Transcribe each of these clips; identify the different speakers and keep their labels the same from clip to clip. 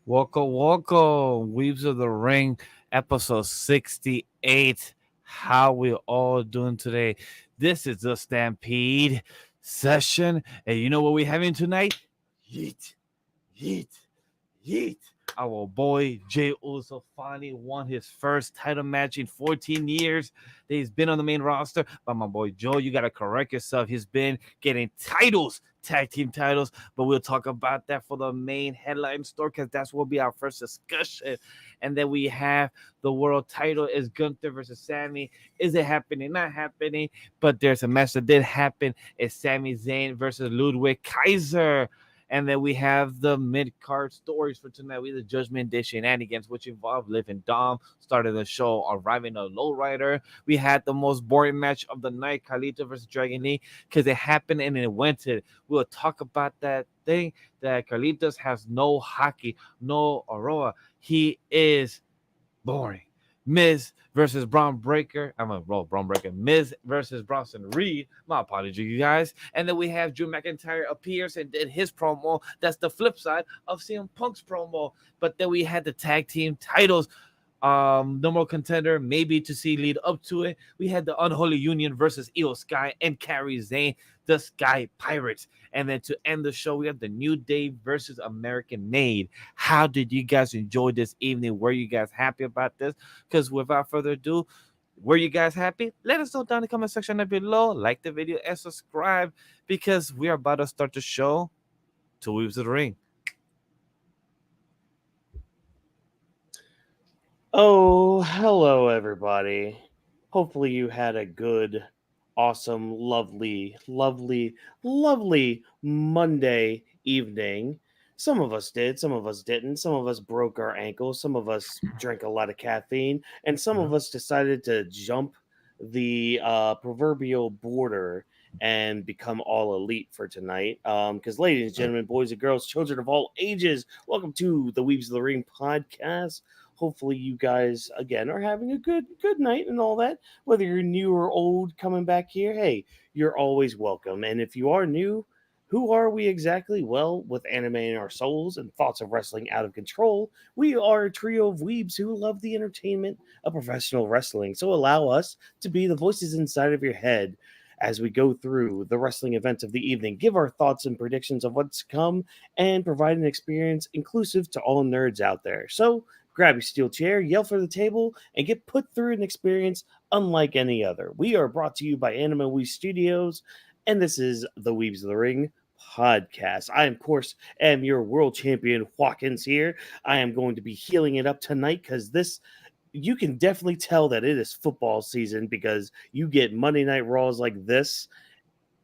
Speaker 1: Welcome, Weebs of the Ring, episode 68. How we all doing today? This is the Stampede session. And you know what we're having tonight? Yeet, yeet, yeet. Our boy Jey Uso finally won his first title match in 14 years that he's been on the main roster. But my boy Joe, you gotta correct yourself. He's been getting titles, tag team titles, but we'll talk about that for the main headline story because that's will be our first discussion. And then we have the world title is Gunther versus Sami. Is it happening? Not happening. But there's a match that did happen. It's Sami Zayn versus Ludwig Kaiser. And then we have the mid card stories for tonight. We have the Judgment Day Shenanigans, which involved Liv and Dom started the show, arriving a lowrider. We had the most boring match of the night, Carlito versus Dragon Lee, because it happened and it went to. We'll talk about that thing that Carlitos has no hockey, no aurora. He is boring. Miz versus Braun Breaker. I'm a roll Braun Breaker. Miz versus Bronson Reed. My apologies, you guys. And then we have Drew McIntyre appears and did his promo. That's the flip side of CM Punk's promo. But then we had the tag team titles. Number contender, maybe to see lead up to it. We had the Unholy Union versus Io Sky and Kairi Zayn, the Sky Pirates. And then to end the show, we have the New Day versus American Made. How did you guys enjoy this evening? Were you guys happy about this? Because without further ado, were you guys happy? Let us know down in the comment section down below. Like the video and subscribe because we are about to start the show to Weebs of the Ring.
Speaker 2: Oh, hello, everybody. Hopefully, you had a good, awesome, lovely Monday evening. Some of us did, some of us didn't. Some of us broke our ankles, some of us drank a lot of caffeine, and some of us decided to jump the proverbial border and become all elite for tonight. Because, ladies and gentlemen, boys and girls, children of all ages, welcome to the Weebs of the Ring podcast. Hopefully you guys again are having a good night and all that. Whether you're new or old coming back here, hey, you're always welcome. And if you are new, who are we exactly? Well, with anime in our souls and thoughts of wrestling out of control, we are a trio of weebs who love the entertainment of professional wrestling. So allow us to be the voices inside of your head as we go through the wrestling events of the evening, give our thoughts and predictions of what's to come, and provide an experience inclusive to all nerds out there. So grab your steel chair, yell for the table, and get put through an experience unlike any other. We are brought to you by AniMa Studios, and this is the Weebs of the Ring podcast. I, of course, am your world champion, Hawkins here. I am going to be healing it up tonight because this you can definitely tell that it is football season because you get Monday Night Raws like this,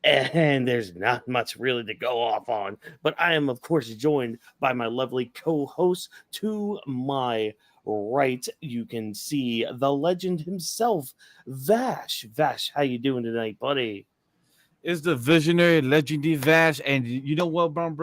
Speaker 2: and there's not much really to go off on. But I am, of course, joined by my lovely co-host. To my right, you can see the legend himself, Vash. Vash, how you doing tonight, buddy?
Speaker 1: Is the visionary legendary Vash, and you know what Brown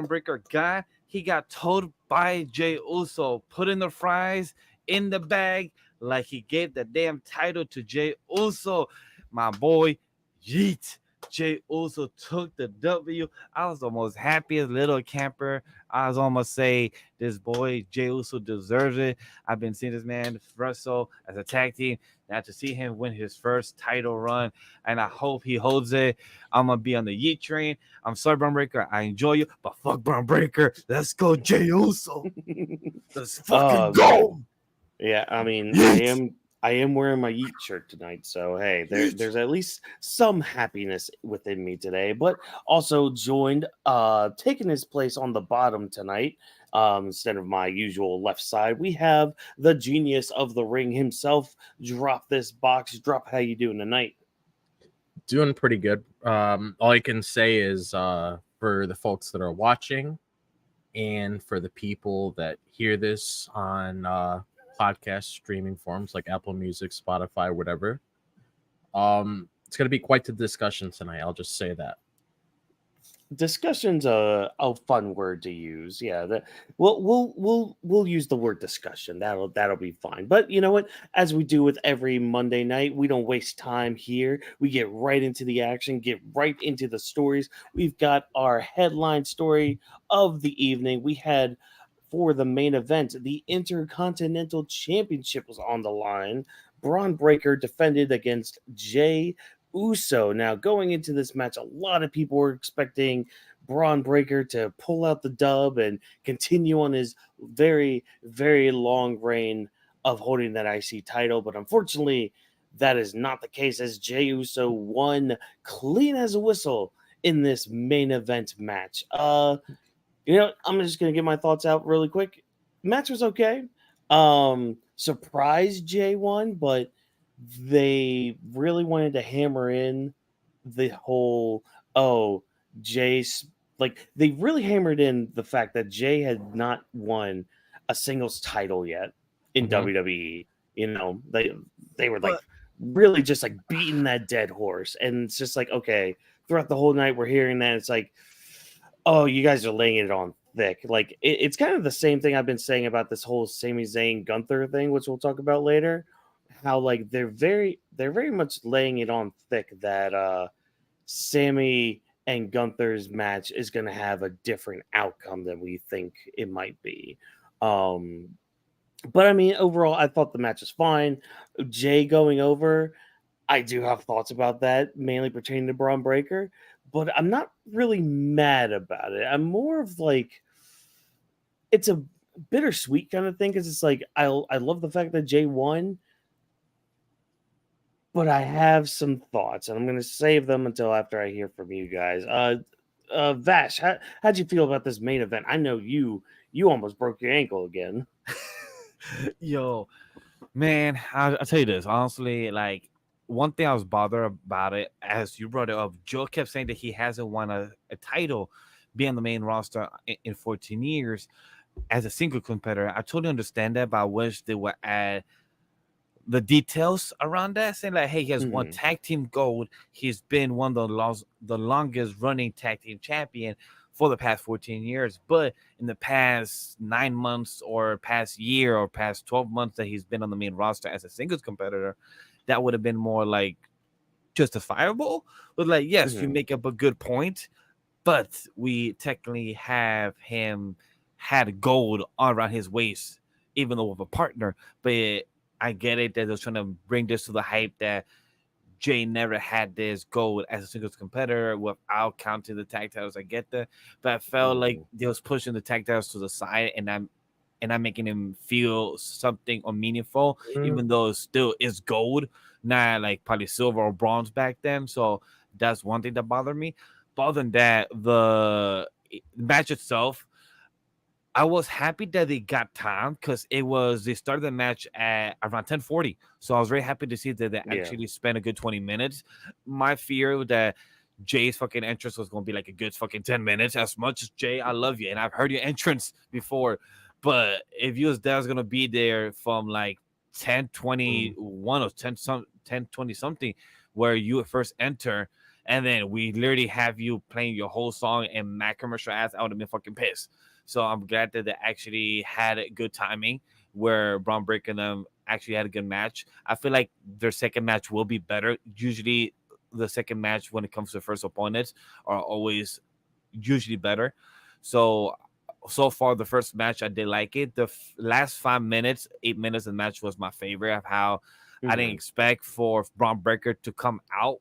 Speaker 1: Breaker got? He got told by Jey Uso, put in the fries in the bag, like he gave the damn title to Jey Uso. My boy, Yeet. Jey Uso took the W. I was almost happy as little camper. I was almost say this boy Jey Uso deserves it. I've been seeing this man wrestle as a tag team. Now to see him win his first title run, and I hope he holds it. I'm gonna be on the Yeet train. I'm sorry, Brown Breaker. I enjoy you, but fuck Brown Breaker. Let's go, Jey Uso. Let's fucking
Speaker 2: Oh,
Speaker 1: go.
Speaker 2: yeah, I mean,
Speaker 1: Yeet.
Speaker 2: I am wearing my Yeet shirt tonight, so hey,
Speaker 1: Yeet.
Speaker 2: there's at least some happiness within me today. But also joined, taking his place on the bottom tonight, instead of my usual left side, we have the genius of the ring himself. Drop this box. Drop. How you doing tonight?
Speaker 3: Doing pretty good. All I can say is for the folks that are watching and for the people that hear this on podcast streaming forums like Apple Music, Spotify, whatever, it's going to be quite the discussion tonight. I'll just say that.
Speaker 2: Discussion's a fun word to use. Yeah, we'll use the word discussion. That'll be fine. But you know what? As we do with every Monday night, we don't waste time here. We get right into the action, get right into the stories. We've got our headline story of the evening. We had for the main event, the Intercontinental Championship was on the line. Braun Breaker defended against JEY USO. Now, going into this match, a lot of people were expecting Braun Breaker to pull out the dub and continue on his very, very long reign of holding that IC title. But unfortunately, that is not the case as JEY USO won clean as a whistle in this main event match. I'm just gonna get my thoughts out really quick. Match was okay. Surprised Jay won, but they really wanted to hammer in the whole Jay's like they really hammered in the fact that Jay had not won a singles title yet in
Speaker 3: Mhm.
Speaker 2: WWE. They were like
Speaker 1: But
Speaker 2: really just like beating that dead horse, and it's just like okay, throughout the whole night we're hearing that it's like oh, you guys are laying it on thick. Like it's kind of the same thing I've been saying about this whole Sami Zayn Gunther thing, which we'll talk about later. How like they're very much laying it on thick that Sammy and Gunther's match is going to have a different outcome than we think it might be. Um, but I mean, overall, I thought the match was fine. Jay going over, I do have thoughts about that, mainly pertaining to Braun Breaker, but I'm not really mad about it. I'm more of like it's a bittersweet kind of thing because it's like I love the fact that Jay won, but I have some thoughts, and I'm gonna save them until after I hear from you guys. Vash, how'd you feel about this main event? I know you almost broke your ankle again.
Speaker 1: yo, man, I'll tell you this honestly. Like one thing I was bothered about it, as you brought it up, Joe kept saying that he hasn't won a title, being on the main roster in 14 years as a single competitor. I totally understand that, but I wish they would add the details around that, saying like, hey, he has won
Speaker 2: Mhm.
Speaker 1: tag team gold. He's been one of the longest running tag team champion for the past 14 years. But in the past 9 months or past year or past 12 months that he's been on the main roster as a singles competitor, that would have been more like justifiable. But like, yes, you
Speaker 2: Mhm.
Speaker 1: make up a good point, but we technically have him had gold all around his waist, even though with a partner. But I get it that they're trying to bring this to the hype that Jay never had this gold as a singles competitor without counting the tag titles. I get that, but I felt like
Speaker 2: Mhm.
Speaker 1: they was pushing the tag titles to the side, and I'm making him feel something or meaningful,
Speaker 3: Mm.
Speaker 1: even though it still is gold, not like probably silver or bronze back then. So that's one thing that bothered me. But other than that, the match itself, I was happy that they got time because they started the match at around 10:40. So I was very happy to see that they
Speaker 2: Yeah.
Speaker 1: actually spent a good 20 minutes. My fear was that Jay's fucking entrance was gonna be like a good fucking 10 minutes. As much as Jay, I love you, and I've heard your entrance before. But if you was gonna be there from like 10:21 or 10:20 something, where you first enter, and then we literally have you playing your whole song and Mac commercial ass, I would have been fucking pissed. So I'm glad that they actually had good timing where Braun Breaker and them actually had a good match. I feel like their second match will be better. Usually, the second match when it comes to first opponents are always usually better. So far, the first match I did like it. The last 5 minutes, 8 minutes of the match was my favorite. Of how I didn't
Speaker 2: Mhm.
Speaker 1: expect for Braun Breaker to come out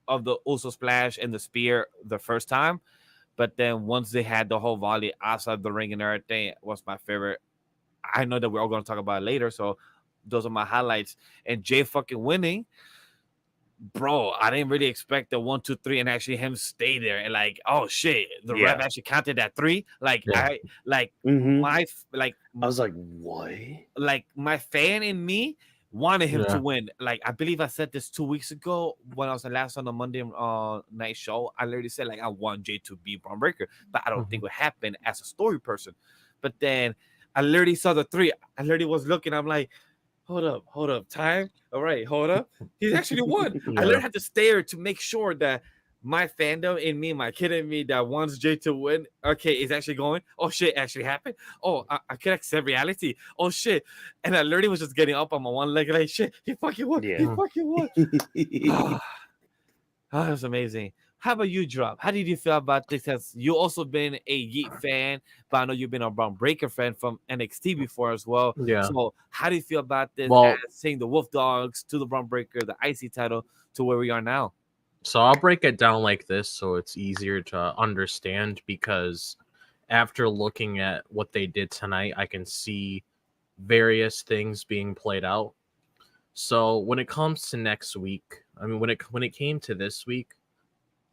Speaker 1: of the Uso splash and the spear the first time, but then once they had the whole volley outside the ring and everything, was my favorite. I know that we're all going to talk about it later, so those are my highlights. And Jay fucking winning, bro. I didn't really expect the 1, 2, 3 and actually him stay there and like, oh shit, the ref
Speaker 2: Yeah.
Speaker 1: actually counted that 3. Like
Speaker 3: Yeah.
Speaker 1: I like
Speaker 2: Mhm.
Speaker 1: my like
Speaker 2: I was like, what?
Speaker 1: my fan in me wanted him to
Speaker 3: Yeah.
Speaker 1: win. Like I believe I said this 2 weeks ago when I was last on the Monday night show. I literally said like I want Jay to be Braun Breaker, but I don't think
Speaker 3: Mhm.
Speaker 1: it would happen as a story person. But then I literally saw the 3. I literally was looking. I'm like, hold up, time. All right, hold up. He's actually won. I
Speaker 3: Yeah.
Speaker 1: literally had to stare to make sure that my fandom in me, my kid in me that wants Jay to win, okay, is actually going, oh shit, actually happened. Oh, I could accept reality. Oh shit. And I literally was just getting up on my one leg, like, shit, he fucking won. He
Speaker 2: Yeah.
Speaker 1: fucking won. Oh, that was amazing. How about you, Drop? How did you feel about this? Has you also been a Yeet fan, but I know you've been a Brown Breaker fan from NXT before as well.
Speaker 3: Yeah.
Speaker 1: So how do you feel about this
Speaker 3: Well,
Speaker 1: as seeing the Wolf Dogs to the Brown Breaker, the IC title to where we are now?
Speaker 3: so I'll break it down like this so it's easier to understand, because after looking at what they did tonight, I can see various things being played out. So when it comes to next week, I mean, when it came to this week,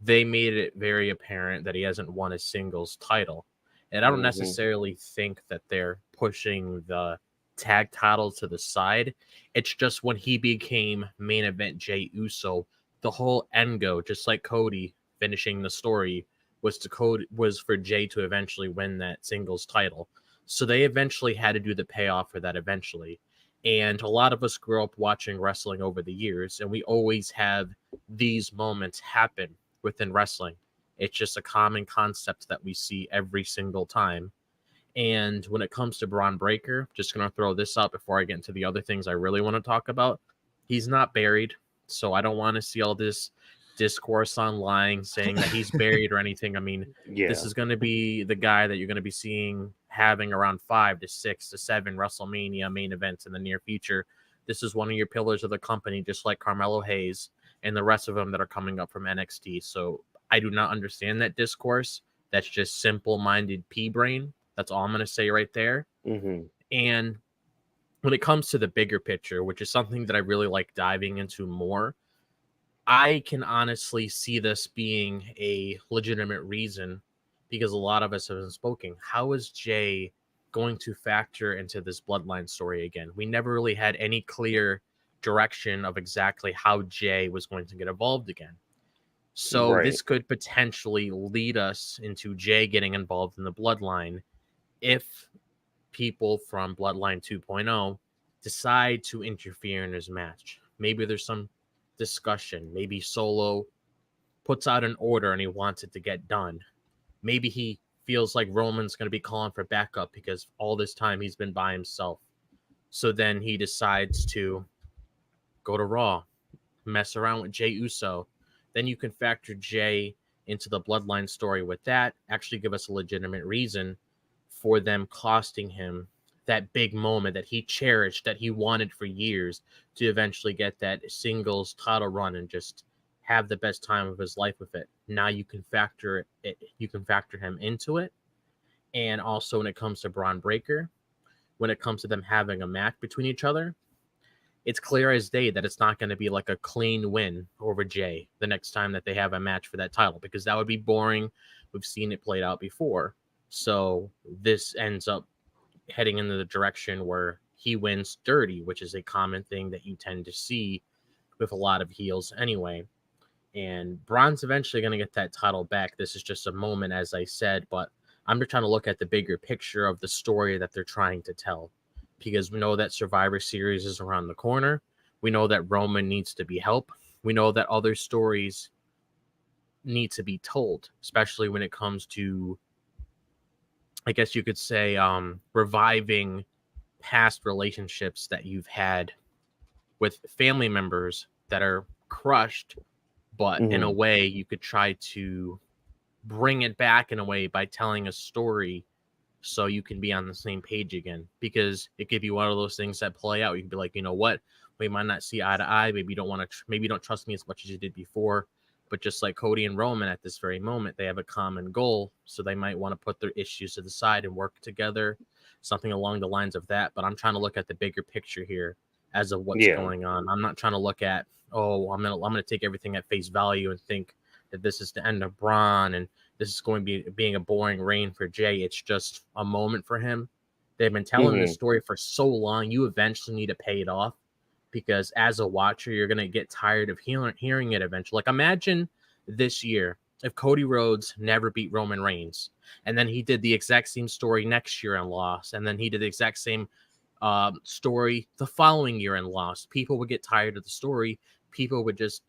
Speaker 3: they made it very apparent that he hasn't won a singles title. And I don't necessarily think that they're pushing the tag title to the side. It's just when he became main event Jey Uso, the whole end goal, just like Cody finishing the story, was for Jey to eventually win that singles title. So they eventually had to do the payoff for that eventually. And a lot of us grew up watching wrestling over the years, and we always have these moments happen within wrestling. It's just a common concept that we see every single time. And when it comes to Bron Breakker, just going to throw this out before I get into the other things I really want to talk about. He's not buried, so I don't want to see all this discourse online saying that he's buried or anything. I mean, this is going to be the guy that you're going to be seeing having around 5 to 6 to 7 WrestleMania main events in the near future. This is one of your pillars of the company, just like Carmelo Hayes and the rest of them that are coming up from NXT. So I do not understand that discourse. That's just simple-minded pea-brain. That's all I'm going to say right there. And when it comes to the bigger picture, which is something that I really like diving into more, I can honestly see this being a legitimate reason, because a lot of us have been spoken. How is Jey going to factor into this bloodline story again? We never really had any clear direction of exactly how Jey was going to get involved again. So this could potentially lead us into Jey getting involved in the bloodline if people from Bloodline 2.0 decide to interfere in his match. Maybe there's some discussion. Maybe Solo puts out an order and he wants it to get done. Maybe he feels like Roman's going to be calling for backup because all this time he's been by himself. So then he decides to go to Raw, mess around with Jey Uso. Then you can factor Jey into the bloodline story with that. Actually give us a legitimate reason for them costing him that big moment that he cherished, that he wanted for years, to eventually get that singles title run and just have the best time of his life with it. Now you can factor it. You can factor him into it. And also when it comes to Bron Breakker, when it comes to them having a match between each other, it's clear as day that it's not going to be like a clean win over Jey the next time that they have a match for that title, because that would be boring. We've seen it played out before. So this ends up heading into the direction where he wins dirty, which is a common thing that you tend to see with a lot of heels anyway. And Bron's eventually going to get that title back. This is just a moment, as I said, but I'm just trying to look at the bigger picture of the story that they're trying to tell, because we know that Survivor Series is around the corner. We know that Roman needs to be helped. We know that other stories need to be told, especially when it comes to, I guess you could say, reviving past relationships that you've had with family members that are crushed, but in a way you could try to bring it back in a way by telling a story so you can be on the same page again, because it could be one of those things that play out. You can be like, you know what, we might not see eye to eye. Maybe you don't want to, maybe you don't trust me as much as you did before. But just like Cody and Roman at this very moment, they have a common goal. So they might want to put their issues to the side and work together, something along the lines of that. But I'm trying to look at the bigger picture here as of what's going on. I'm not trying to look at, oh, I'm gonna take everything at face value and think that this is the end of Bron and this is going to be being a boring reign for Jey. It's just a moment for him. They've been telling this story for so long. You eventually need to pay it off, because as a watcher, you're going to get tired of hearing it eventually. Like, imagine this year if Cody Rhodes never beat Roman Reigns, and then he did the exact same story next year and lost, and then he did the exact same story the following year and lost. People would get tired of the story. People would just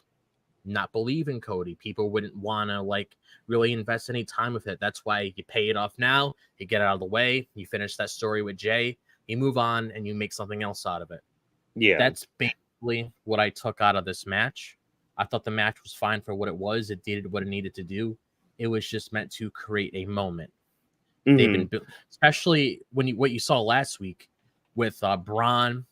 Speaker 3: not believe in Cody. People wouldn't want to like really invest any time with it. That's why you pay it off now, you get it out of the way, you finish that story with Jay, you move on, and you make something else out of it.
Speaker 2: Yeah.
Speaker 3: That's basically what I took out of this match. I thought the match was fine for what it was. It did what it needed to do. It was just meant to create a moment. They've been built, especially when what you saw last week with Bron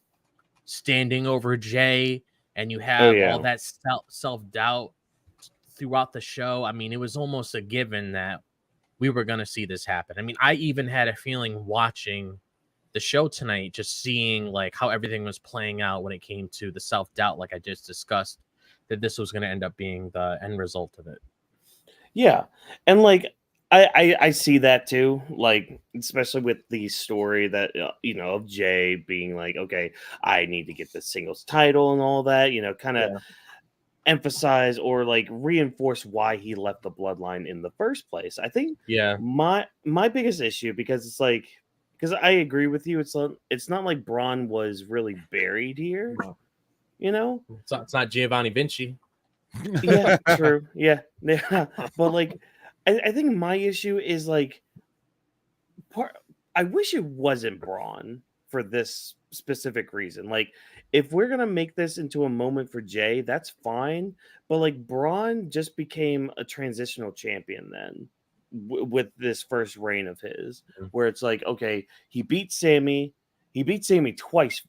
Speaker 3: standing over Jay, and you have all that self-doubt throughout the show. I mean, it was almost a given that we were going to see this happen. I mean, I even had a feeling watching the show tonight, just seeing like how everything was playing out when it came to the self-doubt, like I just discussed, that this was going to end up being the end result of it.
Speaker 2: Yeah. And like, I see that too, like, especially with the story that, of Jay being like, okay, I need to get the singles title and all that, kind of emphasize or like reinforce why he left the bloodline in the first place. I think my biggest issue, because it's like, because I agree with you, it's not like Bron was really buried here,
Speaker 3: It's not Giovanni Vinci.
Speaker 2: Yeah, true. Yeah. But like, I think my issue is like, I wish it wasn't Braun for this specific reason. Like, if we're gonna make this into a moment for Jay, that's fine. But like, Braun just became a transitional champion then with this first reign of his, where it's like, okay, he beat Sami twice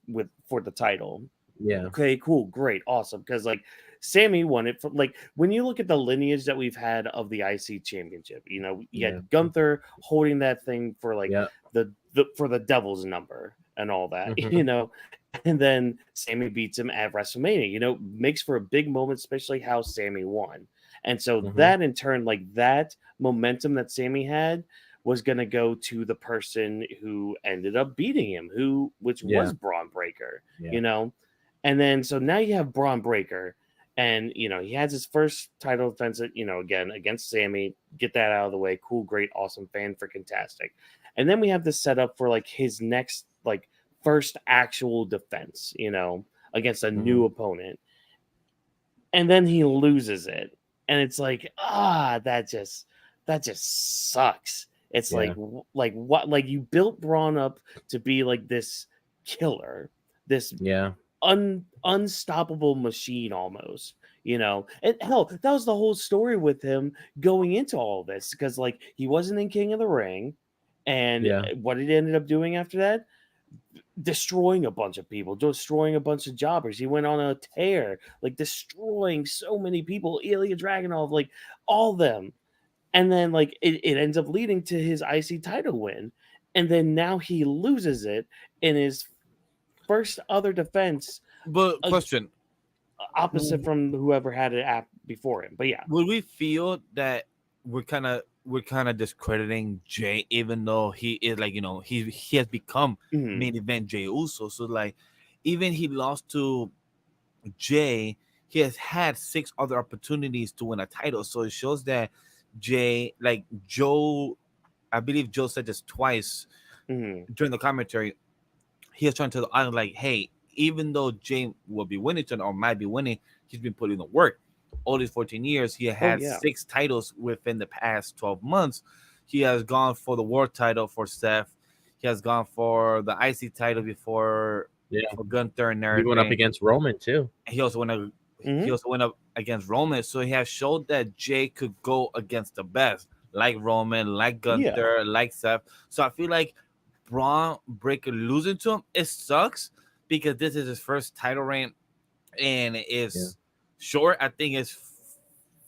Speaker 2: for the title.
Speaker 3: Yeah.
Speaker 2: Okay, cool, great, awesome. Because like, Sami won it from, like, when you look at the lineage that we've had of the IC championship, you had Gunther holding that thing for like for the devil's number and all that, and then Sami beats him at WrestleMania, makes for a big moment, especially how Sami won. And so that in turn, like that momentum that Sami had was going to go to the person who ended up beating him, which was Braun Breaker, and then so now you have Braun Breaker. And, he has his first title defense, again, against Sami. Get that out of the way. Cool, great, awesome, fan-freaking-tastic. And then we have this set up for, like, his next, like, first actual defense, against a new opponent. And then he loses it. And it's like, that just sucks. It's like what? Like, you built Braun up to be, like, this killer. This unstoppable machine almost, and hell, that was the whole story with him going into all this, because like he wasn't in King of the Ring, and what he ended up doing after that, destroying a bunch of people, destroying a bunch of jobbers. He went on a tear, like destroying so many people, Ilya Dragunov, like all of them, and then like it ends up leading to his IC title win, and then now he loses it in his first other defense,
Speaker 1: but question
Speaker 2: opposite from whoever had it before him. But
Speaker 1: would we feel that we're kind of discrediting Jay, even though he is like he has become main event Jey Uso? So like, even he lost to Jay, he has had 6 other opportunities to win a title. So it shows that Jay, like Joe, I believe Joe said this twice during the commentary. He was trying to like, hey, even though Jay will be winning tonight or might be winning, he's been putting the work. All these 14 years, he had 6 titles within the past 12 months. He has gone for the world title for Seth. He has gone for the IC title before for Gunther and everything.
Speaker 3: He went up against Roman too.
Speaker 1: He also went up against Roman. So he has showed that Jay could go against the best, like Roman, like Gunther, like Seth. So I feel like Braun Breaker losing to him, it sucks, because this is his first title reign, and it's short. I think it's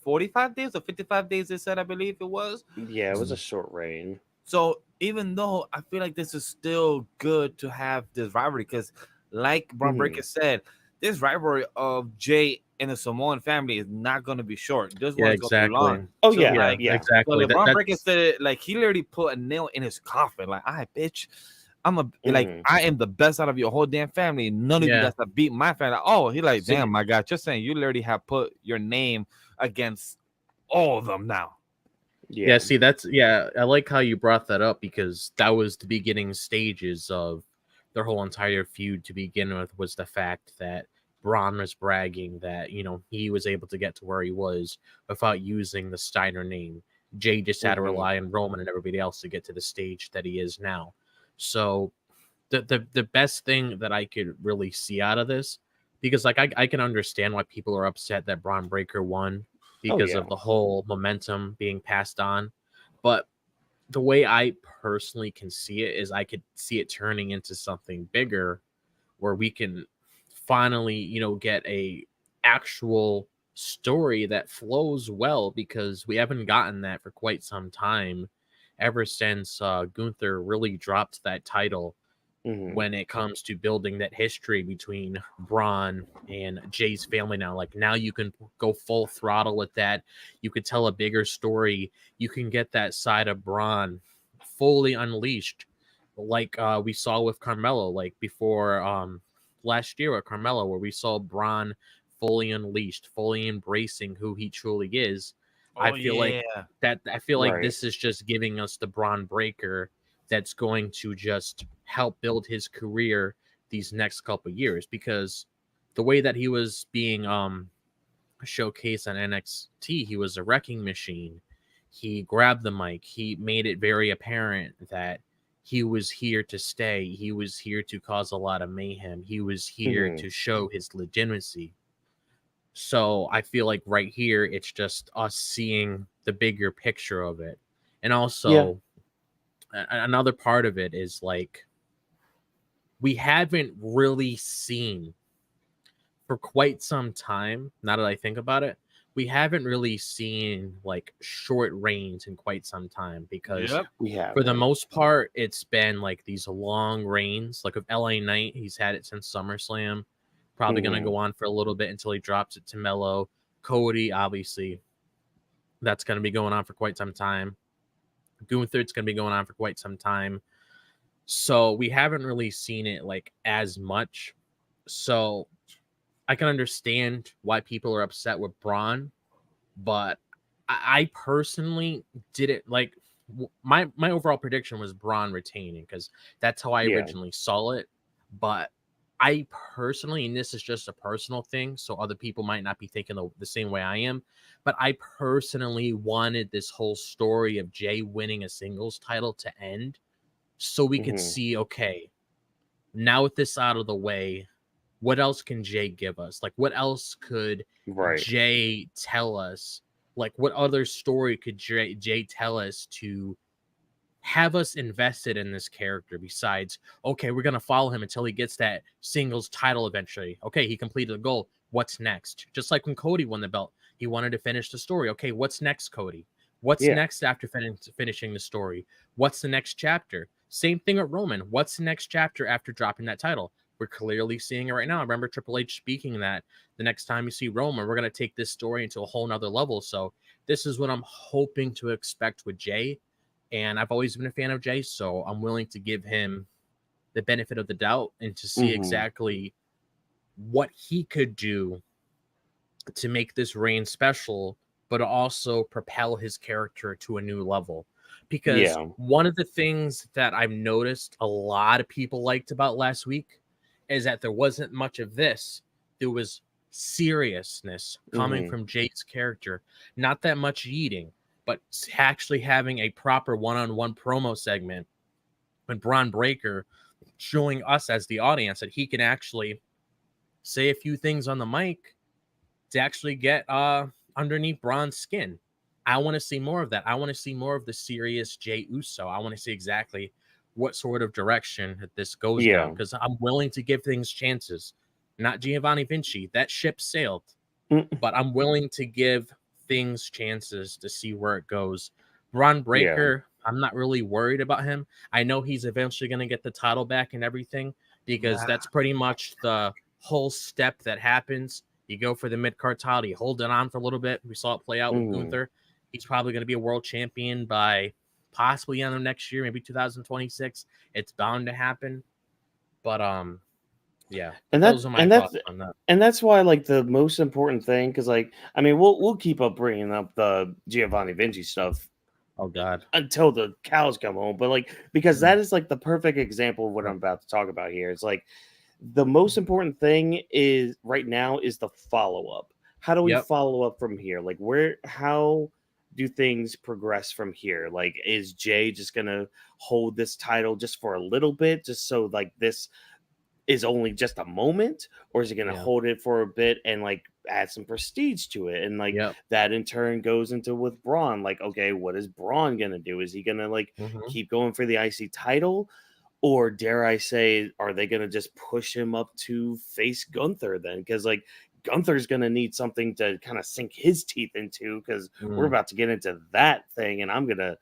Speaker 1: 45 days or 55 days, they said, I believe it was.
Speaker 2: Yeah, it was a short reign.
Speaker 1: So even though I feel like this is still good to have this rivalry, because like Braun Breaker said, this rivalry of Jay and the Samoan family is not going to be short. This one's going to be long.
Speaker 2: Oh,
Speaker 1: so
Speaker 2: exactly.
Speaker 1: So Braun Breaker said it, like, he literally put a nail in his coffin. Like, all right, bitch, I am the best out of your whole damn family. None of you guys have beat my family. Oh, he like, damn, my God, just saying, you literally have put your name against all of them now.
Speaker 3: See, I like how you brought that up, because that was the beginning stages of their whole entire feud to begin with, was the fact that Bron was bragging that, you know, he was able to get to where he was without using the Steiner name. Jay just had to rely on Roman and everybody else to get to the stage that he is now. So the best thing that I could really see out of this, because like I can understand why people are upset that Braun Breaker won because of the whole momentum being passed on. But the way I personally can see it is I could see it turning into something bigger where we can finally, you know, get a actual story that flows well, because we haven't gotten that for quite some time, ever since Gunther really dropped that title. When it comes to building that history between Braun and Jay's family now. Like, now you can go full throttle with that. You could tell a bigger story. You can get that side of Braun fully unleashed, like we saw with Carmelo, like before last year with Carmelo, where we saw Braun fully unleashed, fully embracing who he truly is. I feel like this is just giving us the Braun Breaker that's going to just help build his career these next couple years, because the way that he was being showcased on NXT, he was a wrecking machine. He grabbed the mic. He made it very apparent that he was here to stay. He was here to cause a lot of mayhem. He was here to show his legitimacy. So I feel like right here, it's just us seeing the bigger picture of it. And also, another part of it is like, we haven't really seen for quite some time, now that I think about it, we haven't really seen like short reigns in quite some time, because for the most part, it's been like these long reigns. Like with LA Knight, he's had it since SummerSlam. Probably going to go on for a little bit until he drops it to Melo. Cody, obviously, that's going to be going on for quite some time. Gunther, it's going to be going on for quite some time. So we haven't really seen it like as much. So I can understand why people are upset with Braun, but I personally didn't like my overall prediction was Braun retaining, because that's how I originally saw it. But I personally, and this is just a personal thing, so other people might not be thinking the same way I am, but I personally wanted this whole story of Jay winning a singles title to end, so we could see, okay, now with this out of the way, what else can Jay give us? Like, what else could Jay tell us? Like, what other story could Jay tell us to have us invested in this character besides, okay, we're going to follow him until he gets that singles title eventually. Okay, he completed the goal. What's next? Just like when Cody won the belt, he wanted to finish the story. Okay, what's next, Cody? What's next after finishing the story? What's the next chapter? Same thing with Roman. What's the next chapter after dropping that title? We're clearly seeing it right now. I remember Triple H speaking that the next time you see Roman, we're going to take this story into a whole nother level. So this is what I'm hoping to expect with Jay. And I've always been a fan of Jay, so I'm willing to give him the benefit of the doubt and to see exactly what he could do to make this reign special, but also propel his character to a new level. Because one of the things that I've noticed a lot of people liked about last week is that there wasn't much of this. There was seriousness coming from Jay's character, not that much eating, but actually having a proper one-on-one promo segment with Braun Breaker, showing us as the audience that he can actually say a few things on the mic to actually get underneath Braun's skin. I want to see more of that. I want to see more of the serious Jey Uso. I want to see exactly what sort of direction that this goes down, because I'm willing to give things chances. Not Giovanni Vinci. That ship sailed. But I'm willing to give things chances to see where it goes. Braun Breaker, I'm not really worried about him. I know he's eventually going to get the title back and everything, because that's pretty much the whole step that happens. You go for the mid-card title, you hold it on for a little bit. We saw it play out with Gunther. He's probably going to be a world champion by possibly end of next year, maybe 2026. It's bound to happen. But yeah,
Speaker 2: and
Speaker 3: those are my thoughts on that.
Speaker 2: And that's why, like, the most important thing, because, like, I mean, we'll keep up bringing up the Giovanni Vinci stuff.
Speaker 3: Oh God,
Speaker 2: until the cows come home. But like, because that is like the perfect example of what I'm about to talk about here. It's like the most important thing is right now is the follow-up. How do we
Speaker 3: Yep.
Speaker 2: follow up from here? Like how do things progress from here? Like, is Jay just gonna hold this title just for a little bit, just so like this is only just a moment, or is he going to
Speaker 3: Yeah.
Speaker 2: hold it for a bit and like add some prestige to it? And like
Speaker 3: Yep.
Speaker 2: that in turn goes into with Braun. Like, okay, what is Braun going to do? Is he going to like
Speaker 3: Mhm.
Speaker 2: keep going for the IC title? Or dare I say, are they going to just push him up to face Gunther then? Because like Gunther's going to need something to kind of sink his teeth into, because we're
Speaker 3: Mm.
Speaker 2: about to get into that thing, and I'm going to.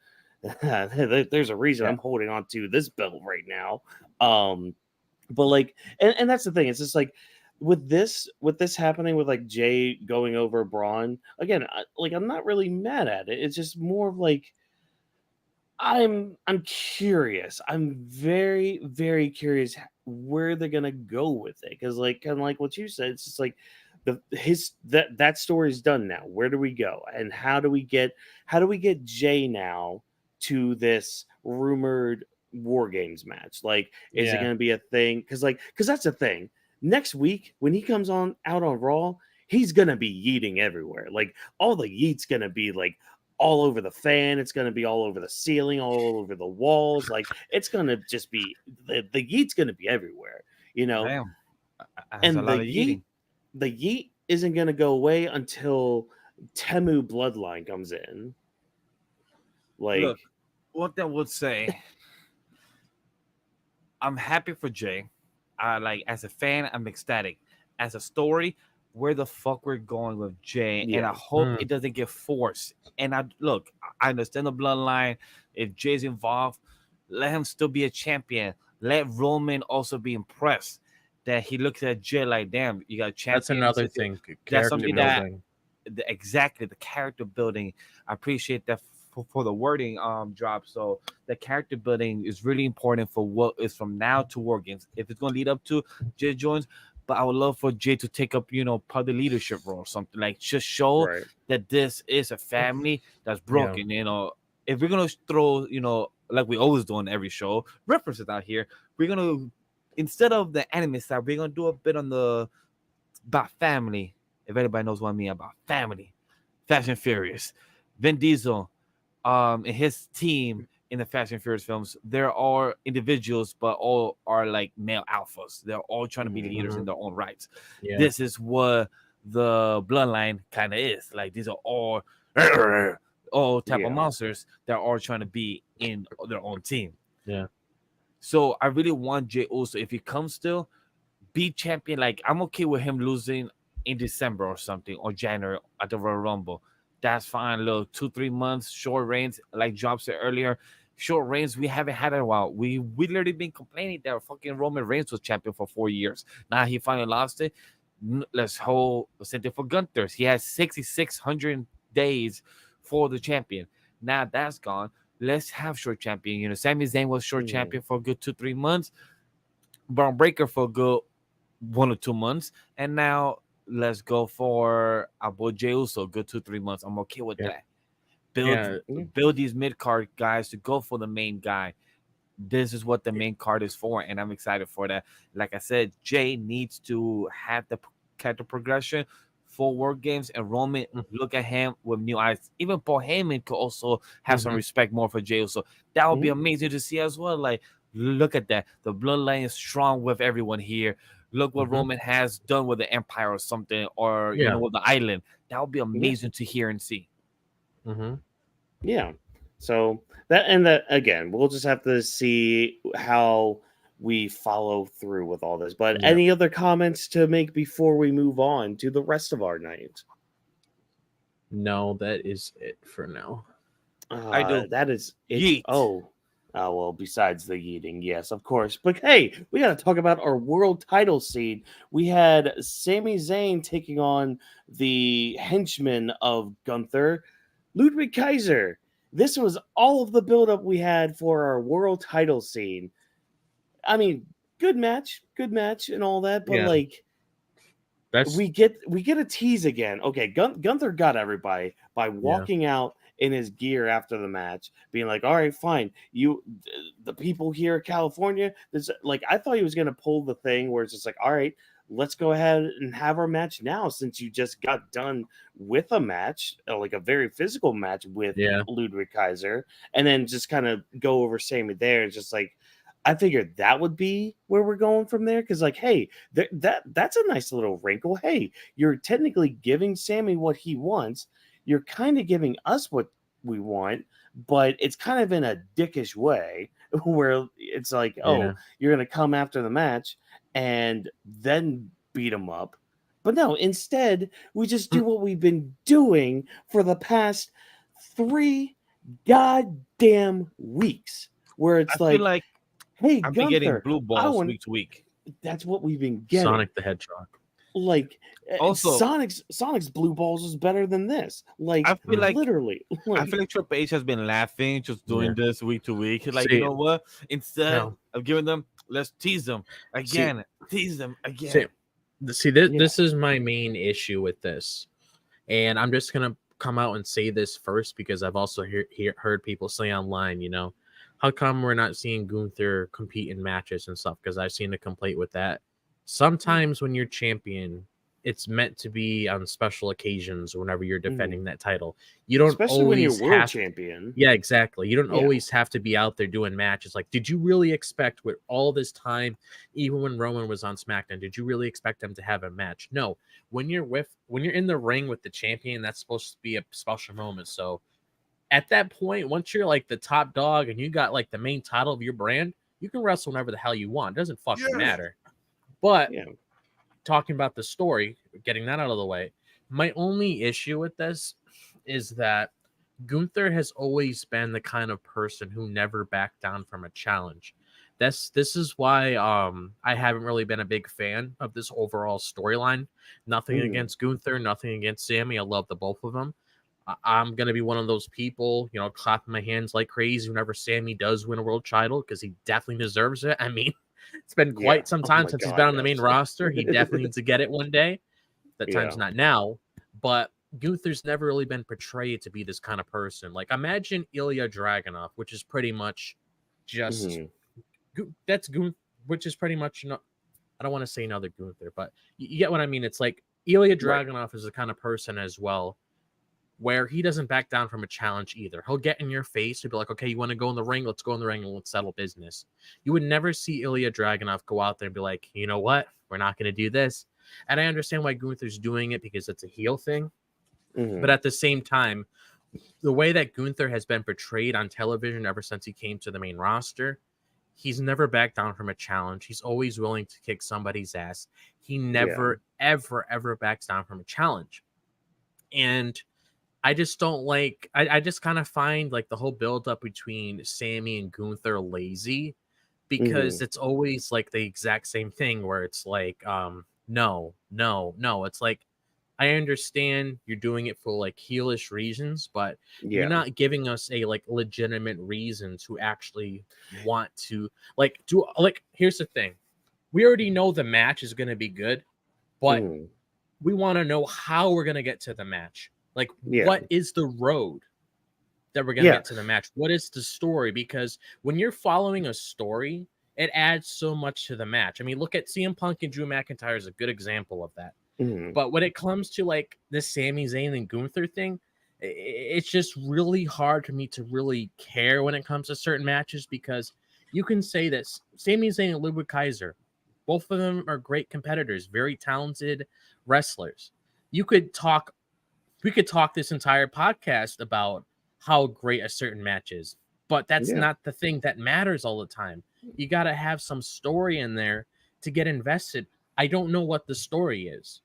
Speaker 2: There's a reason
Speaker 3: Yeah.
Speaker 2: I'm holding on to this belt right now. But like, and that's the thing. It's just like with this happening with like Jay going over Braun again. I'm not really mad at it. It's just more of like I'm curious. I'm very very curious where they're gonna go with it, because like kind of like what you said, it's just like that story's done now. Where do we go, and how do we get Jay now to this rumored War Games match? Like, is it
Speaker 3: Yeah.
Speaker 2: going to be a thing? Because that's the thing. Next week when he comes on out on Raw, he's gonna be yeeting everywhere. Like all the yeets gonna be like all over the fan. It's gonna be all over the ceiling, all over the walls. Like it's gonna just be the yeet's gonna be everywhere. You know,
Speaker 1: Damn, that's a
Speaker 2: and
Speaker 1: lot of eating.
Speaker 2: the yeet isn't going to go away until Temu Bloodline comes in. Like,
Speaker 1: Look, what I would say, I'm happy for Jay. Like as a fan, I'm ecstatic. As a story, where the fuck we're going with Jay, and I
Speaker 2: yeah,
Speaker 1: hope
Speaker 3: Mm.
Speaker 1: it doesn't get forced. And I understand the bloodline. If Jay's involved, let him still be a champion. Let Roman also be impressed that he looks at Jay like, damn, you got a champion.
Speaker 3: That's another thing.
Speaker 1: That's
Speaker 3: Character
Speaker 1: something that
Speaker 3: building.
Speaker 1: exactly the character building. I appreciate that for the wording drop. So the character building is really important for what is from now to War Games. If it's gonna lead up to Jay joins, but I would love for Jay to take up, part of the leadership role or something, like just show
Speaker 2: right.
Speaker 1: that this is a family that's
Speaker 3: Yeah.
Speaker 1: broken. If we're gonna throw, like we always do on every show, references out here, we're gonna, instead of the anime side, we're gonna do a bit on the about family. If anybody knows what I mean about family, Fast and Furious, Vin Diesel, and his team in the Fast and Furious films, there are individuals, but all are like male alphas. They're all trying to be leaders in their own rights.
Speaker 3: Yeah.
Speaker 1: This is what the bloodline kind of is. Like these are all type of
Speaker 2: Yeah.
Speaker 1: monsters that are all trying to be in their own team.
Speaker 3: Yeah.
Speaker 1: So I really want Jey Uso, if he comes still, be champion. Like I'm okay with him losing in December or something, or January at the Royal Rumble. That's fine. Look, 2-3 months, short reigns, like Job said earlier. Short reigns, we haven't had in a while. We literally been complaining that fucking Roman Reigns was champion for 4 years. Now he finally lost it. Let's hold the same thing for Gunther. He has 6,600 days for the champion. Now that's gone. Let's have short champion. Sami Zayn was short champion for a good 2-3 months. Braun Breaker for a good 1 or 2 months, and now let's go for our boy Jey Uso. Good 2-3 months. I'm okay with
Speaker 3: Yeah.
Speaker 1: that. Build these mid card guys to go for the main guy. This is what the main card is for, and I'm excited for that. Like I said, Jay needs to have the character progression for War Games, and Roman look at him with new eyes. Even Paul Heyman could also have some respect more for Jey Uso. That would be amazing to see as well. Like, look at that. The bloodline is strong with everyone here. Look what Roman has done with the Empire or something, or with the island. That would be amazing to hear and see.
Speaker 2: Yeah. So that again, we'll just have to see how we follow through with all this. But any other comments to make before we move on to the rest of our night?
Speaker 3: No, that is it for now.
Speaker 1: I do.
Speaker 2: That is it.
Speaker 1: Yeet.
Speaker 2: Oh, well, besides the eating, yes, of course. But hey, we got to talk about our world title scene. We had Sami Zayn taking on the henchman of Gunther, Ludwig Kaiser. This was all of the buildup we had for our world title scene. I mean, good match, and all that, but like, we get a tease again. Okay, Gunther got everybody by walking out in his gear after the match, being like, "All right, fine, the people here in California." This, like, I thought he was gonna pull the thing where it's just like, "All right, let's go ahead and have our match now, since you just got done with a match, like a very physical match with
Speaker 3: Yeah.
Speaker 2: Ludwig Kaiser," and then just kind of go over Sami there. It's just like, I figured that would be where we're going from there, because like, hey, that's a nice little wrinkle. Hey, you're technically giving Sami what he wants. You're kind of giving us what we want, but it's kind of in a dickish way where it's like, oh,
Speaker 3: Yeah.
Speaker 2: you're gonna come after the match and then beat him up. But no, instead, we just do what we've been doing for the past 3 goddamn weeks, where it's
Speaker 1: I
Speaker 2: like,
Speaker 1: feel like
Speaker 2: hey,
Speaker 1: I've been getting
Speaker 2: Gunther,
Speaker 1: blue
Speaker 2: I
Speaker 1: balls
Speaker 2: want.
Speaker 1: week to week.
Speaker 2: That's what we've been getting.
Speaker 3: Sonic the Hedgehog.
Speaker 2: Like,
Speaker 1: Also,
Speaker 2: Sonic's blue balls is better than this. Like,
Speaker 1: I feel like
Speaker 2: literally.
Speaker 1: I feel like Triple H has been laughing, just doing
Speaker 3: Yeah.
Speaker 1: this week to week. Like,
Speaker 3: See,
Speaker 1: you know what? Instead
Speaker 3: no.
Speaker 1: of giving them, let's tease them again, tease them again.
Speaker 3: See, this is my main issue with this, and I'm just gonna come out and say this first because I've also heard people say online, you know, how come we're not seeing Gunther compete in matches and stuff? Because I've seen a complaint with that. Sometimes when you're champion, it's meant to be on special occasions whenever you're defending that title. You don't
Speaker 2: Especially when you're
Speaker 3: always
Speaker 2: world
Speaker 3: have
Speaker 2: champion.
Speaker 3: Yeah, exactly. You don't
Speaker 2: Yeah.
Speaker 3: always have to be out there doing matches. Like, did you really expect with all this time, even when Roman was on SmackDown, did you really expect him to have a match? No. When you're in the ring with the champion, that's supposed to be a special moment. So at that point, once you're like the top dog and you got like the main title of your brand, you can wrestle whenever the hell you want. It doesn't fucking matter. But
Speaker 2: Yeah.
Speaker 3: talking about the story, getting that out of the way, my only issue with this is that Gunther has always been the kind of person who never backed down from a challenge. This is why I haven't really been a big fan of this overall storyline. Nothing against Gunther, nothing against Sami. I love the both of them. I'm gonna be one of those people, you know, clapping my hands like crazy whenever Sami does win a world title, because he definitely deserves it. I mean, it's been quite some time since he's been on the main roster. He definitely needs to get it one day. That time's not now, but Gunther's never really been portrayed to be this kind of person. Like, imagine Ilya Dragunov, which is pretty much just that's Gunther, which is pretty much not. I don't want to say another Gunther, but you get what I mean. It's like Ilya Dragunov is the kind of person as well, where he doesn't back down from a challenge either. He'll get in your face and be like, okay, you want to go in the ring? Let's go in the ring and let's settle business. You would never see Ilya Dragunov go out there and be like, you know what? We're not going to do this. And I understand why Gunther's doing it, because it's a heel thing. But at the same time, the way that Gunther has been portrayed on television ever since he came to the main roster, he's never backed down from a challenge. He's always willing to kick somebody's ass. He never, ever backs down from a challenge. And I just don't like, I just kind of find like the whole buildup between Sami and Gunther lazy, because it's always like the exact same thing where it's like, no. It's like, I understand you're doing it for like heelish reasons, but you're not giving us a like legitimate reason to actually want to like do. Like, here's the thing: we already know the match is going to be good, but we want to know how we're going to get to the match. Like, what is the road that we're going to get to the match? What is the story? Because when you're following a story, it adds so much to the match. I mean, look at CM Punk and Drew McIntyre is a good example of that. But when it comes to like this Sami Zayn and Gunther thing, it's just really hard for me to really care when it comes to certain matches, because you can say that Sami Zayn and Ludwig Kaiser, both of them are great competitors, very talented wrestlers. We could talk this entire podcast about how great a certain match is, but that's not the thing that matters all the time. You got to have some story in there to get invested. I don't know what the story is.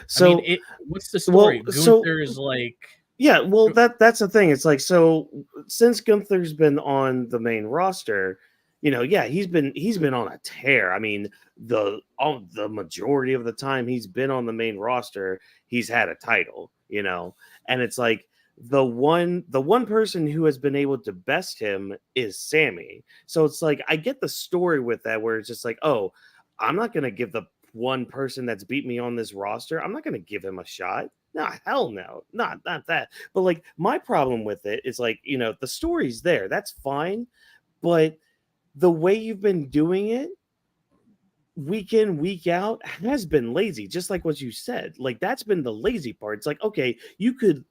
Speaker 2: So,
Speaker 3: I mean, what's the story? Gunther is like,
Speaker 2: well, that's the thing. It's like, so since Gunther's been on the main roster, you know, he's been on a tear. I mean, the majority of the time he's been on the main roster, he's had a title, you know, and it's like the one person who has been able to best him is Sami. So it's like, I get the story with that, where it's just like, oh, I'm not gonna give the one person that's beat me on this roster, I'm not gonna give him a shot. No, hell no. Not that. But like my problem with it is like, the story's there. That's fine. But the way you've been doing it week in, week out has been lazy, just like what you said. Like that's been the lazy part. It's like, okay, you could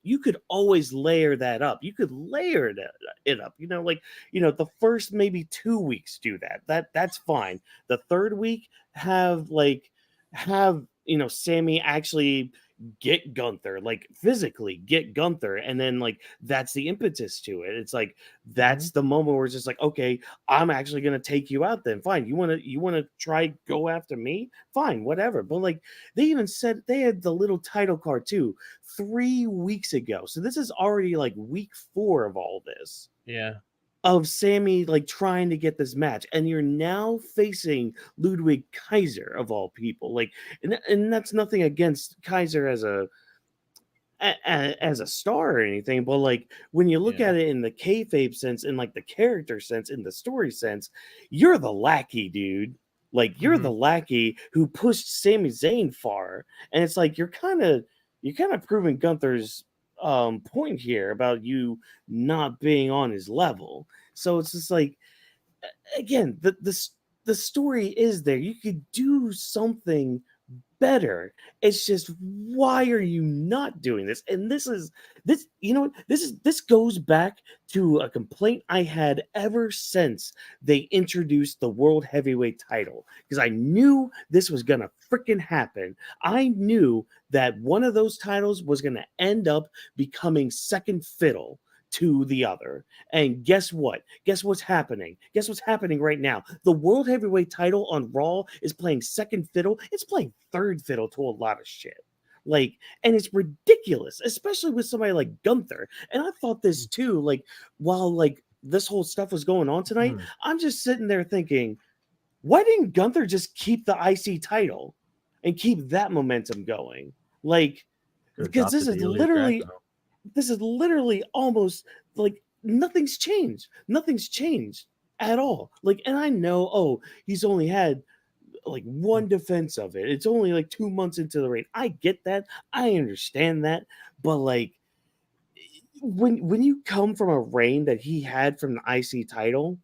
Speaker 2: always layer that up. You could layer it up. The first maybe 2 weeks do that. That's fine. The third week have Sami actually get Gunther, like physically get Gunther, and then like that's the impetus to it. It's like that's the moment where it's just like, okay, I'm actually gonna take you out then. Fine. You wanna try go after me? Fine, whatever. But like they even said they had the little title card too 3 weeks ago. So this is already like week 4 of all this.
Speaker 3: Yeah.
Speaker 2: Of Sami like trying to get this match, and you're now facing Ludwig Kaiser of all people. Like, and that's nothing against Kaiser as a star or anything, but like when you look
Speaker 3: Yeah.
Speaker 2: at it in the kayfabe sense, in like the character sense, in the story sense, you're the lackey, dude. Like you're the lackey who pushed Sami Zayn far, and it's like you're kind of proving Gunther's point here about you not being on his level. So it's just like, again, the story is there. You could do something better. It's just, why are you not doing this? And this goes back to a complaint I had ever since they introduced the world heavyweight title, because I knew this was gonna freaking happen. I knew that one of those titles was gonna end up becoming second fiddle to the other. And guess what? Guess what's happening? Guess what's happening right now? The world heavyweight title on Raw is playing second fiddle. It's playing third fiddle to a lot of shit. Like, and it's ridiculous, especially with somebody like Gunther. And I thought this too, like, while like this whole stuff was going on tonight, I'm just sitting there thinking, why didn't Gunther just keep the IC title and keep that momentum going? Like, because this is literally almost like nothing's changed. Nothing's changed at all. Like, and I know, oh, he's only had like one defense of it. It's only like 2 months into the reign. I get that. I understand that. But like, when you come from a reign that he had from the IC title,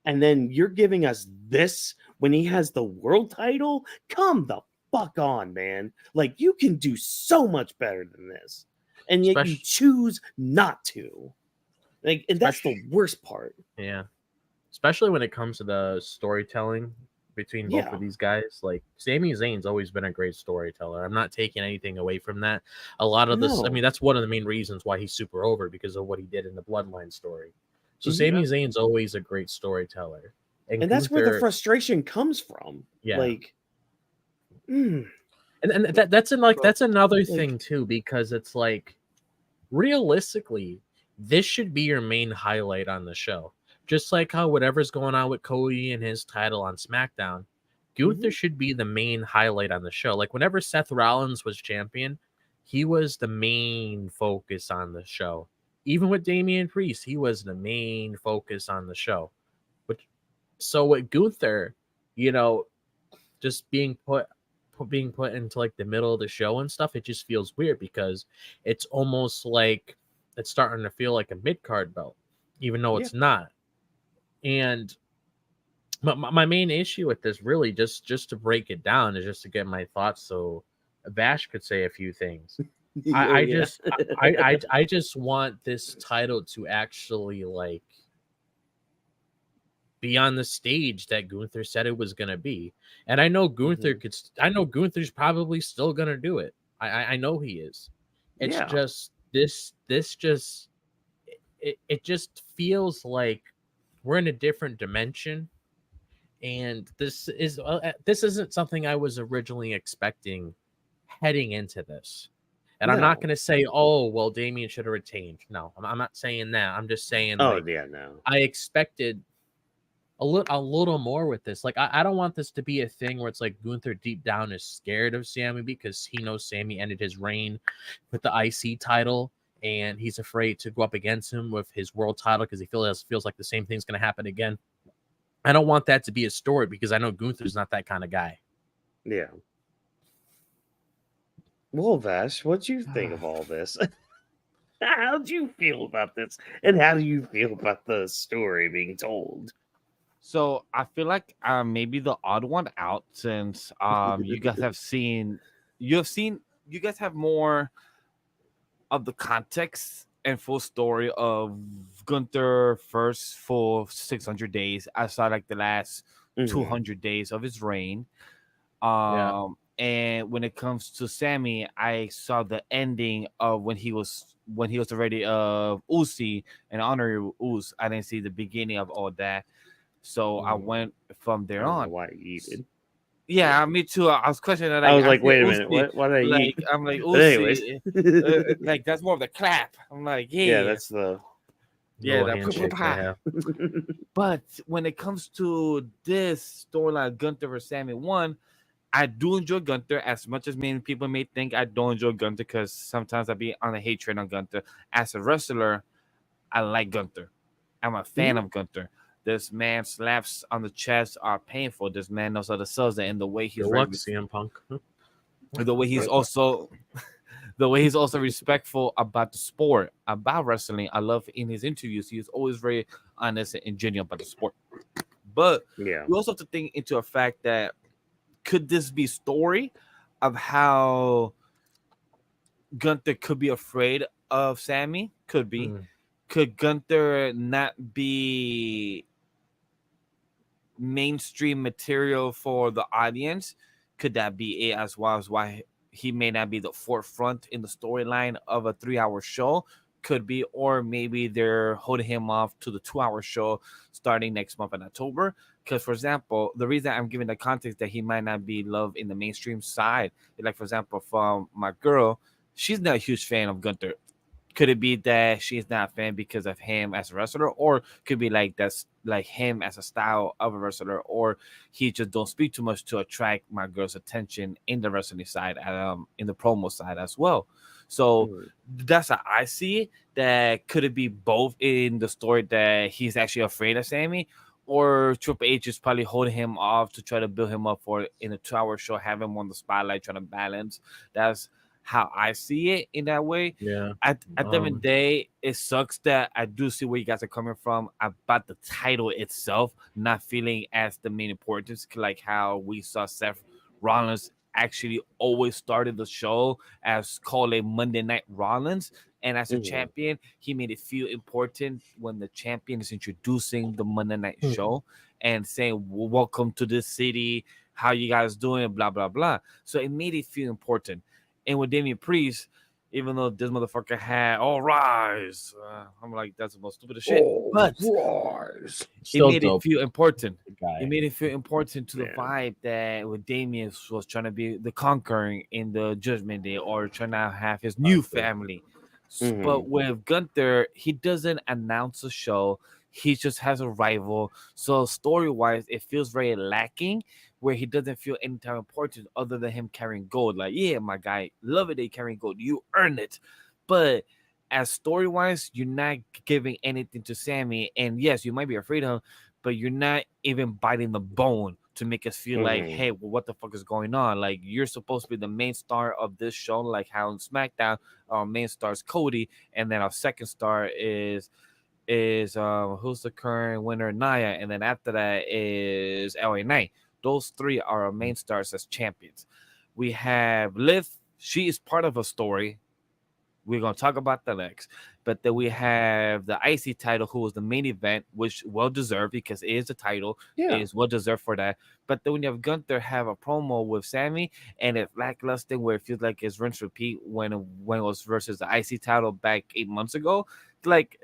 Speaker 2: and then you're giving us this when he has the world title, come the fuck on, man. Like, you can do so much better than this. And yet you choose not to. Like, and that's the worst part.
Speaker 3: Yeah. Especially when it comes to the storytelling between both of these guys. Like, Sami Zayn's always been a great storyteller. I'm not taking anything away from that. A lot of this, I mean, that's one of the main reasons why he's super over, because of what he did in the Bloodline story. So Sami Zayn's always a great storyteller.
Speaker 2: And that's where the frustration comes from.
Speaker 3: Yeah.
Speaker 2: Like,
Speaker 3: And that's another thing too, because it's like, realistically, this should be your main highlight on the show. Just like how whatever's going on with Cody and his title on SmackDown, Gunther should be the main highlight on the show. Like, whenever Seth Rollins was champion, he was the main focus on the show. Even with Damien Priest, he was the main focus on the show. So with Gunther, just being put into like the middle of the show and stuff, it just feels weird, because it's almost like it's starting to feel like a mid-card belt, even though it's not. And my main issue with this, really, just to break it down, is just to get my thoughts so Vash could say a few things. I just want this title to actually like be on the stage that Gunther said it was gonna be. And I know Gunther I know Gunther's probably still gonna do it. I know he is. It's just this just it just feels like we're in a different dimension, and this isn't something I was originally expecting heading into this. And I'm not going to say, oh, well, Damien should have retained. No, I'm not saying that. I'm just saying, I expected a little more with this. Like, I don't want this to be a thing where it's like Gunther deep down is scared of Sami, because he knows Sami ended his reign with the IC title, and he's afraid to go up against him with his world title because he feels like the same thing's going to happen again. I don't want that to be a story, because I know Gunther's not that kind of guy.
Speaker 2: Yeah. Well, Vash, what'd you think of all this? How'd you feel about this? And how do you feel about the story being told?
Speaker 1: So I feel like maybe the odd one out since you guys have seen you guys have more of the context and full story of Gunther first full 600 days outside like the last
Speaker 2: Mhm.
Speaker 1: 200 days of his reign.
Speaker 3: Yeah.
Speaker 1: And when it comes to Sami, I saw the ending of when he was already Uzi and honorary Us. I didn't see the beginning of all that. So I went from
Speaker 2: I
Speaker 1: there
Speaker 2: don't know
Speaker 1: on.
Speaker 2: why you did.
Speaker 1: Yeah, me too. I was questioning that.
Speaker 2: I
Speaker 1: Like,
Speaker 2: was like,
Speaker 1: said
Speaker 2: wait a minute,
Speaker 1: Uzi,
Speaker 2: what did I
Speaker 1: like
Speaker 2: eat?
Speaker 1: I'm like
Speaker 2: But anyways,
Speaker 1: Uzi, like that's more of the clap. I'm like,
Speaker 2: yeah,
Speaker 1: yeah,
Speaker 2: that's the
Speaker 1: yeah,
Speaker 3: Little
Speaker 1: that
Speaker 3: handshake they have.
Speaker 1: But when it comes to this storyline, Gunther versus Sami, one, I do enjoy Gunther as much as many people may think I don't enjoy Gunther because sometimes I be on a hate train on Gunther. As a wrestler, I like Gunther. I'm a fan of Gunther. This man slaps on the chest are painful. This man knows how to sell it, and the way he's
Speaker 3: Good luck, CM Punk.
Speaker 1: the way he's also the way he's also respectful about the sport, about wrestling. I love in his interviews, he's always very honest and genuine about the sport. But
Speaker 2: yeah.
Speaker 1: you also have to think into a fact that could this be story of how Gunther could be afraid of Sami? Could be. Could Gunther not be mainstream material for the audience? Could that be it as well as why he may not be the forefront in the storyline of a 3-hour show? Could be, or maybe they're holding him off to the 2-hour show starting next month in October. Because, for example, the reason I'm giving the context that he might not be loved in the mainstream side, like, for example, from my girl, she's not a huge fan of Gunther. Could it be that she's not a fan because of him as a wrestler, or could be like that's like him as a style of a wrestler, or he just don't speak too much to attract my girl's attention in the wrestling side, in the promo side as well. So that's how I see it. That could it be both in the story that he's actually afraid of Sami, or Triple H is probably holding him off to try to build him up for in a 2-hour show, have him on the spotlight, trying to balance. That's how I see it in that way.
Speaker 3: Yeah.
Speaker 1: At the end of the day, it sucks that I do see where you guys are coming from about the title itself not feeling as the main importance, like how we saw Seth Rollins actually always started the show as called a Monday Night Rollins. And as a champion, he made it feel important when the champion is introducing the Monday Night show and saying, welcome to this city, how you guys doing, blah, blah, blah. So it made it feel important. And with Damien Priest, even though this motherfucker had all rise, I'm like, that's the most stupidest shit. But
Speaker 3: Rise.
Speaker 1: it
Speaker 3: Still
Speaker 1: made
Speaker 3: dope
Speaker 1: it feel important.
Speaker 3: guy.
Speaker 1: It made it feel important to the vibe that with Damien was trying to be the conquering in the Judgment Day or trying to have his new family. But with Gunther, he doesn't announce a show. He just has a rival. So story-wise, it feels very lacking where he doesn't feel any time important other than him carrying gold. Like, yeah, my guy, love it, they carrying gold. You earn it. But as story-wise, you're not giving anything to Sami. And yes, you might be afraid of him, but you're not even biting the bone to make us feel like, hey, well, what the fuck is going on? Like, you're supposed to be the main star of this show, like how in SmackDown, our main star is Cody, and then our second star is who's the current winner, Nia, and then after that is LA Knight. Those three are our main stars as champions. We have Liv. She is part of a story. We're gonna talk about that next. But then we have the IC title, who was the main event, which well deserved because it is the title. It is well deserved for that. But then when you have Gunther have a promo with Sami, and it's lackluster where it feels like it's rinse repeat when it was versus the IC title back 8 months ago. Like,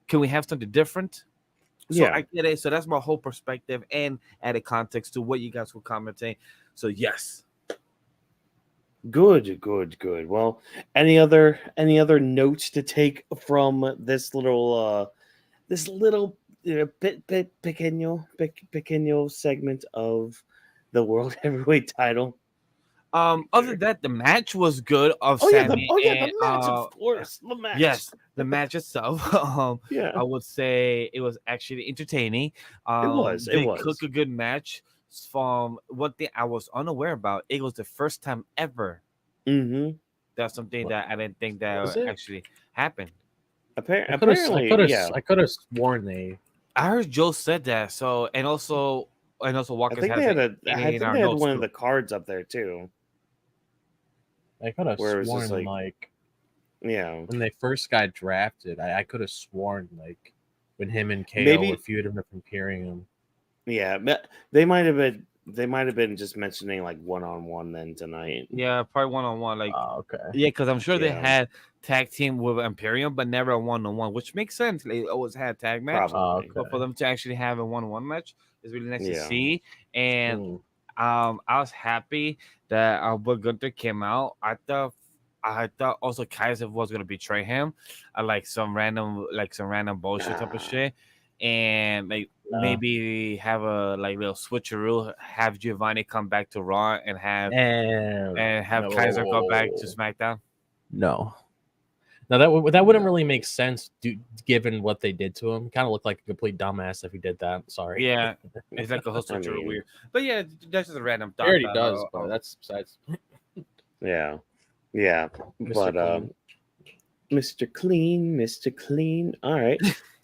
Speaker 1: can we have something different? So I get it. So that's my whole perspective and added context to what you guys were commenting. So yes.
Speaker 2: Good. Well, any other notes to take from this little pequeño segment of the World Heavyweight title?
Speaker 1: Other than that, the match was good of
Speaker 2: the
Speaker 1: Sami.
Speaker 2: match, of course, the match.
Speaker 1: Yes, the match itself. I would say it was actually entertaining. They cook a good match. From one thing I was unaware about, it was the first time ever
Speaker 2: Mm-hmm.
Speaker 1: That's something that I didn't think
Speaker 3: Was
Speaker 1: that
Speaker 3: it?
Speaker 1: actually happened.
Speaker 2: Apparently, yeah.
Speaker 3: I could have sworn they.
Speaker 1: I heard Joe said that. So and also Walker's has it
Speaker 2: I
Speaker 1: in
Speaker 2: think
Speaker 1: our
Speaker 2: they had
Speaker 1: notes
Speaker 2: one of
Speaker 1: too.
Speaker 2: the cards up there too,
Speaker 3: I could have
Speaker 2: where it was just
Speaker 3: sworn
Speaker 2: like,
Speaker 3: like
Speaker 2: yeah,
Speaker 3: when they first got drafted. I could have sworn like when him and KO were
Speaker 2: maybe,
Speaker 3: feuding with Imperium.
Speaker 2: yeah, but they might have been just mentioning like one-on-one then tonight.
Speaker 1: Yeah, probably 1-on-1. Like
Speaker 3: Oh, okay.
Speaker 1: yeah, because I'm sure they
Speaker 2: Yeah,
Speaker 1: had tag team with Imperium, but never a 1-on-1, which makes sense. They always had tag match,
Speaker 3: Oh,
Speaker 2: probably.
Speaker 1: but for
Speaker 3: okay.
Speaker 1: them to actually have a 1-on-1 match is really nice to
Speaker 2: Yeah.
Speaker 1: see. And
Speaker 3: Mm.
Speaker 1: I was happy that when Gunther came out. I thought also Kaiser was gonna betray him, like some random bullshit type of
Speaker 2: Ah,
Speaker 1: shit, and like
Speaker 3: Yeah.
Speaker 1: maybe have a like little switcheroo, have Giovanni come back to Raw and have Kaiser go back to
Speaker 3: No.
Speaker 1: SmackDown.
Speaker 3: No. Now that wouldn't really make sense, given what they did to him. Kind of looked like a complete dumbass if he did that. Sorry.
Speaker 1: Yeah, it's like a whole
Speaker 2: I
Speaker 1: switcheroo
Speaker 2: mean,
Speaker 1: weird, but yeah, that's just a random
Speaker 3: He
Speaker 1: thought.
Speaker 3: already does, but that's besides
Speaker 2: yeah,
Speaker 3: Mr.
Speaker 2: but
Speaker 3: Clean.
Speaker 2: Mr. Clean. All right.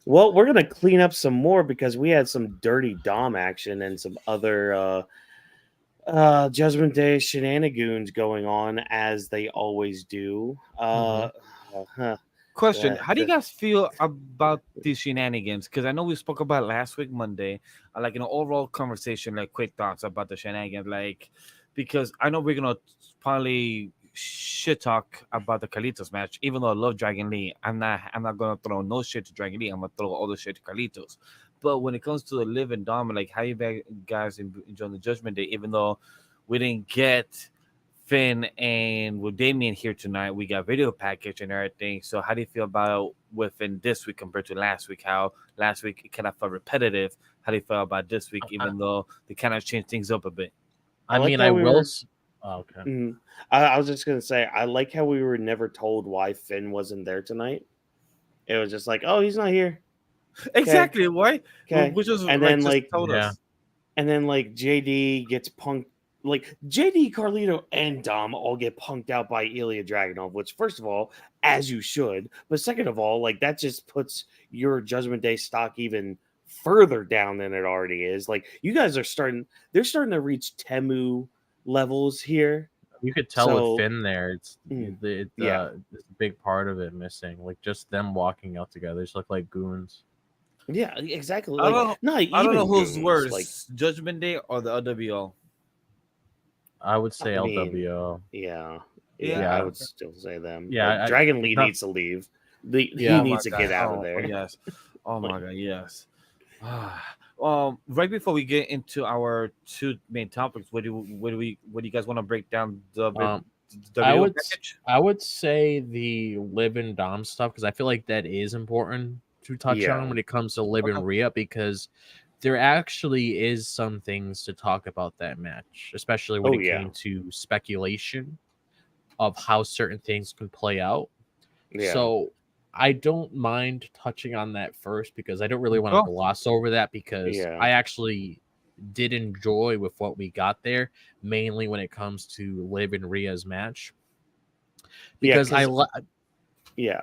Speaker 2: Well, we're gonna clean up some more because we had some dirty Dom action and some other Judgment Day shenanigans going on as they always do. Huh,
Speaker 1: Question: How do you
Speaker 2: the-
Speaker 1: guys feel about these shenanigans? Because I know we spoke about last week Monday, like an overall conversation, like quick thoughts about the shenanigans, like because I know we're gonna probably shit talk about the Carlitos match, even though I love Dragon Lee. I'm not gonna throw no shit to Dragon Lee. I'm gonna throw all the shit to Carlitos. But when it comes to the Live and Dom, like how you guys enjoying the Judgment Day, even though we didn't get Finn and with Damien here tonight, we got video package and everything. So how do you feel about within this week compared to last week? How last week it kind of felt repetitive. How do you feel about this week,
Speaker 3: I,
Speaker 1: even though they kind of changed things up a bit?
Speaker 2: I
Speaker 3: I
Speaker 2: like
Speaker 3: mean,
Speaker 2: how
Speaker 3: I
Speaker 2: we
Speaker 3: will.
Speaker 2: were.
Speaker 3: Oh, okay.
Speaker 2: I was just gonna say I like how we were never told why Finn wasn't there tonight. It was just like, oh, he's not here.
Speaker 1: Exactly. Why?
Speaker 2: Okay,
Speaker 1: Which was
Speaker 2: and
Speaker 1: like
Speaker 2: then
Speaker 1: just
Speaker 2: like
Speaker 1: told
Speaker 3: Yeah.
Speaker 1: us.
Speaker 2: and then like JD gets punked. Like JD, Carlito, and Dom all get punked out by Ilya Dragunov, which first of all, as you should, but second of all, like that just puts your Judgment Day stock even further down than it already is. Like you guys are they're starting to reach Temu levels here.
Speaker 3: You could tell with
Speaker 2: So
Speaker 3: Finn there, it's
Speaker 2: mm,
Speaker 3: it's
Speaker 2: yeah,
Speaker 3: it's a big part of it missing. Like just them walking out together, just look like goons.
Speaker 2: yeah, exactly.
Speaker 1: I
Speaker 2: Like
Speaker 1: don't.
Speaker 2: not
Speaker 1: I don't know
Speaker 2: even
Speaker 1: who's
Speaker 2: goons. Like
Speaker 1: worse, Judgment Day or the OWO.
Speaker 3: I would say
Speaker 2: I mean,
Speaker 3: LWO.
Speaker 2: yeah, I
Speaker 3: Yeah,
Speaker 2: would still say them. Like
Speaker 3: yeah.
Speaker 2: Dragon Lee
Speaker 3: Not
Speaker 2: needs to leave. He
Speaker 3: yeah.
Speaker 1: Oh my
Speaker 2: needs to
Speaker 1: god.
Speaker 2: get out of
Speaker 1: Oh
Speaker 2: there.
Speaker 1: yes. Oh
Speaker 2: Like,
Speaker 1: my god. Yes. Right before we get into our two main topics, what do you guys want to break down
Speaker 3: Um,
Speaker 1: the
Speaker 3: I
Speaker 1: video
Speaker 3: would
Speaker 1: package?
Speaker 3: I would say the Liv and Dom stuff because I feel like that is important to touch
Speaker 2: yeah.
Speaker 3: on when it comes to Liv
Speaker 1: Okay.
Speaker 3: and Rhea because there actually is some things to talk about that match, especially when
Speaker 2: Oh
Speaker 3: it
Speaker 2: yeah.
Speaker 3: came to speculation of how certain things could play out.
Speaker 2: Yeah.
Speaker 3: So I don't mind touching on that first because I don't really want to
Speaker 1: Go.
Speaker 3: gloss over that because
Speaker 2: Yeah.
Speaker 3: I actually did enjoy with what we got there, mainly when it comes to Liv and Rhea's match.
Speaker 2: Yeah.
Speaker 3: Because I
Speaker 2: Yeah.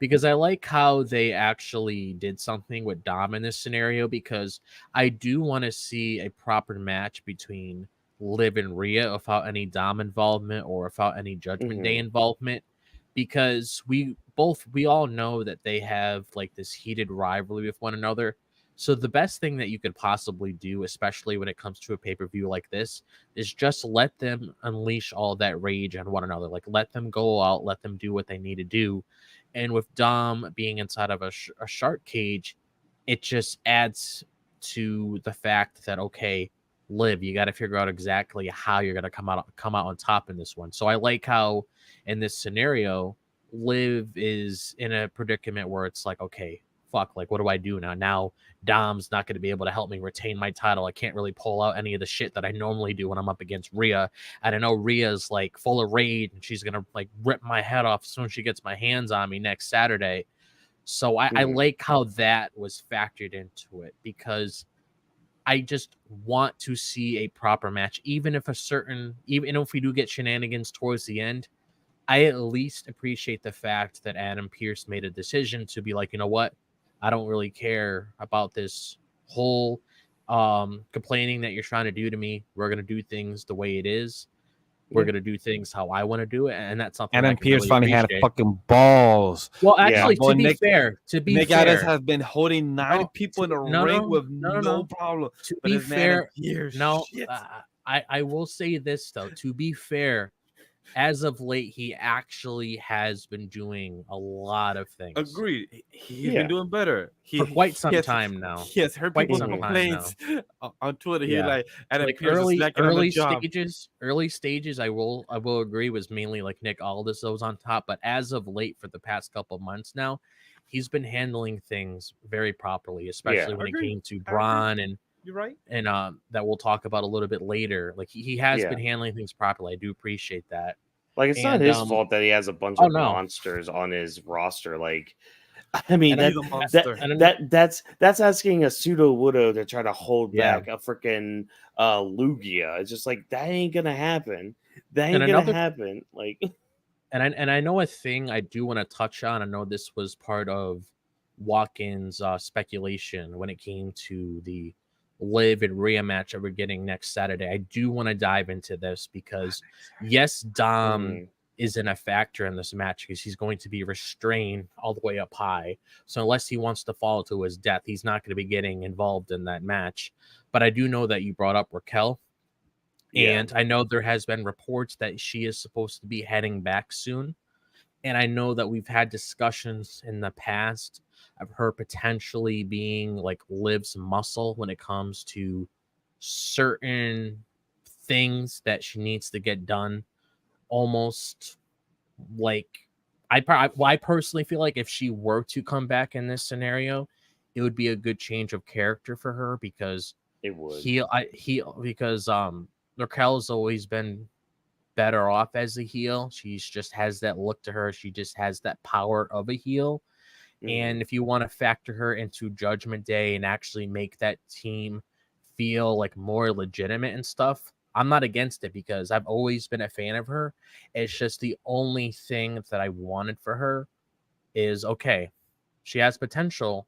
Speaker 3: because I like how they actually did something with Dom in this scenario because I do want to see a proper match between Liv and Rhea without any Dom involvement or without any Judgment Day involvement because we all know that they have like this heated rivalry with one another. So the best thing that you could possibly do, especially when it comes to a pay-per-view like this, is just let them unleash all that rage on one another. Like let them go out, let them do what they need to do. And with Dom being inside of a shark cage, it just adds to the fact that okay, Liv, you got to figure out exactly how you're gonna come out on top in this one. So I like how in this scenario, Liv is in a predicament where it's like, okay, fuck, like what do I do now? Now Dom's not going to be able to help me retain my title. I can't really pull out any of the shit that I normally do when I'm up against Rhea. And I know Rhea's like full of rage and she's gonna like rip my head off as soon as she gets my hands on me next Saturday. So I like how that was factored into it because I just want to see a proper match, even if we do get shenanigans towards the end. I at least appreciate the fact that Adam Pearce made a decision to be like, you know what, I don't really care about this whole complaining that you're trying to do to me. We're gonna do things the way it is. We're gonna do things how I want to do it, and that's something I
Speaker 1: Adam
Speaker 3: can
Speaker 1: Pearce
Speaker 3: really
Speaker 1: finally had
Speaker 3: appreciate.
Speaker 1: fucking balls.
Speaker 3: Well,
Speaker 2: Yeah.
Speaker 3: actually,
Speaker 1: Boy,
Speaker 3: to be
Speaker 1: Nick
Speaker 3: fair,
Speaker 1: Aldis has been holding 9 people in the ring
Speaker 3: no,
Speaker 1: with
Speaker 3: no,
Speaker 1: no problem.
Speaker 3: to
Speaker 1: But
Speaker 3: be
Speaker 1: this man Adam
Speaker 3: fair,
Speaker 1: Pearce,
Speaker 3: no,
Speaker 1: shit.
Speaker 3: I will say this though. To be fair, as of late, he actually has been doing a lot of things.
Speaker 1: Agreed. He's
Speaker 2: Yeah.
Speaker 1: been doing better.
Speaker 3: For quite some time now.
Speaker 1: He has heard
Speaker 3: Quite
Speaker 1: people's
Speaker 3: some time
Speaker 1: complaints on Twitter. He's
Speaker 3: Yeah.
Speaker 1: like, Adam
Speaker 3: Like
Speaker 1: Pearce is slacking on the job.
Speaker 3: early stages, I will agree, was mainly like Nick Aldis that was on top. But as of late, for the past couple months now, he's been handling things very properly, especially when it
Speaker 1: Agreed.
Speaker 3: came to Bron
Speaker 1: You're right.
Speaker 3: and that we'll talk about a little bit later. Like he has
Speaker 2: Yeah.
Speaker 3: been handling things properly. I do appreciate that.
Speaker 2: Like, it's not
Speaker 3: And,
Speaker 2: his fault that he has a bunch
Speaker 3: oh,
Speaker 2: of
Speaker 3: no.
Speaker 2: monsters on his roster. Like, I mean,
Speaker 3: And
Speaker 1: He's a monster.
Speaker 2: that's asking a pseudo Widow to try to hold
Speaker 3: Yeah.
Speaker 2: back a freaking Lugia. It's just like, that ain't gonna happen. That ain't
Speaker 3: And
Speaker 2: gonna
Speaker 3: another-
Speaker 2: happen. Like,
Speaker 3: And I know a thing I do want to touch on. I know this was part of Watkins' speculation when it came to the Liv and Rhea match that we're getting next Saturday. I do want to dive into this because, yes, Dom isn't a factor in this match because he's going to be restrained all the way up high. So unless he wants to fall to his death, he's not going to be getting involved in that match. But I do know that you brought up Raquel.
Speaker 2: Yeah.
Speaker 3: And I know there has been reports that she is supposed to be heading back soon. And I know that we've had discussions in the past of her potentially being like Liv's muscle when it comes to certain things that she needs to get done. Almost like I personally feel like if she were to come back in this scenario, it would be a good change of character for her because
Speaker 2: it would.
Speaker 3: Because Raquel's always been better off as a heel. She just has that look to her. She just has that power of a heel. And if you want to factor her into Judgment Day and actually make that team feel like more legitimate and stuff, I'm not against it because I've always been a fan of her. It's just the only thing that I wanted for her is, okay, she has potential.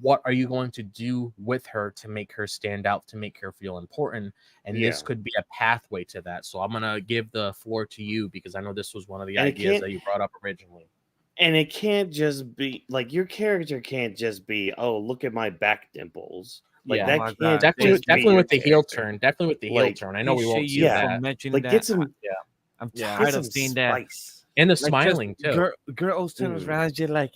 Speaker 3: What are you going to do with her to make her stand out, to make her feel important? And this could be a pathway to that. So I'm going to give the floor to you because I know this was one of the ideas that you brought up originally.
Speaker 2: And it can't just be like your character can't just be, oh, look at my back dimples. Like that can't
Speaker 3: definitely with the heel turn. Definitely with the heel turn. I know we won't see that.
Speaker 2: Like get some,
Speaker 1: I'm tired of seeing that.
Speaker 3: And the smiling too.
Speaker 1: Girls turn around just like,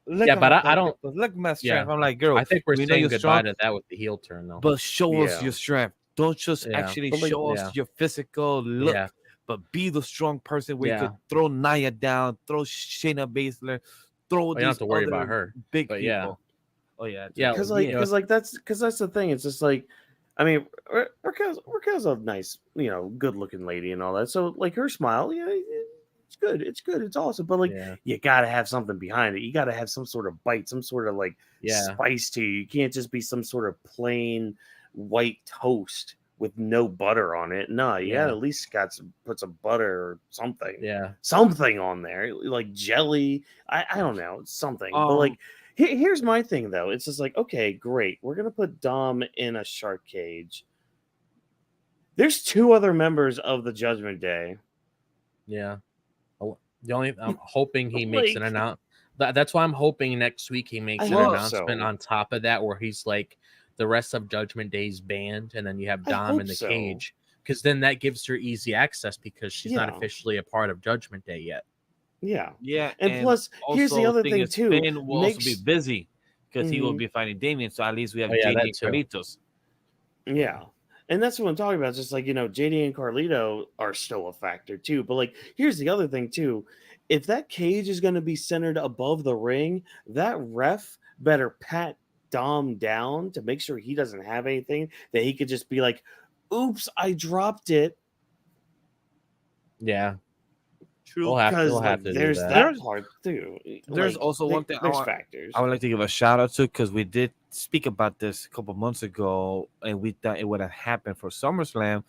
Speaker 1: look
Speaker 3: but I don't
Speaker 1: look at my strength. I'm like, girl,
Speaker 3: I think we're saying goodbye
Speaker 1: strong,
Speaker 3: to that with the heel turn though.
Speaker 1: but show us your strength. Don't just actually show us your physical look. But be the strong person where you could throw Nia down, throw Shayna Baszler, throw these
Speaker 3: you don't have to worry about her.
Speaker 1: Big
Speaker 3: but
Speaker 1: people. Oh yeah,
Speaker 2: because that's the thing. It's just like, I mean, Raquel's a nice, good looking lady and all that. So like her smile, it's good, it's awesome. But like, you gotta have something behind it. You gotta have some sort of bite, some sort of like spice to you. You can't just be some sort of plain white toast with no butter on it. No, you gotta at least put some butter or something. Something on there, like jelly. I don't know, something. But like, here's my thing though. It's just like, okay, great. We're gonna put Dom in a shark cage. There's 2 other members of the Judgment Day.
Speaker 3: Yeah. I'm hoping he makes an announcement. That's why I'm hoping next week he makes an announcement on top of that where he's like, the rest of Judgment Day's banned, and then you have Dom in the cage, because then that gives her easy access because she's not officially a part of Judgment Day yet.
Speaker 2: Yeah, and plus, here's the other thing too.
Speaker 1: Finn will also be busy because he will be fighting Damien, so at least we have JD and Carlitos.
Speaker 2: Yeah, and that's what I'm talking about. It's just like, JD and Carlito are still a factor too. But like, here's the other thing too. If that cage is going to be centered above the ring, that ref better pat Dom down to make sure he doesn't have anything that he could just be like, oops, I dropped it.
Speaker 3: Yeah,
Speaker 1: True.
Speaker 2: Because
Speaker 3: We'll have
Speaker 2: like
Speaker 3: to do
Speaker 2: there's
Speaker 3: that.
Speaker 2: that part too.
Speaker 1: There's
Speaker 2: Like
Speaker 1: also one thing
Speaker 2: there's factors.
Speaker 1: I would like to give a shout out to, because we did speak about this a couple months ago, and we thought it would have happened for SummerSlam.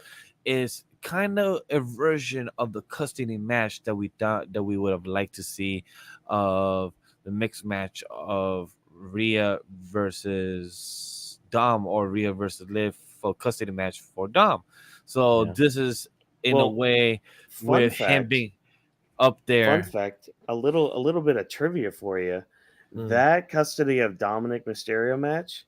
Speaker 1: Is kind of a version of the custody match that we thought that we would have liked to see, of the mixed match of Rhea versus Dom, or Rhea versus Liv for custody match for Dom. So
Speaker 3: Yeah.
Speaker 1: this is in a
Speaker 2: Well,
Speaker 1: way
Speaker 2: fun
Speaker 1: with him
Speaker 2: fact.
Speaker 1: being up
Speaker 2: Fun
Speaker 1: there.
Speaker 2: fact, a little bit of trivia for you.
Speaker 1: Mm.
Speaker 2: That custody of Dominic Mysterio match,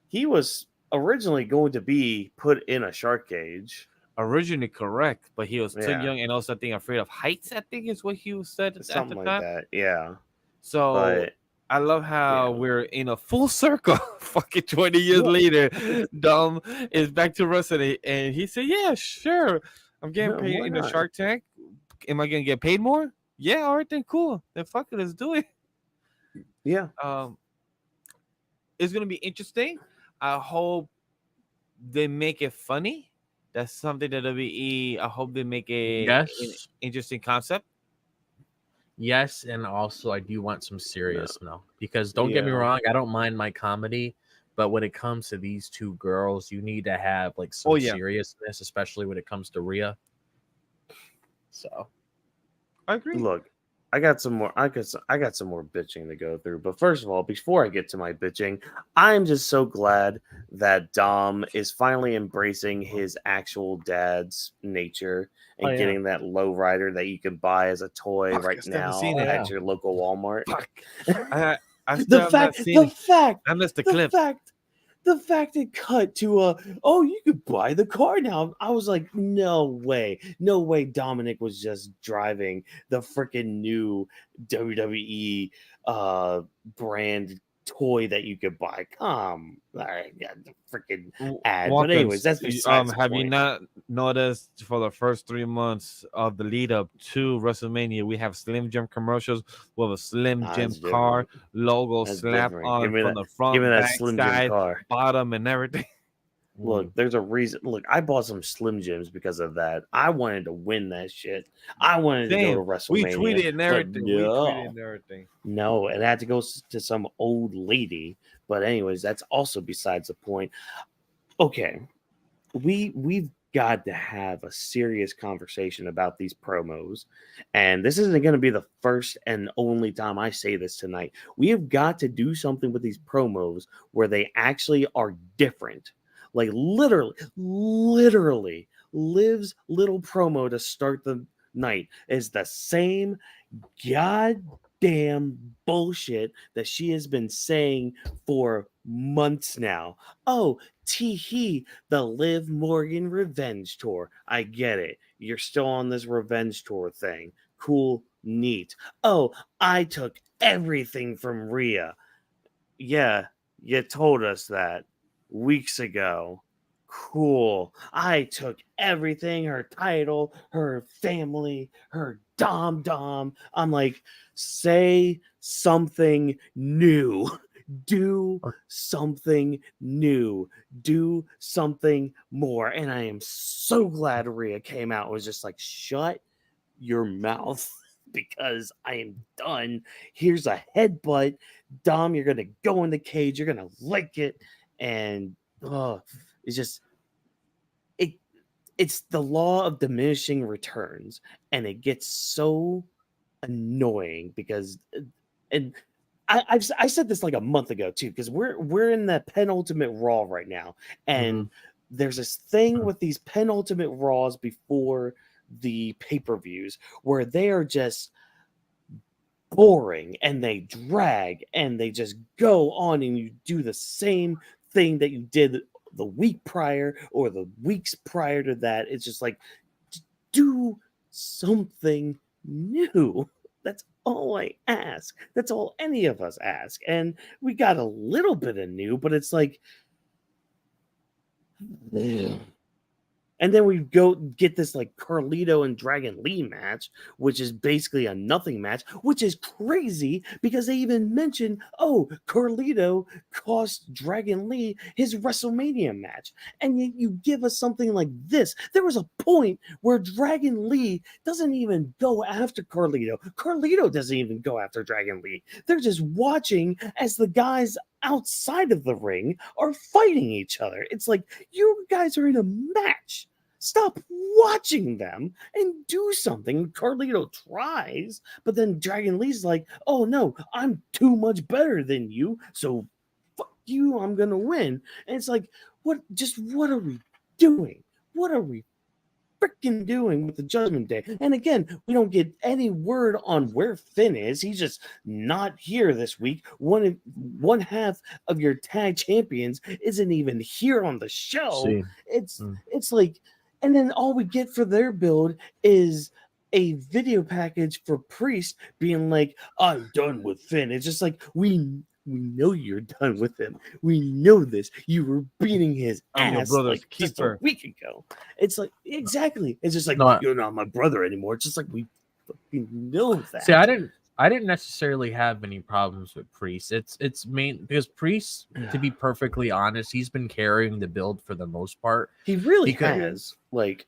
Speaker 2: he was originally going to be put in a shark cage.
Speaker 1: Originally correct, but he was too
Speaker 2: Yeah.
Speaker 1: young and also I think afraid of heights. I think is what he said at
Speaker 2: Something
Speaker 1: the
Speaker 2: like
Speaker 1: time.
Speaker 2: that. Yeah.
Speaker 1: So
Speaker 2: But
Speaker 1: I love how
Speaker 2: yeah.
Speaker 1: we're in a full circle. Fucking 20 years
Speaker 2: Yeah.
Speaker 1: later, Dom is back to wrestling, and he said, "Yeah, sure, I'm getting
Speaker 2: Yeah,
Speaker 1: paid
Speaker 2: why
Speaker 1: in the
Speaker 2: not?
Speaker 1: Shark Tank. Am I gonna get paid more? Yeah, all right then, cool. Then fuck it, let's do it."
Speaker 2: Yeah.
Speaker 1: It's gonna be interesting. I hope they make it funny. That's something that WWE. I hope they make an
Speaker 3: Yes.
Speaker 1: interesting concept.
Speaker 3: Yes, and also I do want some serious now, because don't get me
Speaker 2: Yeah.
Speaker 3: wrong, I don't mind my comedy, but when it comes to these two girls, you need to have like some
Speaker 1: Oh, yeah.
Speaker 3: seriousness, especially when it comes to Rhea. So
Speaker 1: I agree.
Speaker 2: Look, I got some more. I got some more bitching to go through. But first of all, before I get to my bitching, I'm just so glad that Dom is finally embracing his actual dad's nature and
Speaker 3: Oh, yeah.
Speaker 2: getting that lowrider that you can buy as a toy
Speaker 1: Fuck, I
Speaker 2: right
Speaker 1: still haven't
Speaker 2: now
Speaker 1: seen it.
Speaker 2: at your local Walmart.
Speaker 1: Fuck. I still
Speaker 2: The
Speaker 1: have not
Speaker 2: fact,
Speaker 1: seen
Speaker 2: the
Speaker 1: it.
Speaker 2: fact,
Speaker 1: I missed the
Speaker 2: the
Speaker 1: clip.
Speaker 2: fact, the fact it cut to oh, you could buy the car now. I was like, no way Dominic was just driving the freaking new WWE brand toy that you could buy. Come, all right, yeah, the freaking ad. But anyways, that's besides the
Speaker 1: have you
Speaker 2: point.
Speaker 1: not noticed for the first 3 months of the lead up to WrestleMania, we have Slim Jim commercials with a Slim
Speaker 2: Nah,
Speaker 1: Jim
Speaker 2: that's
Speaker 1: car
Speaker 2: different.
Speaker 1: logo
Speaker 2: That's
Speaker 1: slapped
Speaker 2: different.
Speaker 1: on from the
Speaker 2: Give
Speaker 1: front,
Speaker 2: me that
Speaker 1: back,
Speaker 2: Slim Jim
Speaker 1: side,
Speaker 2: car.
Speaker 1: bottom, and everything.
Speaker 2: Look, there's a reason. Look, I bought some Slim Jims because of that. I wanted to win that shit. I wanted to go
Speaker 1: Same.
Speaker 2: to
Speaker 1: We
Speaker 2: WrestleMania.
Speaker 1: tweeted and
Speaker 2: But
Speaker 1: everything. We tweeted
Speaker 2: no,
Speaker 1: and everything.
Speaker 2: no, it had to go to some old lady. But anyways, that's also besides the point. Okay, we've got to have a serious conversation about these promos, and this isn't going to be the first and only time I say this tonight. We have got to do something with these promos where they actually are different. Like literally, Liv's little promo to start the night is the same goddamn bullshit that she has been saying for months now. Oh, tee the Liv Morgan revenge tour. I get it. You're still on this revenge tour thing. Cool, neat. Oh, I took everything from Rhea. Yeah, you told us that weeks ago. Cool. I took everything, her title, her family, her dom. I'm like, say something new. Do something new. Do something more. And I am so glad Rhea came out and was just like, shut your mouth because I am done. Here's a headbutt. Dom, you're gonna go in the cage, you're gonna lick it, and it's just it's the law of diminishing returns, and it gets so annoying because and I said this like a month ago too, because we're in the penultimate Raw right now, and there's this thing with these penultimate Raws before the pay-per-views where they are just boring and they drag and they just go on and you do the same thing that you did the week prior or the weeks prior to that. It's just like, do something new. That's all I ask. That's all any of us ask. And we got a little bit of new, but it's like, And then we go get this like Carlito and Dragon Lee match, which is basically a nothing match, which is crazy because they even mentioned, oh, Carlito cost Dragon Lee his WrestleMania match. And yet you give us something like this. There was a point where Dragon Lee doesn't even go after Carlito. Carlito doesn't even go after Dragon Lee. They're just watching as the guys outside of the ring are fighting each other. It's like, you guys are in a match. Stop watching them and do something. Carlito tries, but then Dragon Lee's like, oh no, I'm too much better than you, so fuck you, I'm gonna win. And it's like, what are we doing? What are we freaking doing with the Judgment Day? And again, we don't get any word on where Finn is. He's just not here this week. One half of your tag champions isn't even here on the show.
Speaker 3: See.
Speaker 2: It's like, and then all we get for their build is a video package for Priest being like, I'm done with Finn. It's just like, we know you're done with him. We know this. You were beating his
Speaker 1: I'm your
Speaker 2: ass
Speaker 1: brother's
Speaker 2: like just a
Speaker 1: keeper.
Speaker 2: week ago. It's like, exactly. It's just like,
Speaker 3: No,
Speaker 2: you're not my brother anymore. It's just like, we fucking know that.
Speaker 3: See, I didn't necessarily have any problems with Priest. It's main because Priest, to be perfectly honest, he's been carrying the build for the most part.
Speaker 2: He really
Speaker 3: Because-
Speaker 2: has. Like,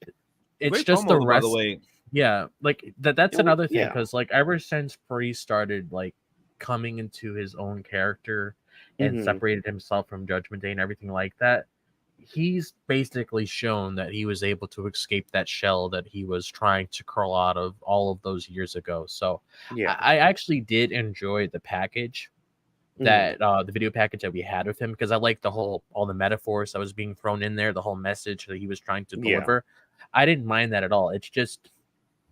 Speaker 3: It's
Speaker 1: Great
Speaker 3: just the
Speaker 1: promo, by
Speaker 3: rest.
Speaker 1: the way.
Speaker 3: Yeah, like that's
Speaker 2: Well,
Speaker 3: another thing
Speaker 2: yeah.
Speaker 3: because like ever since Priest started like coming into his own character and
Speaker 2: Mhm.
Speaker 3: separated himself from Judgment Day and everything like that, he's basically shown that he was able to escape that shell that he was trying to crawl out of all of those years ago. So
Speaker 2: yeah.
Speaker 3: I actually did enjoy the package
Speaker 2: Mhm.
Speaker 3: that the video package that we had with him because I liked all the metaphors that was being thrown in there, the whole message that he was trying to
Speaker 2: Yeah.
Speaker 3: deliver. I didn't mind that at all. It's just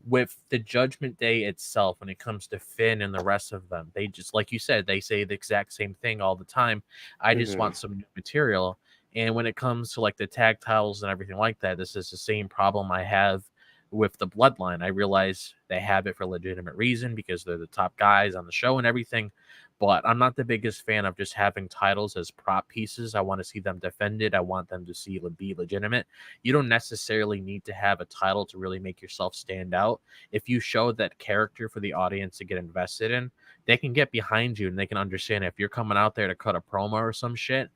Speaker 3: with the Judgment Day itself, when it comes to Finn and the rest of them, they just, like you said, they say the exact same thing all the time. I just
Speaker 2: Mhm.
Speaker 3: want some new material. And when it comes to like the tag titles and everything like that, this is the same problem I have with the Bloodline. I realize they have it for legitimate reason because they're the top guys on the show and everything. But I'm not the biggest fan of just having titles as prop pieces. I want to see them defended. I want them to be legitimate. You don't necessarily need to have a title to really make yourself stand out. If you show that character for the audience to get invested in, they can get behind you and they can understand if you're coming out there to cut a promo or some shit,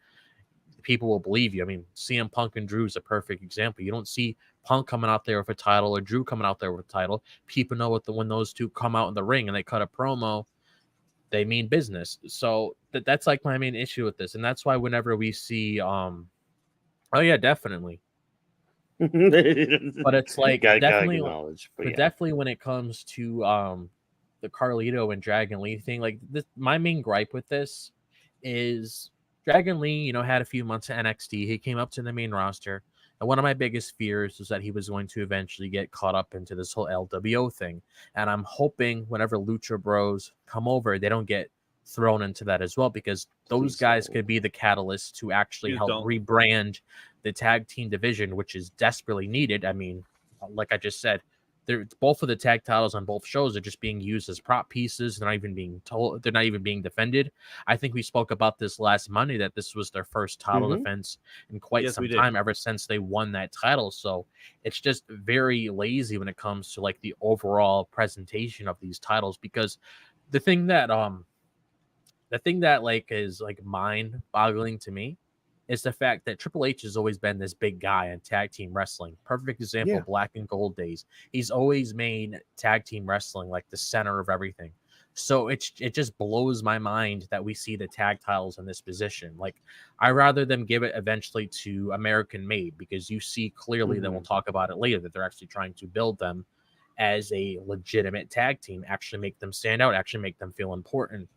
Speaker 3: people will believe you. I mean, CM Punk and Drew is a perfect example. You don't see Punk coming out there with a title or Drew coming out there with a title. People know when those two come out in the ring and they cut a promo, they mean business. So that's like my main issue with this. And that's why whenever we see oh yeah, definitely. But it's like definitely
Speaker 2: acknowledge. But yeah.
Speaker 3: definitely when it comes to the Carlito and Dragon Lee thing, like this, my main gripe with this is Dragon Lee, had a few months at NXT. He came up to the main roster. And one of my biggest fears was that he was going to eventually get caught up into this whole LWO thing. And I'm hoping whenever Lucha Bros come over, they don't get thrown into that as well, because those
Speaker 2: Please
Speaker 3: guys
Speaker 2: don't.
Speaker 3: could be the catalyst to actually
Speaker 1: Please
Speaker 3: help
Speaker 1: don't.
Speaker 3: rebrand the tag team division, which is desperately needed. I mean, like I just said, both of the tag titles on both shows are just being used as prop pieces. They're not even being told. They're not even being defended. I think we spoke about this last Monday that this was their first title
Speaker 2: Mhm.
Speaker 3: defense in quite
Speaker 1: Yes,
Speaker 3: some
Speaker 1: we did.
Speaker 3: time, ever since they won that title. So it's just very lazy when it comes to like the overall presentation of these titles, because the thing that like is like mind boggling to me is the fact that Triple H has always been this big guy in tag team wrestling. Perfect example,
Speaker 2: Yeah.
Speaker 3: Black and Gold days. He's always made tag team wrestling like the center of everything. So it just blows my mind that we see the tag titles in this position. Like, I rather them give it eventually to American Made, because you see clearly, then we'll talk about it later, that they're actually trying to build them as a legitimate tag team, actually make them stand out, actually make them feel important.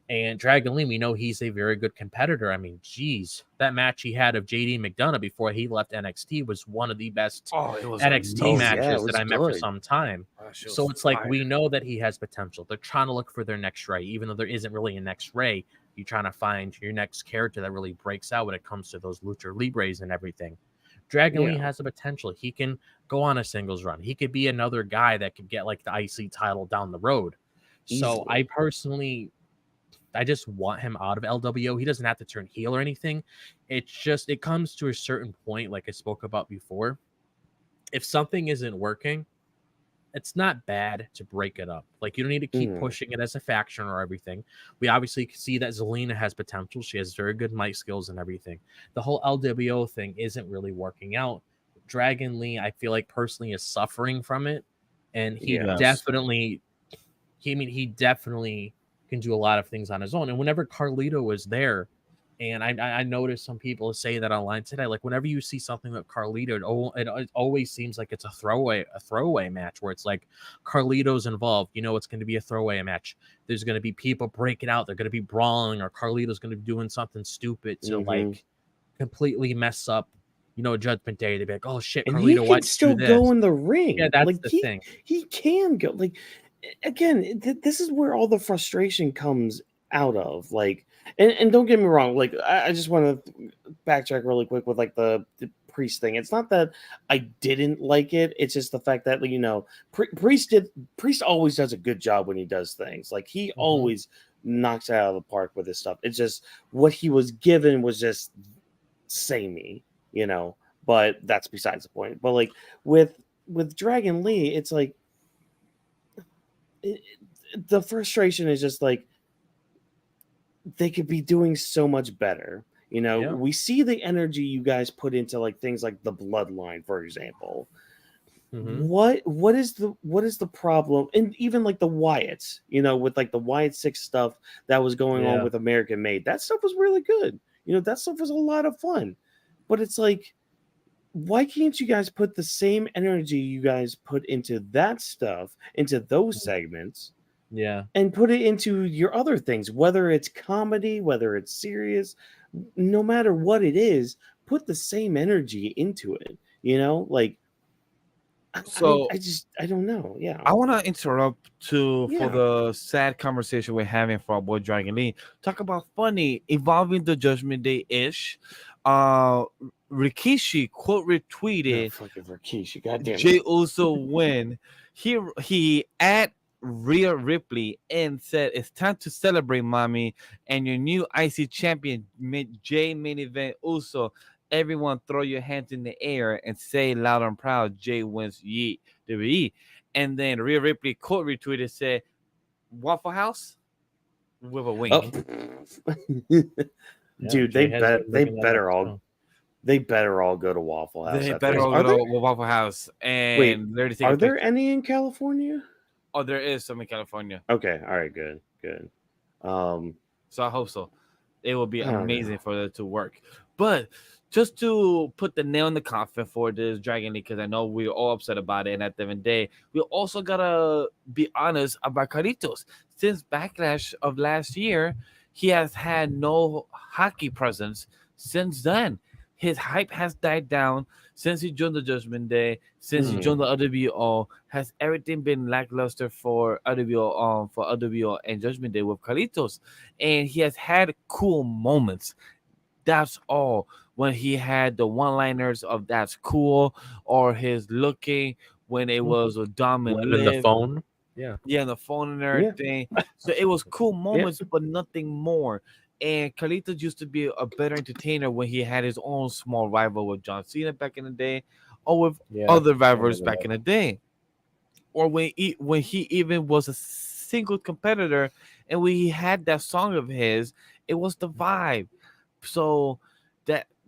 Speaker 3: And Dragon Lee, we know he's a very good competitor. I mean, geez, that match he had of JD McDonough before he left NXT was one of the best
Speaker 1: Oh, it was
Speaker 3: NXT
Speaker 1: amazing.
Speaker 3: matches
Speaker 2: Yeah, it was
Speaker 3: that I met for
Speaker 2: good.
Speaker 3: some time.
Speaker 1: Gosh, it
Speaker 3: So
Speaker 1: was
Speaker 3: it's like,
Speaker 1: fire.
Speaker 3: we know that he has potential. They're trying to look for their next Ray, even though there isn't really a next Ray. You're trying to find your next character that really breaks out when it comes to those Lucha Libres and everything. Dragon Lee
Speaker 2: Yeah.
Speaker 3: has the potential. He can go on a singles run. He could be another guy that could get like the IC title down the road. So
Speaker 2: Easily.
Speaker 3: I just want him out of LWO. He doesn't have to turn heel or anything. It's just, it comes to a certain point, like I spoke about before, if something isn't working, it's not bad to break it up. Like, you don't need to keep pushing it as a faction or everything. We obviously see that Zelina has potential. She has very good mic skills and everything. The whole LWO thing isn't really working out. Dragon Lee, I feel like personally is suffering from it, and he definitely can do a lot of things on his own. And whenever Carlito was there, and I noticed some people say that online today, like whenever you see something with Carlito, it always seems like it's a throwaway match where it's like Carlito's involved. You know, it's going to be a throwaway match. There's going to be people breaking out. They're going to be brawling, or Carlito's going to be doing something stupid to like completely mess up, you know, Judgment Day. They'd be like, oh shit,
Speaker 2: And
Speaker 3: Carlito,
Speaker 2: he can still go in the ring.
Speaker 3: Yeah, that's
Speaker 2: like,
Speaker 3: the thing.
Speaker 2: He can go. Like, again, this is where all the frustration comes out of. Like, and don't get me wrong, like I just want to backtrack really quick with like the Priest thing. It's not that I didn't like it, it's just the fact that, you know, Priest always does a good job when he does things. Like, he always knocks it out of the park with his stuff. It's just what he was given was just samey, you know, but that's besides the point. But like with Dragon Lee, it's like the frustration is just like they could be doing so much better. You know, we see the energy you guys put into like things like the Bloodline, for example. What is the problem? And even like the Wyatts, you know, with like the Wyatt 6 stuff that was going on with American Made, that stuff was really good. You know, that stuff was a lot of fun. But it's like, why can't you guys put the same energy you guys put into that stuff, into those segments, and put it into your other things, whether it's comedy, whether it's serious, no matter what it is, put the same energy into it, you know? Like,
Speaker 1: so
Speaker 2: I don't know. Yeah.
Speaker 1: I want to interrupt for the sad conversation we're having for our boy Dragon Lee. Talk about funny, evolving the Judgment Day-ish. Rikishi quote retweeted
Speaker 2: fucking Rikishi, goddamn
Speaker 1: Jey Uso win. He at Rhea Ripley and said, "It's time to celebrate, mommy, and your new IC champion, Jey main event Uso. Everyone throw your hands in the air and say loud and proud, Jey wins Ye WWE." And then Rhea Ripley quote retweeted, said, "Waffle House?" with a wink.
Speaker 2: Dude, they better all go to Waffle House.
Speaker 1: They better all go to Waffle House. And
Speaker 2: wait, are there any in California?
Speaker 1: Oh, there is some in California.
Speaker 2: Okay, all right, good.
Speaker 1: So I hope so. It will be amazing for it to work. But just to put the nail in the coffin for this Dragon League, because I know we're all upset about it, and at the end of the day, we also gotta be honest about Carlitos. Since Backlash of last year, he has had no hockey presence since then. His hype has died down since he joined the Judgment Day, since he joined the RWO. Has everything been lackluster for RWO and Judgment Day with Carlitos? And he has had cool moments. That's all. When he had the one-liners of "that's cool," or his looking when it was a dominant
Speaker 3: the phone.
Speaker 1: Yeah, the phone and everything. So it was cool moments, but nothing more. And Carlito used to be a better entertainer when he had his own small rival with John Cena back in the day, or with other rivals back in the day, or when he even was a single competitor, and when he had that song of his, it was the vibe. So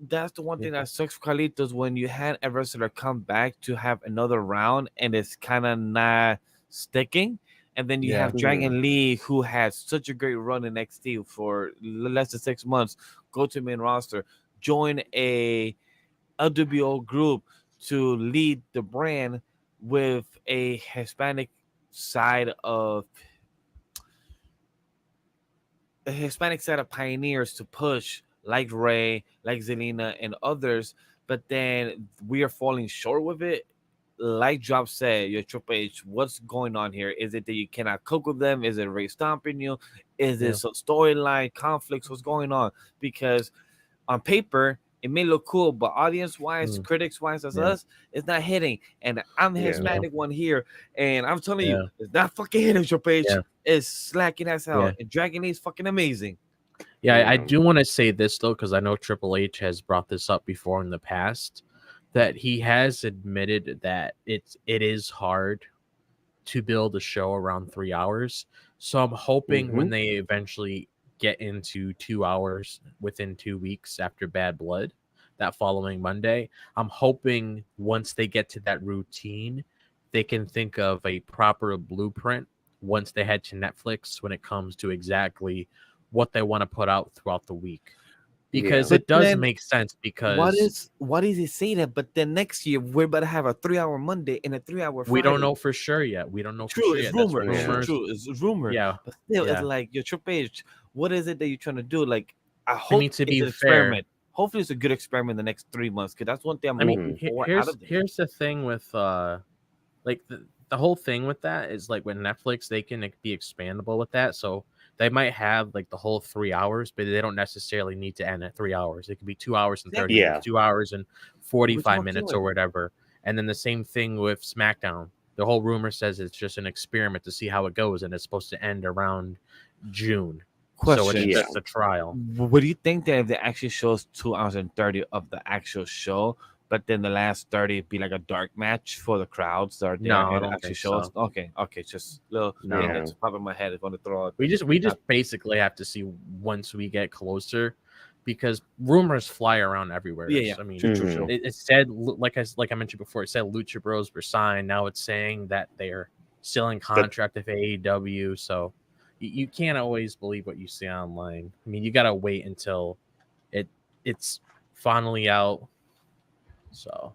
Speaker 1: that's the one thing that sucks for Carlitos, when you had a wrestler come back to have another round and it's kind of not sticking. And then you have Dragon Lee, who had such a great run in NXT for less than 6 months, go to main roster, join a LWO group to lead the brand with a Hispanic side of pioneers to push, like Ray, like Zelina, and others. But then we are falling short with it. Like Drop said, your Triple H, what's going on here? Is it that you cannot cook with them? Is it Ray stomping you? Is it some storyline conflicts? What's going on? Because on paper, it may look cool, but audience-wise, critics-wise, as us, it's not hitting. And I'm the Hispanic one here, and I'm telling you, it's not fucking hitting, Triple H. It's slacking as hell. And Dragon Lee is fucking amazing.
Speaker 3: I do want to say this, though, because I know Triple H has brought this up before in the past, that he has admitted that it is hard to build a show around 3 hours. So I'm hoping when they eventually get into 2 hours within 2 weeks after Bad Blood, that following Monday, I'm hoping once they get to that routine, they can think of a proper blueprint once they head to Netflix when it comes to exactly what they want to put out throughout the week. Because
Speaker 1: But
Speaker 3: it does
Speaker 1: then
Speaker 3: make sense because
Speaker 1: what is he saying that? But then next year we're about to have a 3 hour Monday and a 3 hour
Speaker 3: we
Speaker 1: Friday.
Speaker 3: don't know for sure yet. We don't know for
Speaker 1: True,
Speaker 3: sure
Speaker 1: it's
Speaker 3: yet. That's
Speaker 1: rumor.
Speaker 3: rumors.
Speaker 1: True, it's rumor.
Speaker 3: Yeah.
Speaker 1: But still, it's
Speaker 3: Yeah.
Speaker 1: like your Triple H. What is it that you're trying to do? Like, I
Speaker 3: I
Speaker 1: hope
Speaker 3: mean, to
Speaker 1: it's
Speaker 3: be
Speaker 1: an
Speaker 3: fair,
Speaker 1: experiment. Hopefully, it's a good experiment in the next 3 months. Because that's one thing I'm
Speaker 3: I mean,
Speaker 1: hoping for out of this.
Speaker 3: here's the thing with like the whole thing with that is like with Netflix, they can be expandable with that. So they might have like the whole 3 hours, but they don't necessarily need to end at 3 hours. It could be 2 hours and 30
Speaker 2: Yeah.
Speaker 3: minutes, 2 hours and
Speaker 1: Which
Speaker 3: 45
Speaker 1: I'm
Speaker 3: minutes
Speaker 1: okay
Speaker 3: or
Speaker 1: with.
Speaker 3: whatever. And then the same thing with SmackDown. The whole rumor says it's just an experiment to see how it goes, and it's supposed to end around June. So it's
Speaker 1: Question:
Speaker 2: Yeah.
Speaker 3: just a trial.
Speaker 1: What do you think that if they actually shows 2 hours and 30 of the actual show, but then the last 30 be like a dark match for the crowds that are there
Speaker 3: No, I
Speaker 1: and
Speaker 3: don't
Speaker 1: actually
Speaker 3: think
Speaker 1: shows?
Speaker 3: so.
Speaker 1: Okay, just little
Speaker 3: No.
Speaker 1: thing
Speaker 2: Yeah.
Speaker 1: that's popping in my head. If I want to throw it.
Speaker 3: We just basically have to see once we get closer, because rumors fly around everywhere.
Speaker 1: Yeah.
Speaker 3: I mean,
Speaker 2: Mhm.
Speaker 3: it said like I mentioned before, it said Lucha Bros were signed. Now it's saying that they're still in contract with AEW. So you can't always believe what you see online. I mean, you gotta wait until it's finally out. So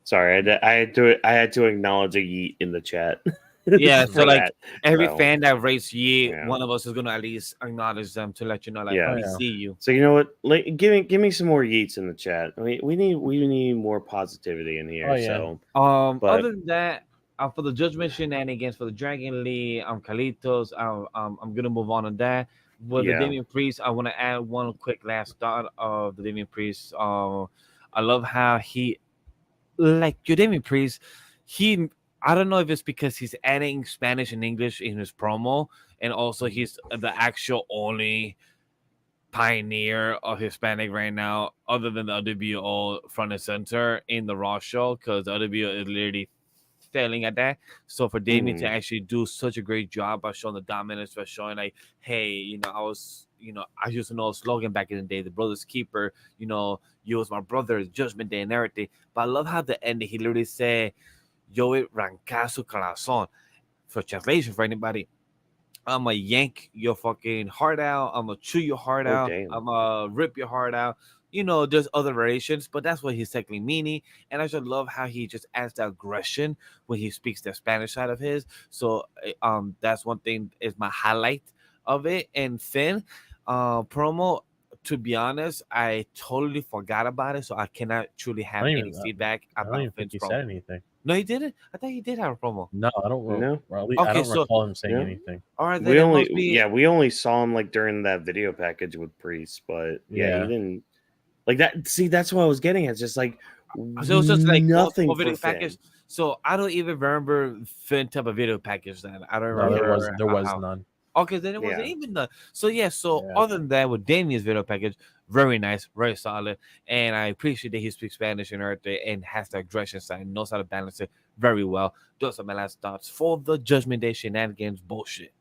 Speaker 2: Sorry, I had to acknowledge a yeet in the chat.
Speaker 1: Yeah, so
Speaker 2: for
Speaker 1: like
Speaker 2: that.
Speaker 1: every
Speaker 2: So,
Speaker 1: fan that rates ye,
Speaker 2: yeah.
Speaker 1: one of us is gonna at least acknowledge them to let you know, like,
Speaker 2: Yeah.
Speaker 1: we
Speaker 3: Oh, yeah.
Speaker 1: see you.
Speaker 2: So you know what? Like, give me some more yeets in the chat. We need more positivity in here.
Speaker 3: Oh, yeah.
Speaker 2: So, but
Speaker 1: Other than that, for the Judgment Shenanigans, for the Dragon Lee, Carlitos, I'm gonna move on that. With the
Speaker 2: Yeah.
Speaker 1: Damien Priest, I want to add one quick last thought of the Damien Priest. I love how he, like your Damien Priest, he. I don't know if it's because he's adding Spanish and English in his promo, and also he's the actual only pioneer of Hispanic right now, other than the WBO front and center in the Raw show, because the WBO is literally failing at that. So for Damien to actually do such a great job by showing the dominance, by showing like, hey, I used to know a slogan back in the day, the brother's keeper, you was my brother, Judgment Day and everything. But I love how the ending, he literally said, yo, it ranca su corazón. For translation for anybody, I'm gonna yank your fucking heart out. I'm gonna chew your heart
Speaker 2: Oh,
Speaker 1: out.
Speaker 2: damn.
Speaker 1: I'm gonna rip your heart out. There's other variations, but that's what he's technically meaning. And I just love how he just adds the aggression when he speaks the Spanish side of his. So, that's one thing is my highlight of it. And Finn, promo. To be honest, I totally forgot about it, so I cannot truly have any feedback
Speaker 3: I don't
Speaker 1: about
Speaker 3: even think
Speaker 1: Finn's
Speaker 3: he said
Speaker 1: promo.
Speaker 3: anything.
Speaker 1: No, he didn't. I thought he did have a promo.
Speaker 3: No, I don't.
Speaker 2: No.
Speaker 3: Or at least, I
Speaker 1: Okay,
Speaker 3: don't
Speaker 1: so
Speaker 3: recall him saying
Speaker 2: No.
Speaker 3: anything.
Speaker 1: all right, then it must be.
Speaker 2: We only saw him like during that video package with Priest, but yeah,
Speaker 3: Yeah.
Speaker 2: he didn't like that. See, that's what I was getting at. Just like
Speaker 1: So it's just like
Speaker 2: nothing
Speaker 1: multiple
Speaker 2: for
Speaker 1: video
Speaker 2: Finn.
Speaker 1: package. So I don't even remember Finn type of video package then. I don't
Speaker 3: No,
Speaker 1: remember.
Speaker 3: there was
Speaker 1: how.
Speaker 3: none.
Speaker 1: Okay, then it wasn't
Speaker 2: Yeah.
Speaker 1: even done. So yeah,
Speaker 3: Yeah.
Speaker 1: other than that, with Damien's video package, very nice, very solid, and I appreciate that he speaks Spanish and everything and has the aggression side, knows how to balance it very well. Those are my last thoughts for the Judgment Day Shenanigans bullshit.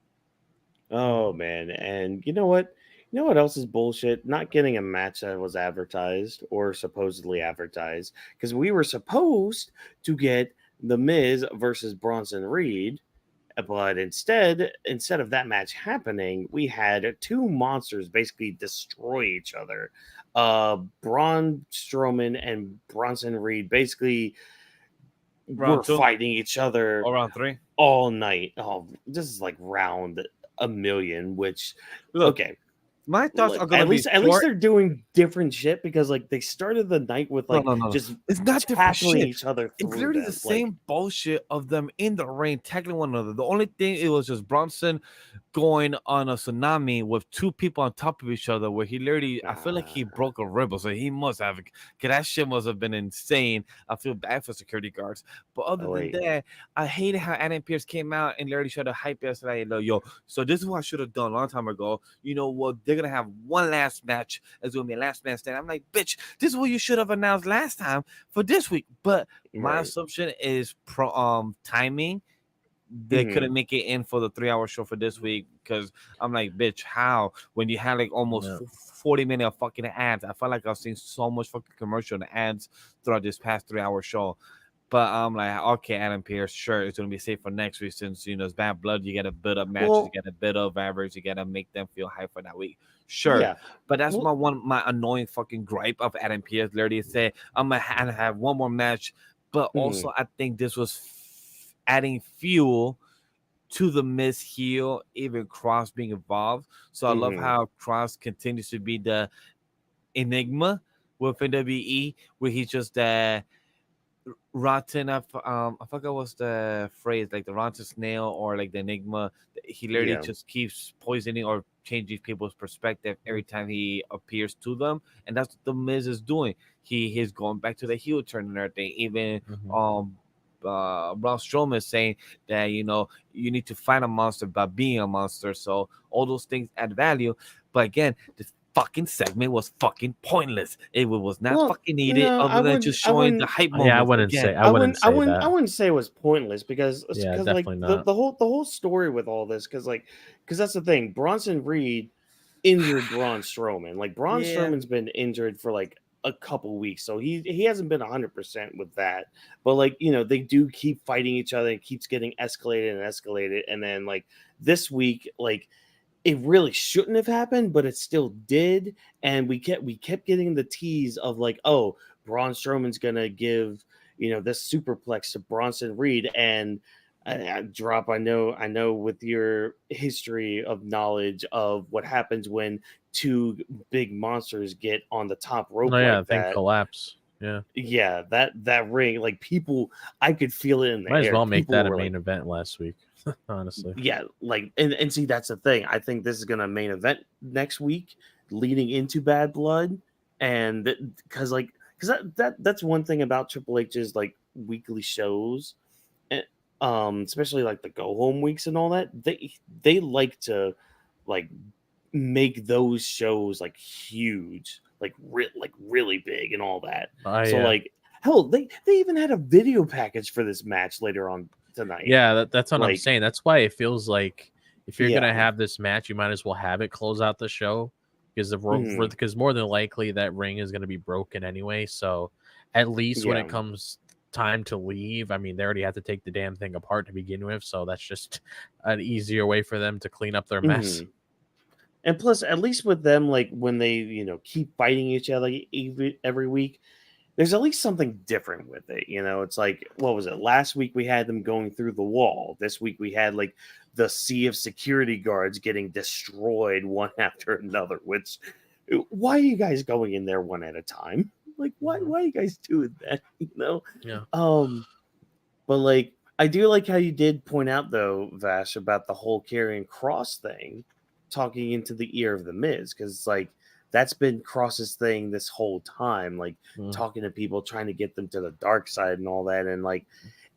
Speaker 2: Oh man, and you know what? You know what else is bullshit? Not getting a match that was advertised or supposedly advertised, because we were supposed to get The Miz versus Bronson Reed, but instead of that match happening, we had two monsters basically destroy each other. Braun Strowman and Bronson Reed basically
Speaker 1: Round
Speaker 2: were
Speaker 1: two
Speaker 2: fighting each other
Speaker 1: or round three?
Speaker 2: all night. Oh, this is like round a million, which
Speaker 1: Look,
Speaker 2: okay.
Speaker 1: my thoughts are gonna
Speaker 2: At
Speaker 1: be
Speaker 2: least
Speaker 1: short.
Speaker 2: they're doing different shit, because like they started the night with like
Speaker 1: No.
Speaker 2: just
Speaker 1: It's not different
Speaker 2: tackling
Speaker 1: shit.
Speaker 2: each other
Speaker 1: It's
Speaker 2: through
Speaker 1: literally
Speaker 2: them.
Speaker 1: the same bullshit of them in the ring tackling one another. The only thing it was just Bronson going on a tsunami with two people on top of each other, where he literally, I feel like he broke a rib, so he must have, because that shit must have been insane. I feel bad for security guards, but other
Speaker 2: Oh,
Speaker 1: than
Speaker 2: wait.
Speaker 1: that, I hated how Adam Pierce came out and literally tried to hype us like, yo, so this is what I should have done a long time ago. They're gonna have one last match. It's gonna be a last man stand. I'm like, bitch, this is what you should have announced last time for this week. But my
Speaker 2: Right.
Speaker 1: assumption is timing. They
Speaker 2: Mhm.
Speaker 1: couldn't make it in for the 3 hour show for this week because I'm like, bitch, how? When you had like almost
Speaker 3: Yeah.
Speaker 1: 40 minutes of fucking ads, I felt like I was seeing so much fucking commercial and ads throughout this past 3 hour show. But I'm like, okay, Adam Pearce, sure, it's gonna be safe for next week since it's bad blood. You gotta build up matches,
Speaker 2: Well,
Speaker 1: you gotta build up average, you gotta make them feel hype for that week. Sure,
Speaker 2: yeah.
Speaker 1: but that's
Speaker 2: Well,
Speaker 1: my annoying fucking gripe of Adam Pearce. Literally said I'm gonna have one more match, but
Speaker 2: mhm,
Speaker 1: also I think this was adding fuel to the Miz heel, even Cross being involved. So I love
Speaker 2: mhm,
Speaker 1: how Cross continues to be the enigma within WWE, where he's just rotten up. I forgot what's the phrase, like the rotten snail or like the enigma. He literally
Speaker 2: yeah.
Speaker 1: just keeps poisoning or changing people's perspective every time he appears to them, and that's what the Miz is doing. He's going back to the heel turn and everything. Even
Speaker 3: Mhm.
Speaker 1: Braun Strowman is saying that you need to find a monster by being a monster. So all those things add value. But again, this fucking segment was fucking pointless. It was not
Speaker 2: Well,
Speaker 1: fucking needed,
Speaker 2: no,
Speaker 1: other than just
Speaker 2: I
Speaker 1: showing the
Speaker 2: wouldn't,
Speaker 1: hype
Speaker 3: Yeah, I
Speaker 1: moments
Speaker 3: wouldn't say.
Speaker 1: again.
Speaker 3: I wouldn't say
Speaker 2: I
Speaker 3: that.
Speaker 2: wouldn't say it was pointless because
Speaker 3: Yeah,
Speaker 2: like
Speaker 3: definitely not.
Speaker 2: the whole story with all this because that's the thing. Bronson Reed injured Braun Strowman. Like Braun
Speaker 1: Yeah.
Speaker 2: Strowman's been injured for like a couple weeks, so he hasn't been 100% with that. But like they do keep fighting each other. It keeps getting escalated, and then like this week, like it really shouldn't have happened, but it still did. And we kept getting the tease of like, oh, Braun Strowman's gonna give this superplex to Bronson Reed, and I drop. I know with your history of knowledge of what happens when two big monsters get on the top rope
Speaker 3: No, yeah,
Speaker 2: like
Speaker 3: thing
Speaker 2: that.
Speaker 3: collapse. Yeah,
Speaker 2: Yeah, that ring, like people, I could feel it in the
Speaker 3: might as
Speaker 2: air.
Speaker 3: well make
Speaker 2: People
Speaker 3: that a
Speaker 2: were like,
Speaker 3: main event last week. Honestly,
Speaker 2: yeah, like and see that's the thing. I think this is gonna main event next week, leading into Bad Blood, and because that's one thing about Triple H's like weekly shows, and, especially like the go home weeks and all that. They like to like make those shows like huge, like like really big and all that. So
Speaker 3: yeah,
Speaker 2: like hell, they even had a video package for this match later on tonight.
Speaker 3: yeah. That's what I'm
Speaker 2: Like
Speaker 3: saying. That's why it feels like if you're gonna
Speaker 2: yeah.
Speaker 3: have this match, you might as well have it close out the show because
Speaker 2: Mhm.
Speaker 3: because more than likely that ring is gonna be broken anyway. So at least when
Speaker 2: Yeah.
Speaker 3: it comes time to leave, I mean, they already have to take the damn thing apart to begin with. So that's just an easier way for them to clean up their mess.
Speaker 2: Mhm. And plus, at least with them, like when they, keep fighting each other every week, there's at least something different with it. It's like, what was it? Last week we had them going through the wall. This week we had like the sea of security guards getting destroyed one after another. Which, why are you guys going in there one at a time? Like,
Speaker 3: Mhm.
Speaker 2: why are you guys doing that?
Speaker 3: Yeah.
Speaker 2: Um, But like, I do like how you did point out though, Vash, about the whole carrying Cross thing, talking into the ear of the Miz, because like that's been Cross's thing this whole time, like
Speaker 3: Mm.
Speaker 2: talking to people, trying to get them to the dark side and all that, and like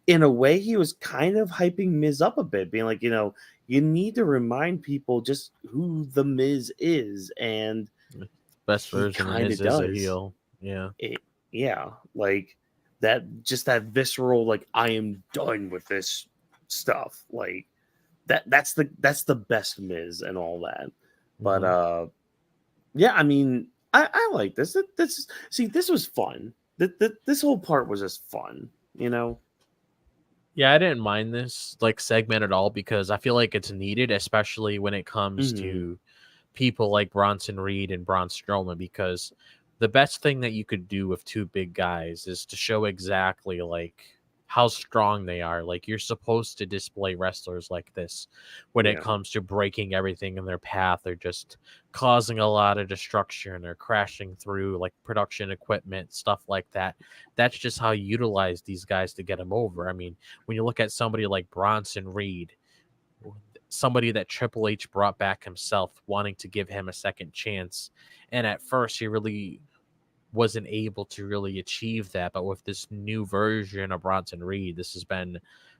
Speaker 2: in a way, he was kind of hyping Miz up a bit, being like, you need to remind people just who the Miz is, and
Speaker 3: Best
Speaker 2: he
Speaker 3: version of
Speaker 2: kind
Speaker 3: Miz
Speaker 2: of
Speaker 3: is a
Speaker 2: does
Speaker 3: heel. Yeah.
Speaker 2: it. Yeah, like that, just that visceral, like I am done with this stuff, like that's the best Miz and all that. But
Speaker 3: Mhm.
Speaker 2: yeah, I mean, I like this see, this was fun. This whole part was just fun,
Speaker 3: Yeah, I didn't mind this like segment at all because I feel like it's needed, especially when it comes
Speaker 2: Mhm.
Speaker 3: to people like Bronson Reed and Braun Strowman. Because the best thing that you could do with two big guys is to show exactly like how strong they are. Like you're supposed to display wrestlers like this when it
Speaker 2: Yeah.
Speaker 3: comes to breaking everything in their path. They're just causing a lot of destruction or crashing through like production equipment, stuff like that. That's just how you utilize these guys to get them over. I mean, when you look at somebody like Bronson Reed, somebody that Triple H brought back himself, wanting to give him a second chance. And at first, he really wasn't able to really achieve that. But with this new version of Bronson Reed, this has been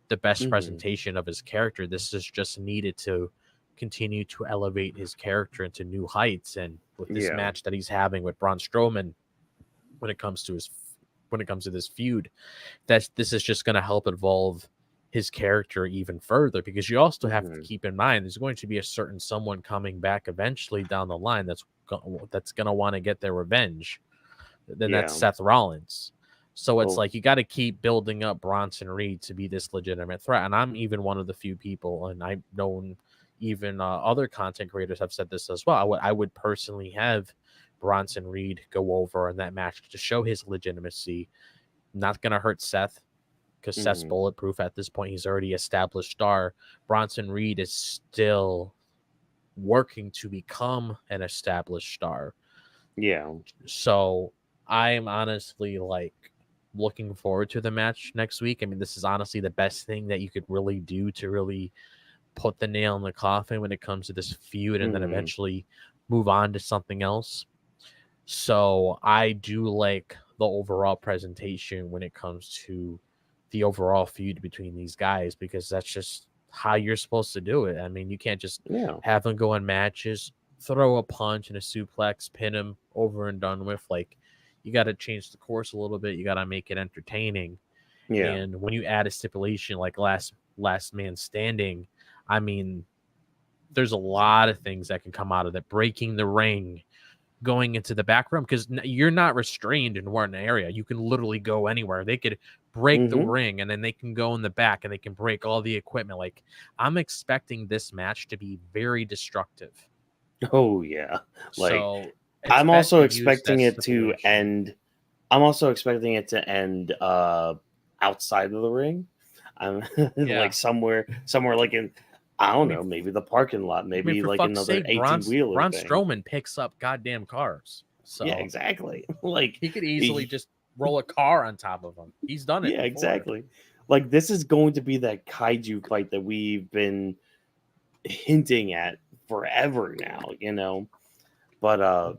Speaker 3: the best
Speaker 2: Mhm.
Speaker 3: presentation of his character. This is just needed to continue to elevate his character into new heights. And with this
Speaker 2: Yeah.
Speaker 3: match that he's having with Braun Strowman, when it comes to this feud, this is just going to help evolve his character even further, because you also have to keep in mind there's going to be a certain someone coming back eventually down the line that's going to want to get their revenge. Then that's Seth Rollins. So it's like you got to keep building up Bronson Reed to be this legitimate threat. And I'm even one of the few people, and I've known even other content creators have said this as well. I would personally have Bronson Reed go over in that match to show his legitimacy. Not going to hurt Seth, because Seth's bulletproof at this point. He's already established star. Bronson Reed is still working to become an established star.
Speaker 2: Yeah.
Speaker 3: So I'm honestly like looking forward to the match next week. I mean, this is honestly the best thing that you could really do to really put the nail in the coffin when it comes to this feud, and then eventually move on to something else. So I do like the overall presentation when it comes to the overall feud between these guys, because that's just how you're supposed to do it. I mean, you can't just have them go in matches, throw a punch and a suplex, pin him, over and done with. Like, you got to change the course a little bit. You got to make it entertaining. Yeah. And when you add a stipulation like last man standing, I mean, there's a lot of things that can come out of that. Breaking the ring, going into the back room, because you're not restrained in one area. You can literally go anywhere. They could break the ring, and then they can go in the back, and they can break all the equipment. Like, I'm expecting this match to be very destructive.
Speaker 2: Oh yeah. Like,
Speaker 3: so
Speaker 2: I'm also expecting it to end. I'm also expecting it to end outside of the ring. Like somewhere like in, I don't know, maybe the parking lot, maybe like another 18-wheeler.
Speaker 3: Braun Strowman picks up goddamn cars. So
Speaker 2: yeah, exactly. Like,
Speaker 3: he could easily just roll a car on top of him. He's done it.
Speaker 2: Yeah,
Speaker 3: before.
Speaker 2: Exactly. Like, this is going to be that kaiju fight that we've been hinting at forever now, you know. But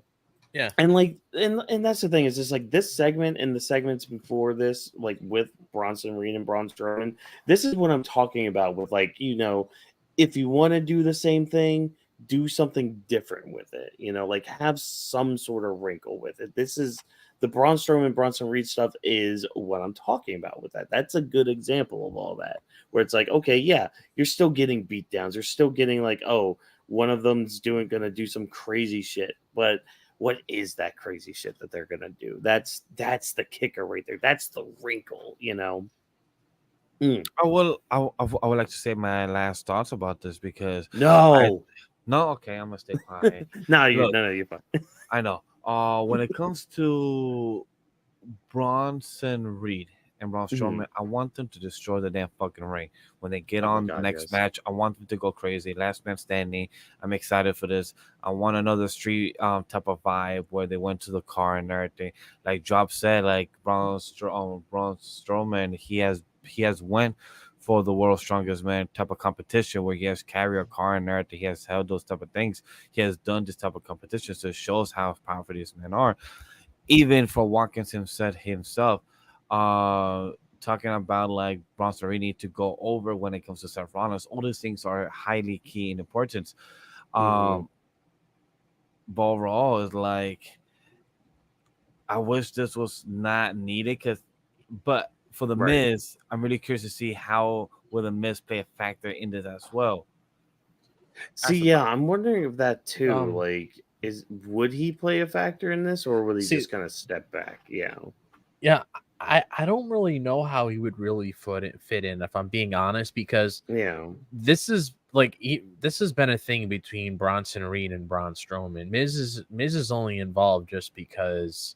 Speaker 3: yeah,
Speaker 2: and like, and that's the thing, is just like this segment and the segments before this, like with Bronson Reed and Braun Strowman, this is what I'm talking about with, like, you know, if you want to do the same thing, do something different with it, you know, like have some sort of wrinkle with it. This is the Braun Strowman, Bronson Reed stuff is what I'm talking about with that. That's a good example of all that, where it's like, okay, yeah, you're still getting beatdowns. You're still getting like, oh, one of them's gonna do some crazy shit, but what is that crazy shit that they're gonna do? That's the kicker right there. That's the wrinkle, you know.
Speaker 1: I would like to say my last thoughts about this, because
Speaker 2: No,
Speaker 1: okay, I'm gonna stay quiet.
Speaker 2: no, you're fine.
Speaker 1: I know. When it comes to Bronson Reed and Braun Strowman, I want them to destroy the damn fucking ring. When they get on the next match, I want them to go crazy. Last man standing. I'm excited for this. I want another street type of vibe where they went to the car and everything. Like Job said, like Braun Strowman, he has went for the world's strongest man type of competition, where he has carried a car and everything. He has held those type of things. He has done this type of competition, so it shows how powerful these men are. Even for Watkins himself, talking about like Bronson Reed need to go over when it comes to Seth Rollins. All these things are highly key in importance. But overall, is like, I wish this was not needed, but for the Miz, I'm really curious to see how will the Miz play a factor in this as well.
Speaker 2: See, yeah, I'm wondering if that too, like, would he play a factor in this, or will he just kind of step back? Yeah.
Speaker 3: I don't really know how he would really fit in, if I'm being honest, because this is like this has been a thing between Bronson Reed and Braun Strowman. Miz is only involved just because,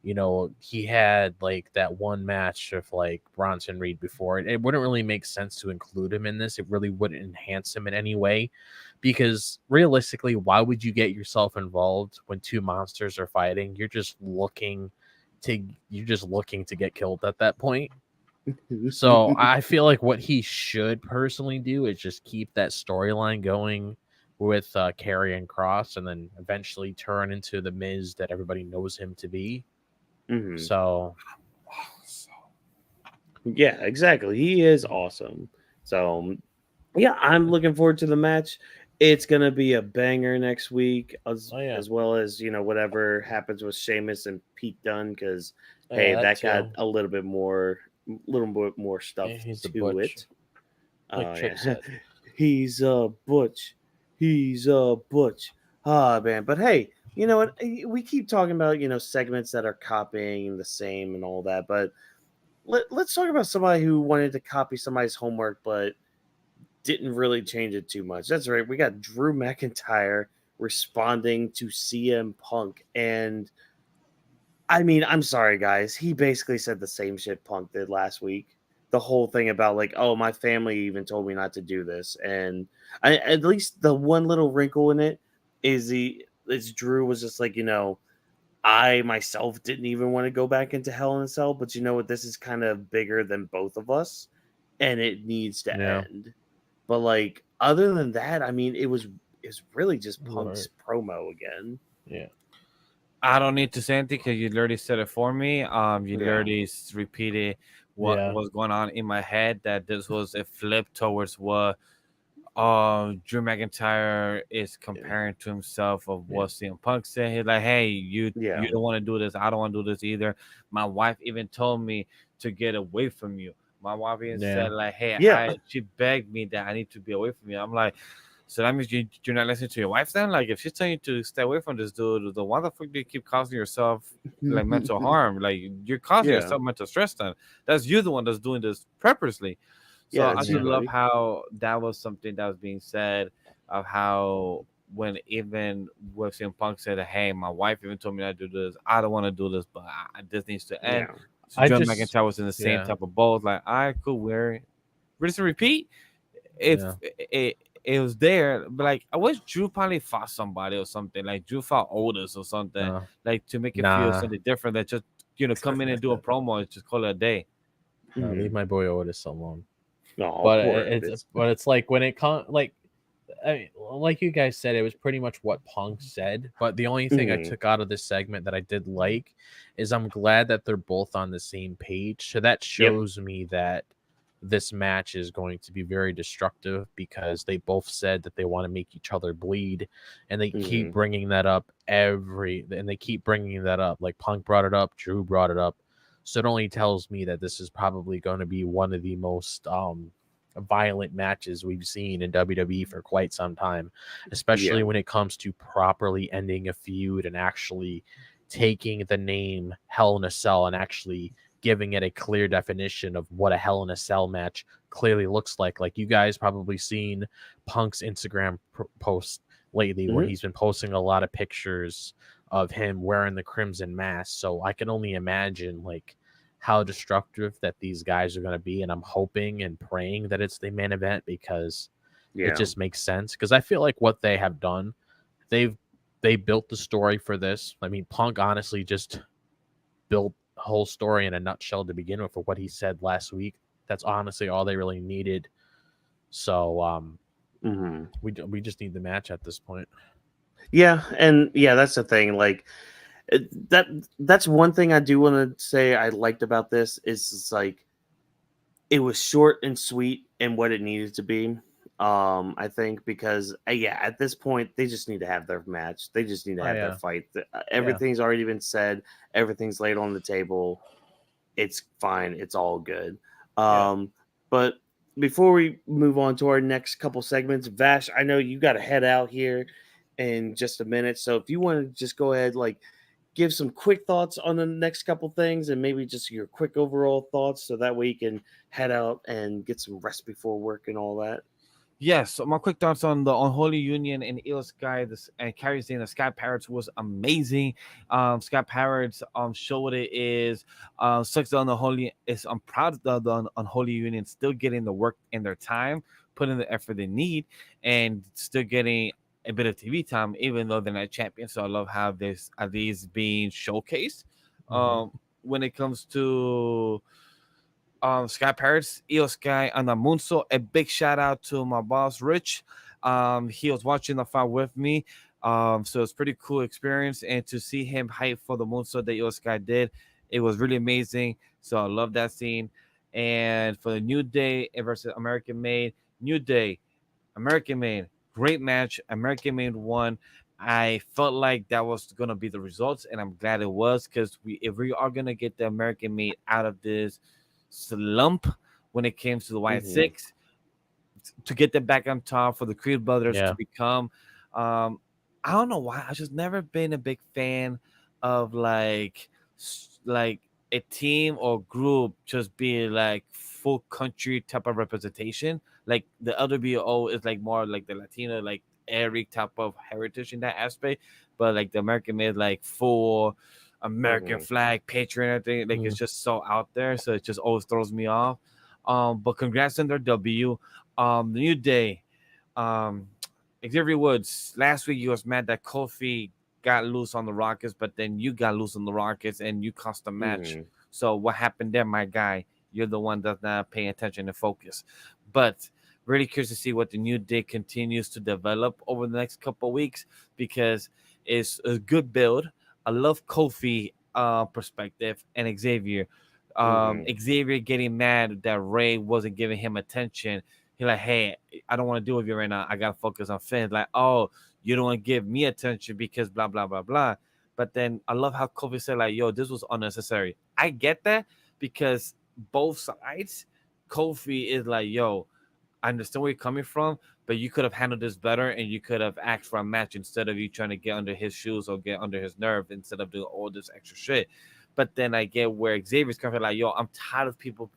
Speaker 3: you know, he had like that one match of like Bronson Reed before. It wouldn't really make sense to include him in this. It really wouldn't enhance him in any way, because realistically, why would you get yourself involved when two monsters are fighting? You're just looking to get killed at that point. So I feel like what he should personally do is just keep that storyline going with Kairi and Cross, and then eventually turn into the Miz that everybody knows him to be. So
Speaker 2: yeah, exactly. He is awesome. So yeah, I'm looking forward to the match. It's gonna be a banger next week,
Speaker 3: Oh yeah,
Speaker 2: as well as whatever happens with Sheamus and Pete Dunne, because
Speaker 3: oh
Speaker 2: hey,
Speaker 3: yeah, that
Speaker 2: that got
Speaker 3: too.
Speaker 2: a little bit more stuff
Speaker 3: Yeah, he's a
Speaker 2: to
Speaker 3: butch,
Speaker 2: it.
Speaker 3: like
Speaker 2: Oh
Speaker 3: Trick
Speaker 2: yeah,
Speaker 3: said.
Speaker 2: he's a butch. He's a butch. Ah man, but hey, you know what? We keep talking about segments that are copying the same and all that, but let's talk about somebody who wanted to copy somebody's homework, but didn't really change it too much. That's right. We got Drew McIntyre responding to CM Punk. And I mean, I'm sorry, guys. He basically said the same shit Punk did last week. The whole thing about, like, oh, my family even told me not to do this. And at least the one little wrinkle in it is Drew was just like, I myself didn't even want to go back into Hell in a Cell, but you know what? This is kind of bigger than both of us, and it needs to
Speaker 3: Yeah,
Speaker 2: end. But like other than that, I mean, it's really just
Speaker 3: right.
Speaker 2: Punk's promo again.
Speaker 3: Yeah,
Speaker 1: I don't need to say anything because you literally said it for me. You
Speaker 2: Yeah.
Speaker 1: literally repeated what
Speaker 3: yeah,
Speaker 1: was going on in my head. That this was a flip towards what Drew McIntyre is comparing to himself of
Speaker 3: yeah,
Speaker 1: what CM Punk said. He's like, "Hey,
Speaker 2: Yeah.
Speaker 1: you don't want to do this. I don't want to do this either. My wife even told me to get away from you. My wife even
Speaker 3: yeah.
Speaker 1: said like, hey,
Speaker 2: Yeah.
Speaker 1: she begged me that I need to be away from you. I'm like, so that means you're not listening to your wife then? Like, if she's telling you to stay away from this dude, then why the fuck do you keep causing yourself like mental harm? Like, you're causing
Speaker 2: Yeah.
Speaker 1: yourself mental stress then. That's you the one that's doing this purposely. So
Speaker 2: Yeah,
Speaker 1: I
Speaker 2: that's
Speaker 1: do
Speaker 2: you,
Speaker 3: Yeah.
Speaker 1: love
Speaker 2: buddy.
Speaker 1: how that was something that was being said of how when even with CM Punk said, "Hey, my wife even told me not to do this. I don't want to do this, but this needs to end."
Speaker 2: Yeah.
Speaker 1: So
Speaker 3: I
Speaker 1: John
Speaker 3: just,
Speaker 1: McIntyre was in the same
Speaker 3: yeah,
Speaker 1: type of boat. Like, all right, cool. We're just to repeat. If
Speaker 3: yeah,
Speaker 1: it was there, but like I wish Drew probably fought somebody or something. Like Drew fought Otis or something,
Speaker 3: no,
Speaker 1: like to make it feel
Speaker 3: nah,
Speaker 1: something different. That just come in and do a promo and just call it a day.
Speaker 3: no. Leave
Speaker 2: Mm-hmm.
Speaker 3: my boy Otis alone.
Speaker 2: Oh,
Speaker 3: But
Speaker 2: poor
Speaker 3: it's
Speaker 2: Otis.
Speaker 3: but it's like when it comes like I mean, like you guys said, it was pretty much what Punk said. But the only thing I
Speaker 2: Mm-hmm.
Speaker 3: took out of this segment that I did like is I'm glad that they're both on the same page. So that
Speaker 2: Yep.
Speaker 3: shows me that this match is going to be very destructive because they both said that they want to make each other bleed, and they keep
Speaker 2: Mm-hmm.
Speaker 3: bringing that up they keep bringing that up. Like Punk brought it up, Drew brought it up. So it only tells me that this is probably going to be one of the most violent matches we've seen in WWE for quite some time,
Speaker 2: Yeah.
Speaker 3: especially when it comes to properly ending a feud and actually taking the name Hell in a Cell and actually giving it a clear definition of what a Hell in a Cell match clearly looks like. Like you guys probably seen Punk's Instagram post lately where
Speaker 2: Mm-hmm.
Speaker 3: he's been posting a lot of pictures of him wearing the crimson mask. So I can only imagine like how destructive that these guys are going to be, and I'm hoping and praying that it's the main event because it
Speaker 2: Yeah.
Speaker 3: just makes sense. Because I feel like what they have done, they've they built the story for this. I mean, Punk honestly just built the whole story in a nutshell to begin with for what he said last week. That's honestly all they really needed. So
Speaker 2: Mm-hmm.
Speaker 3: we just need the match at this point.
Speaker 2: Yeah, and yeah, that's the thing. Like that's one thing I do want to say I liked about this is it's like it was short and sweet in what it needed to be. I think because yeah, at this point they just need to have their match. They just need to
Speaker 3: Oh
Speaker 2: have their
Speaker 3: yeah,
Speaker 2: fight.
Speaker 3: yeah,
Speaker 2: Everything's already been said. Everything's laid on the table. It's fine. It's all good.
Speaker 3: yeah.
Speaker 2: But before we move on to our next couple segments, Vash, I know you got to head out here in just a minute. So if you want to just go ahead, like give some quick thoughts on the next couple things and maybe just your quick overall thoughts so that way you can head out and get some rest before work and all that.
Speaker 1: Yes, so my quick thoughts on the Unholy Union and Eel Sky this and Kairi saying the Sky Pirates was amazing. Sky Pirates show what it is. Sucks the Unholy is I'm proud of the Unholy Union still getting the work in their time, putting the effort they need, and still getting a bit of TV time, even though they're not champions. So I love how this are these being showcased.
Speaker 3: Mm-hmm.
Speaker 1: When it comes to Sky Pirates, EO Sky, and the Moonsault. A big shout out to my boss, Rich. He was watching the fight with me. So it's pretty cool experience. And to see him hype for the Moonsault that EO Sky did, it was really amazing. So I love that scene. And for the New Day versus American Made, New Day, American Made, Great match. American made one. I felt like that was gonna be the results, and I'm glad it was because if we are gonna get the American made out of this slump when it came to the Wyatt
Speaker 2: Mm-hmm.
Speaker 1: Six, to get them back on top for the Creed brothers to
Speaker 3: Yeah.
Speaker 1: become. Um, I don't know why. I just never been a big fan of like a team or group just being like full country type of representation. Like the LWO is like more like the Latino, like Eric type of heritage in that aspect, but like the American made like full American
Speaker 2: Mm-hmm.
Speaker 1: flag, patriot, and everything. Like it's
Speaker 3: Mm.
Speaker 1: just so out there, so it just always throws me off. But congrats on their W. The New Day, um, Xavier Woods. Last week you was mad that Kofi got loose on the Rockets, but then you got loose on the Rockets and you cost the match.
Speaker 2: Mm-hmm.
Speaker 1: So what happened there, my guy? You're the one that's not paying attention and focus. But really curious to see what the New Day continues to develop over the next couple of weeks because it's a good build. I love Kofi perspective and Xavier.
Speaker 2: Mm-hmm.
Speaker 1: Xavier getting mad that Ray wasn't giving him attention. He like, hey, I don't want to deal with you right now. I gotta focus on Finn. Like, oh, you don't want to give me attention because blah blah blah blah. But then I love how Kofi said like, yo, this was unnecessary. I get that because both sides, Kofi is like, yo, I understand where you're coming from, but you could have handled this better and you could have asked for a match instead of you trying to get under his shoes or get under his nerve instead of doing all this extra shit. But then I get where Xavier's coming from, like, yo, I'm tired of people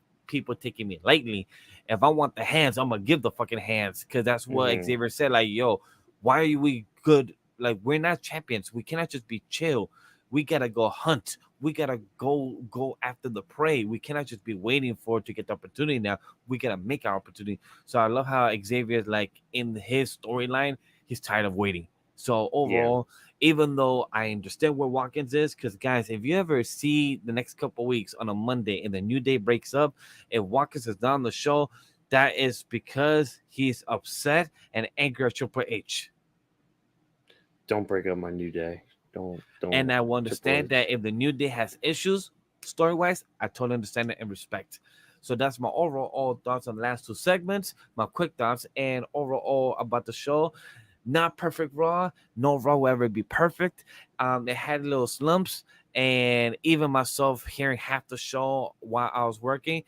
Speaker 1: taking me lightly. If I want the hands, I'm gonna give the fucking hands. Cause that's what
Speaker 2: Mm-hmm.
Speaker 1: Xavier said. Like, yo, why are we good? Like, we're not champions. We cannot just be chill. We gotta go hunt. We gotta go after the prey. We cannot just be waiting for it to get the opportunity now. We gotta make our opportunity. So I love how Xavier is like in his storyline, he's tired of waiting. So
Speaker 2: Yeah.
Speaker 1: overall, even though I understand where Watkins is, because guys, if you ever see the next couple weeks on a Monday and the New Day breaks up, if Watkins is not on the show, that is because he's upset and angry at Triple H.
Speaker 2: Don't break up my New Day. Don't.
Speaker 1: And I will
Speaker 2: Triple
Speaker 1: understand that
Speaker 2: H.
Speaker 1: if the New Day has issues story wise, I totally understand it and respect. So that's my overall thoughts on the last two segments, my quick thoughts, and overall about the show. Not perfect Raw, no Raw will ever be perfect. It had little slumps, and even myself hearing half the show while I was working,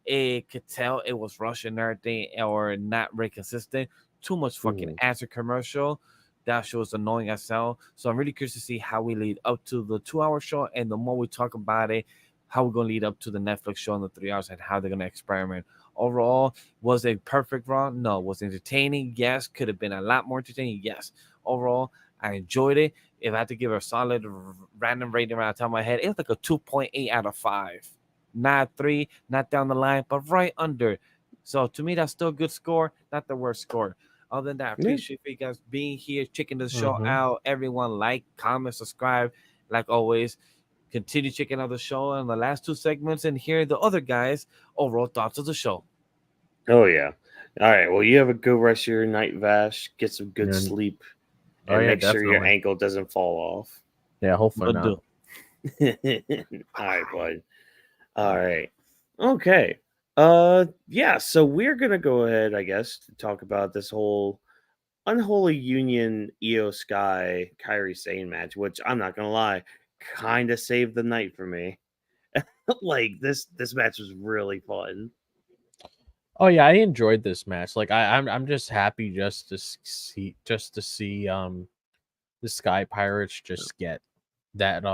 Speaker 1: it could tell it was rushing and everything or not very consistent. Too much fucking
Speaker 2: Mm-hmm.
Speaker 1: answer commercial. That show is annoying as hell. So I'm really curious to see how we lead up to the 2 hour show. And the more we talk about it, how we're going to lead up to the Netflix show in the 3 hours and how they're going to experiment. Overall, was it perfect Raw? No. Was it entertaining? Yes. Could have been a lot more entertaining? Yes. Overall, I enjoyed it. If I had to give a solid random rating around the top of my head, it was like a 2.8 out of 5. Not 3, not down the line, but right under. So to me, that's still a good score, not the worst score. Other than that, I
Speaker 2: Yeah.
Speaker 1: appreciate you guys being here, checking the show
Speaker 3: Mhm.
Speaker 1: out. Everyone like, comment, subscribe. Like always, continue checking out the show and the last two segments and hear the other guys' overall thoughts of the show.
Speaker 2: Oh yeah. All right. Well, you have a good rest of your night, Vash. Get some good
Speaker 3: Yeah.
Speaker 2: sleep,
Speaker 3: Oh
Speaker 2: and
Speaker 3: yeah,
Speaker 2: make sure your
Speaker 3: definitely.
Speaker 2: ankle doesn't fall off.
Speaker 3: Yeah, hopefully
Speaker 1: But
Speaker 3: not.
Speaker 1: do.
Speaker 2: All right, bud. All right. Okay. Yeah, so we're gonna go ahead, I guess, to talk about this whole unholy union Io Sky Kairi Sane match, which I'm not gonna lie, kind of saved the night for me. Like this match was really fun.
Speaker 3: Oh yeah, I enjoyed this match. Like I'm just happy just to see the Sky Pirates just get that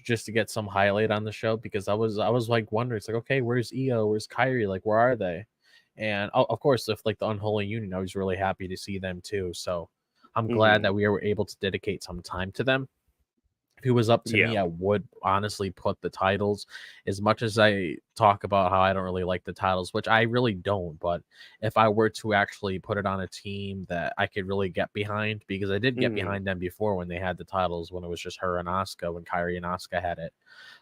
Speaker 3: just to get some highlight on the show because I was like wondering, it's like, okay, where's EO, where's Kyrie, like where are they? And of course, if like the Unholy Union, I was really happy to see them too. So I'm glad
Speaker 2: Hmm.
Speaker 3: that we were able to dedicate some time to them. If it was up to
Speaker 2: Yeah.
Speaker 3: me, I would honestly put the titles, as much as I talk about how I don't really like the titles, which I really don't. But if I were to actually put it on a team that I could really get behind, because I did get
Speaker 2: Hmm.
Speaker 3: behind them before when they had the titles, when it was just her and Asuka, when Kyrie and Asuka had it,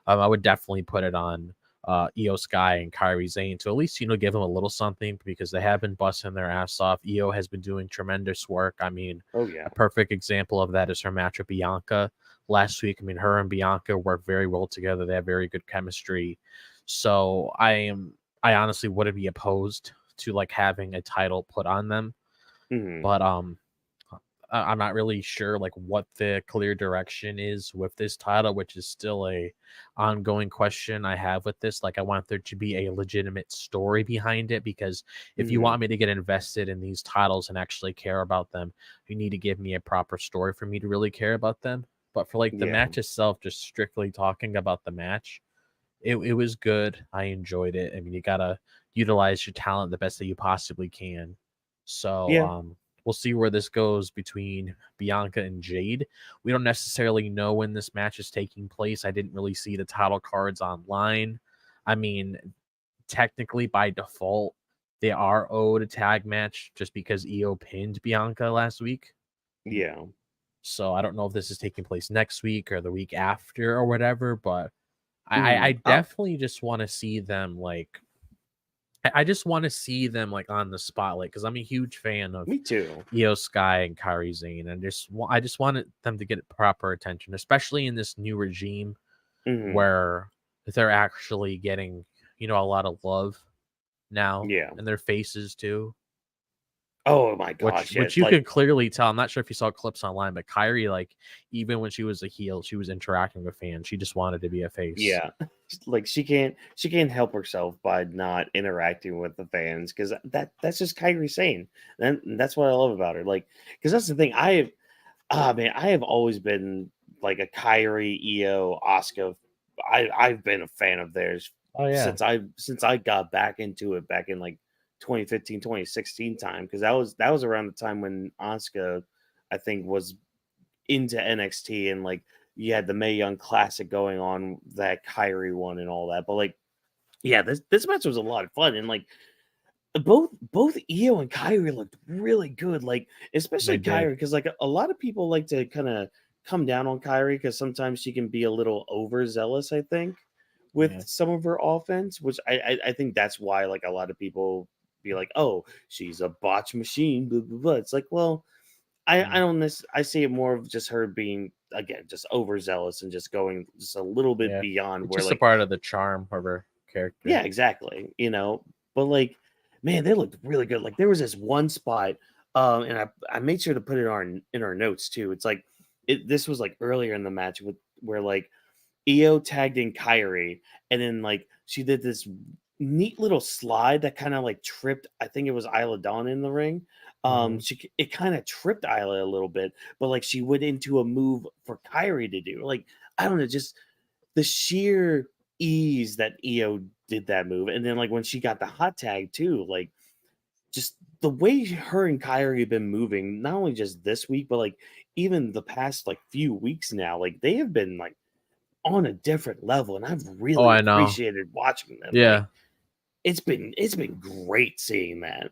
Speaker 3: I would definitely put it on Io Sky and Kairi Zayn to at least, give them a little something because they have been busting their ass off. Io has been doing tremendous work. I mean,
Speaker 2: Oh yeah.
Speaker 3: a perfect example of that is her match with Bianca last week. I mean, her and Bianca work very well together. They have very good chemistry. So I honestly wouldn't be opposed to like having a title put on them.
Speaker 2: Mhm.
Speaker 3: But I'm not really sure like what the clear direction is with this title, which is still a ongoing question I have with this. Like, I want there to be a legitimate story behind it, because if you
Speaker 2: Mhm.
Speaker 3: want me to get invested in these titles and actually care about them, you need to give me a proper story for me to really care about them. But for like the
Speaker 2: Yeah.
Speaker 3: match itself, just strictly talking about the match, it was good. I enjoyed it. I mean, you gotta utilize your talent the best that you possibly can. So
Speaker 2: Yeah.
Speaker 3: we'll see where this goes between Bianca and Jade. We don't necessarily know when this match is taking place. I didn't really see the title cards online. I mean, technically by default, they are owed a tag match just because EO pinned Bianca last week.
Speaker 2: Yeah.
Speaker 3: So I don't know if this is taking place next week or the week after or whatever, but I
Speaker 2: Oh,
Speaker 3: definitely just want to see them like I just want to see them like on the spotlight, because I'm a huge fan of
Speaker 2: me too.
Speaker 3: Io Sky and Kairi Zane, and I just wanted them to get proper attention, especially in this new regime
Speaker 2: Mhm.
Speaker 3: where they're actually getting, a lot of love now
Speaker 2: Yeah.
Speaker 3: in their faces too.
Speaker 2: Oh my
Speaker 3: Which
Speaker 2: gosh, yeah.
Speaker 3: which you can clearly tell. I'm not sure if you saw clips online, but Kairi, like, even when she was a heel, she was interacting with fans. She just wanted to be a face.
Speaker 2: Yeah. Like she can't help herself by not interacting with the fans, because that's just Kairi Sane. And that's what I love about her. Like, because that's the thing. I have always been like a Kairi, Io, Asuka. I've been a fan of theirs
Speaker 3: Oh yeah.
Speaker 2: since I got back into it back in like 2015, 2016 time, because that was around the time when Asuka, I think, was into NXT, and like you had the Mae Young Classic going on, that Kyrie won and all that. But like, yeah, this match was a lot of fun, and like both Io and Kyrie looked really good. Like,
Speaker 3: They
Speaker 2: especially
Speaker 3: did.
Speaker 2: Kyrie, because like a lot of people like to kind of come down on Kyrie because sometimes she can be a little overzealous, I think, with
Speaker 3: Yeah.
Speaker 2: some of her offense, which I think that's why like a lot of people be like, oh, she's a botch machine, blah blah blah. It's like, well, I
Speaker 3: Mm.
Speaker 2: don't I see it more of just her being, again, just overzealous and just going just a little bit
Speaker 3: Yeah.
Speaker 2: beyond
Speaker 3: It's
Speaker 2: where
Speaker 3: just a
Speaker 2: like,
Speaker 3: part of the charm of her character.
Speaker 2: yeah, exactly, but like, man, they looked really good. Like, there was this one spot, and I made sure to put it on in our notes too. It's like this was like earlier in the match with where like Io tagged in Kyrie, and then like she did this neat little slide that kind of like tripped. I think it was Isla Dawn in the ring.
Speaker 3: Hmm.
Speaker 2: It kind of tripped Isla a little bit, but like she went into a move for Kyrie to do. Like, I don't know, just the sheer ease that Io did that move, and then like when she got the hot tag too, like just the way her and Kyrie have been moving, not only just this week, but like even the past like few weeks now, like they have been like on a different level, and I've
Speaker 3: Oh,
Speaker 2: really
Speaker 3: I know.
Speaker 2: appreciated watching them. Like,
Speaker 3: Yeah.
Speaker 2: it's been great seeing that.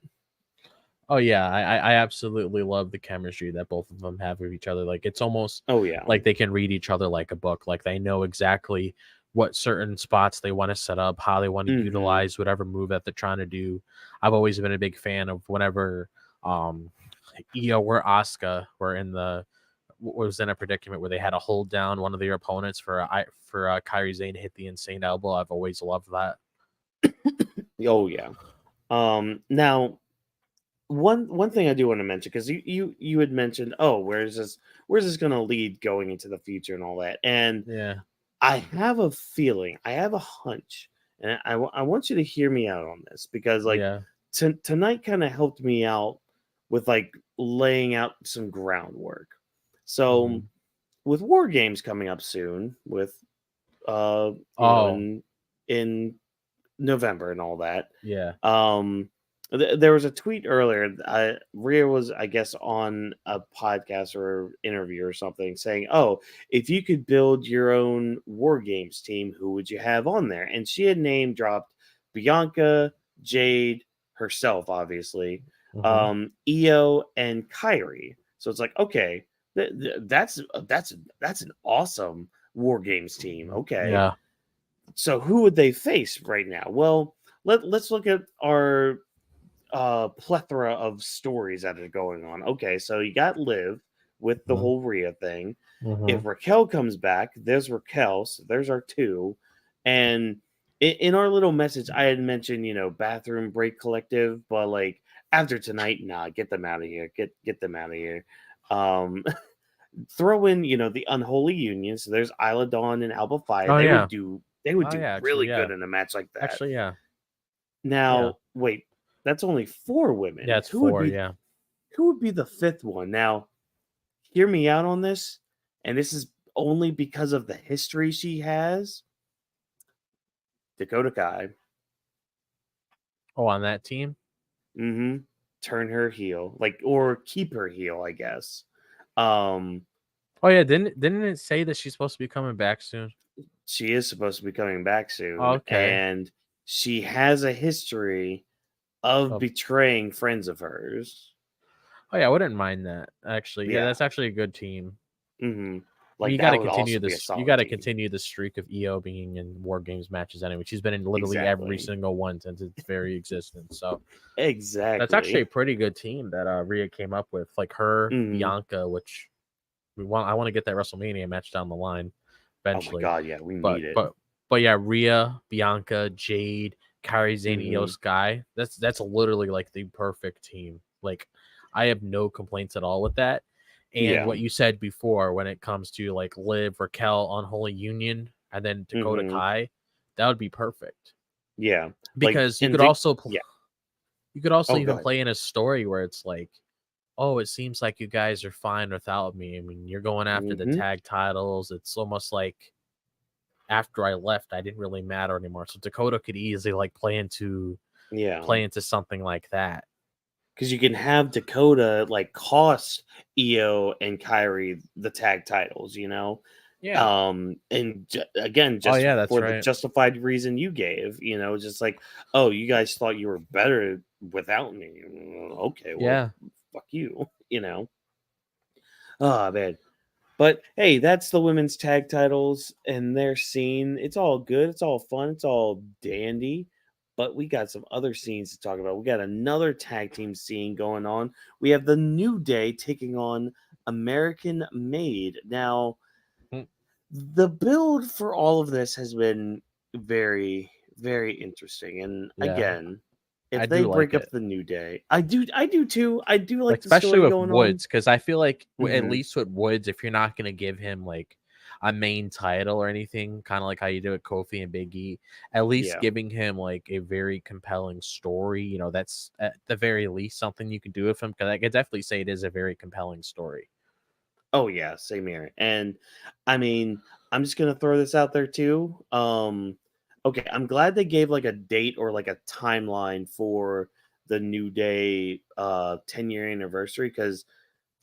Speaker 3: Oh yeah. I absolutely love the chemistry that both of them have with each other. Like, it's almost
Speaker 2: Oh yeah.
Speaker 3: like they can read each other like a book. Like, they know exactly what certain spots they want to set up, how they want to
Speaker 2: Hmm.
Speaker 3: utilize whatever move that they're trying to do. I've always been a big fan of whenever Io or Asuka were was in a predicament where they had to hold down one of their opponents for Kairi Zane to hit the insane elbow. I've always loved that.
Speaker 2: Oh yeah. Now, one thing I do want to mention, because you had mentioned, oh, where's this going to lead going into the future and all that, and
Speaker 3: Yeah.
Speaker 2: I have a feeling, I have a hunch, and I want you to hear me out on this, because like
Speaker 3: Yeah.
Speaker 2: tonight kind of helped me out with like laying out some groundwork. So
Speaker 3: Hmm.
Speaker 2: with war games coming up soon, with
Speaker 3: Oh,
Speaker 2: in November and all that,
Speaker 3: yeah.
Speaker 2: um there was a tweet earlier. Rhea was, I guess, on a podcast or interview or something, saying, oh, if you could build your own war games team, who would you have on there? And she had name dropped Bianca, Jade, herself, obviously,
Speaker 3: Hmm.
Speaker 2: Io, and Kyrie. So it's like, okay, that's an awesome war games team. Okay,
Speaker 3: Yeah.
Speaker 2: so who would they face right now? Well, let's look at our plethora of stories that are going on. Okay, so you got Liv with the
Speaker 3: Hmm.
Speaker 2: whole Rhea thing.
Speaker 3: Hmm.
Speaker 2: If Raquel comes back, there's Raquel. So there's our two. And in our little message, I had mentioned, bathroom break collective, but like After tonight, nah, get them out of here. Get them out of here. Um, throw in, the Unholy Union. So there's Isla Dawn and Alba Fire.
Speaker 3: Oh,
Speaker 2: They
Speaker 3: yeah.
Speaker 2: would do really good in a match like that.
Speaker 3: Actually, yeah.
Speaker 2: Now, wait, that's only 4 women.
Speaker 3: Yeah, it's
Speaker 2: Who would
Speaker 3: 4,
Speaker 2: be
Speaker 3: yeah.
Speaker 2: who would be the 5th one? Now, hear me out on this, and this is only because of the history she has. Dakota Kai.
Speaker 3: Oh, on that team?
Speaker 2: Mm-hmm. Turn her heel, or keep her heel, I guess. Um,
Speaker 3: Oh yeah, didn't it say that she's supposed to be coming back soon?
Speaker 2: she is supposed to be coming back soon,
Speaker 3: Okay.
Speaker 2: and she has a history of
Speaker 3: Oh.
Speaker 2: betraying friends of hers.
Speaker 3: Oh yeah, I wouldn't mind that actually. Yeah,
Speaker 2: Yeah.
Speaker 3: that's actually a good team.
Speaker 2: Mm-hmm.
Speaker 3: You got to continue this. You got to continue the streak of EO being in War Games matches anyway. She's been in literally every single one since its very existence. So
Speaker 2: exactly,
Speaker 3: that's actually a pretty good team that Rhea came up with. Like her, Bianca, which I want to get that WrestleMania match down the line eventually.
Speaker 2: Oh my god, yeah, we need it.
Speaker 3: But yeah, Rhea, Bianca, Jade, Kairi, Zayn, Io Sky. That's literally like the perfect team. Like I have no complaints at all with that. And what you said before, when it comes to like Liv, Raquel, Unholy Union, and then Dakota Kai, that would be perfect.
Speaker 2: Yeah,
Speaker 3: because you could also you could also even play in a story where it's like, oh, it seems like you guys are fine without me. I mean, you're going after the tag titles. It's almost like after I left, I didn't really matter anymore. So Dakota could easily like play into something like that.
Speaker 2: Because you can have Dakota like cost Io and Kairi the tag titles,
Speaker 3: Yeah.
Speaker 2: And again, just for the justified reason you gave, just like, oh, you guys thought you were better without me. Okay, well, fuck you, Oh man. But hey, that's the women's tag titles and their scene. It's all good. It's all fun. It's all dandy. But we got some other scenes to talk about. We got another tag team scene going on. We have the New Day taking on American Made. Now, the build for all of this has been very, very interesting. And again, if they break up the New Day, I do too. I do like the
Speaker 3: especially
Speaker 2: with
Speaker 3: Woods, because I feel like at least with Woods, if you're not gonna give him like a main title or anything, kind of like how you do it Kofi and Big E, at least giving him like a very compelling story. That's at the very least something you can do with him, because I could definitely say it is a very compelling story.
Speaker 2: Oh yeah, same here. And I mean, I'm just gonna throw this out there too. Okay, I'm glad they gave like a date or like a timeline for the New Day 10-year anniversary, because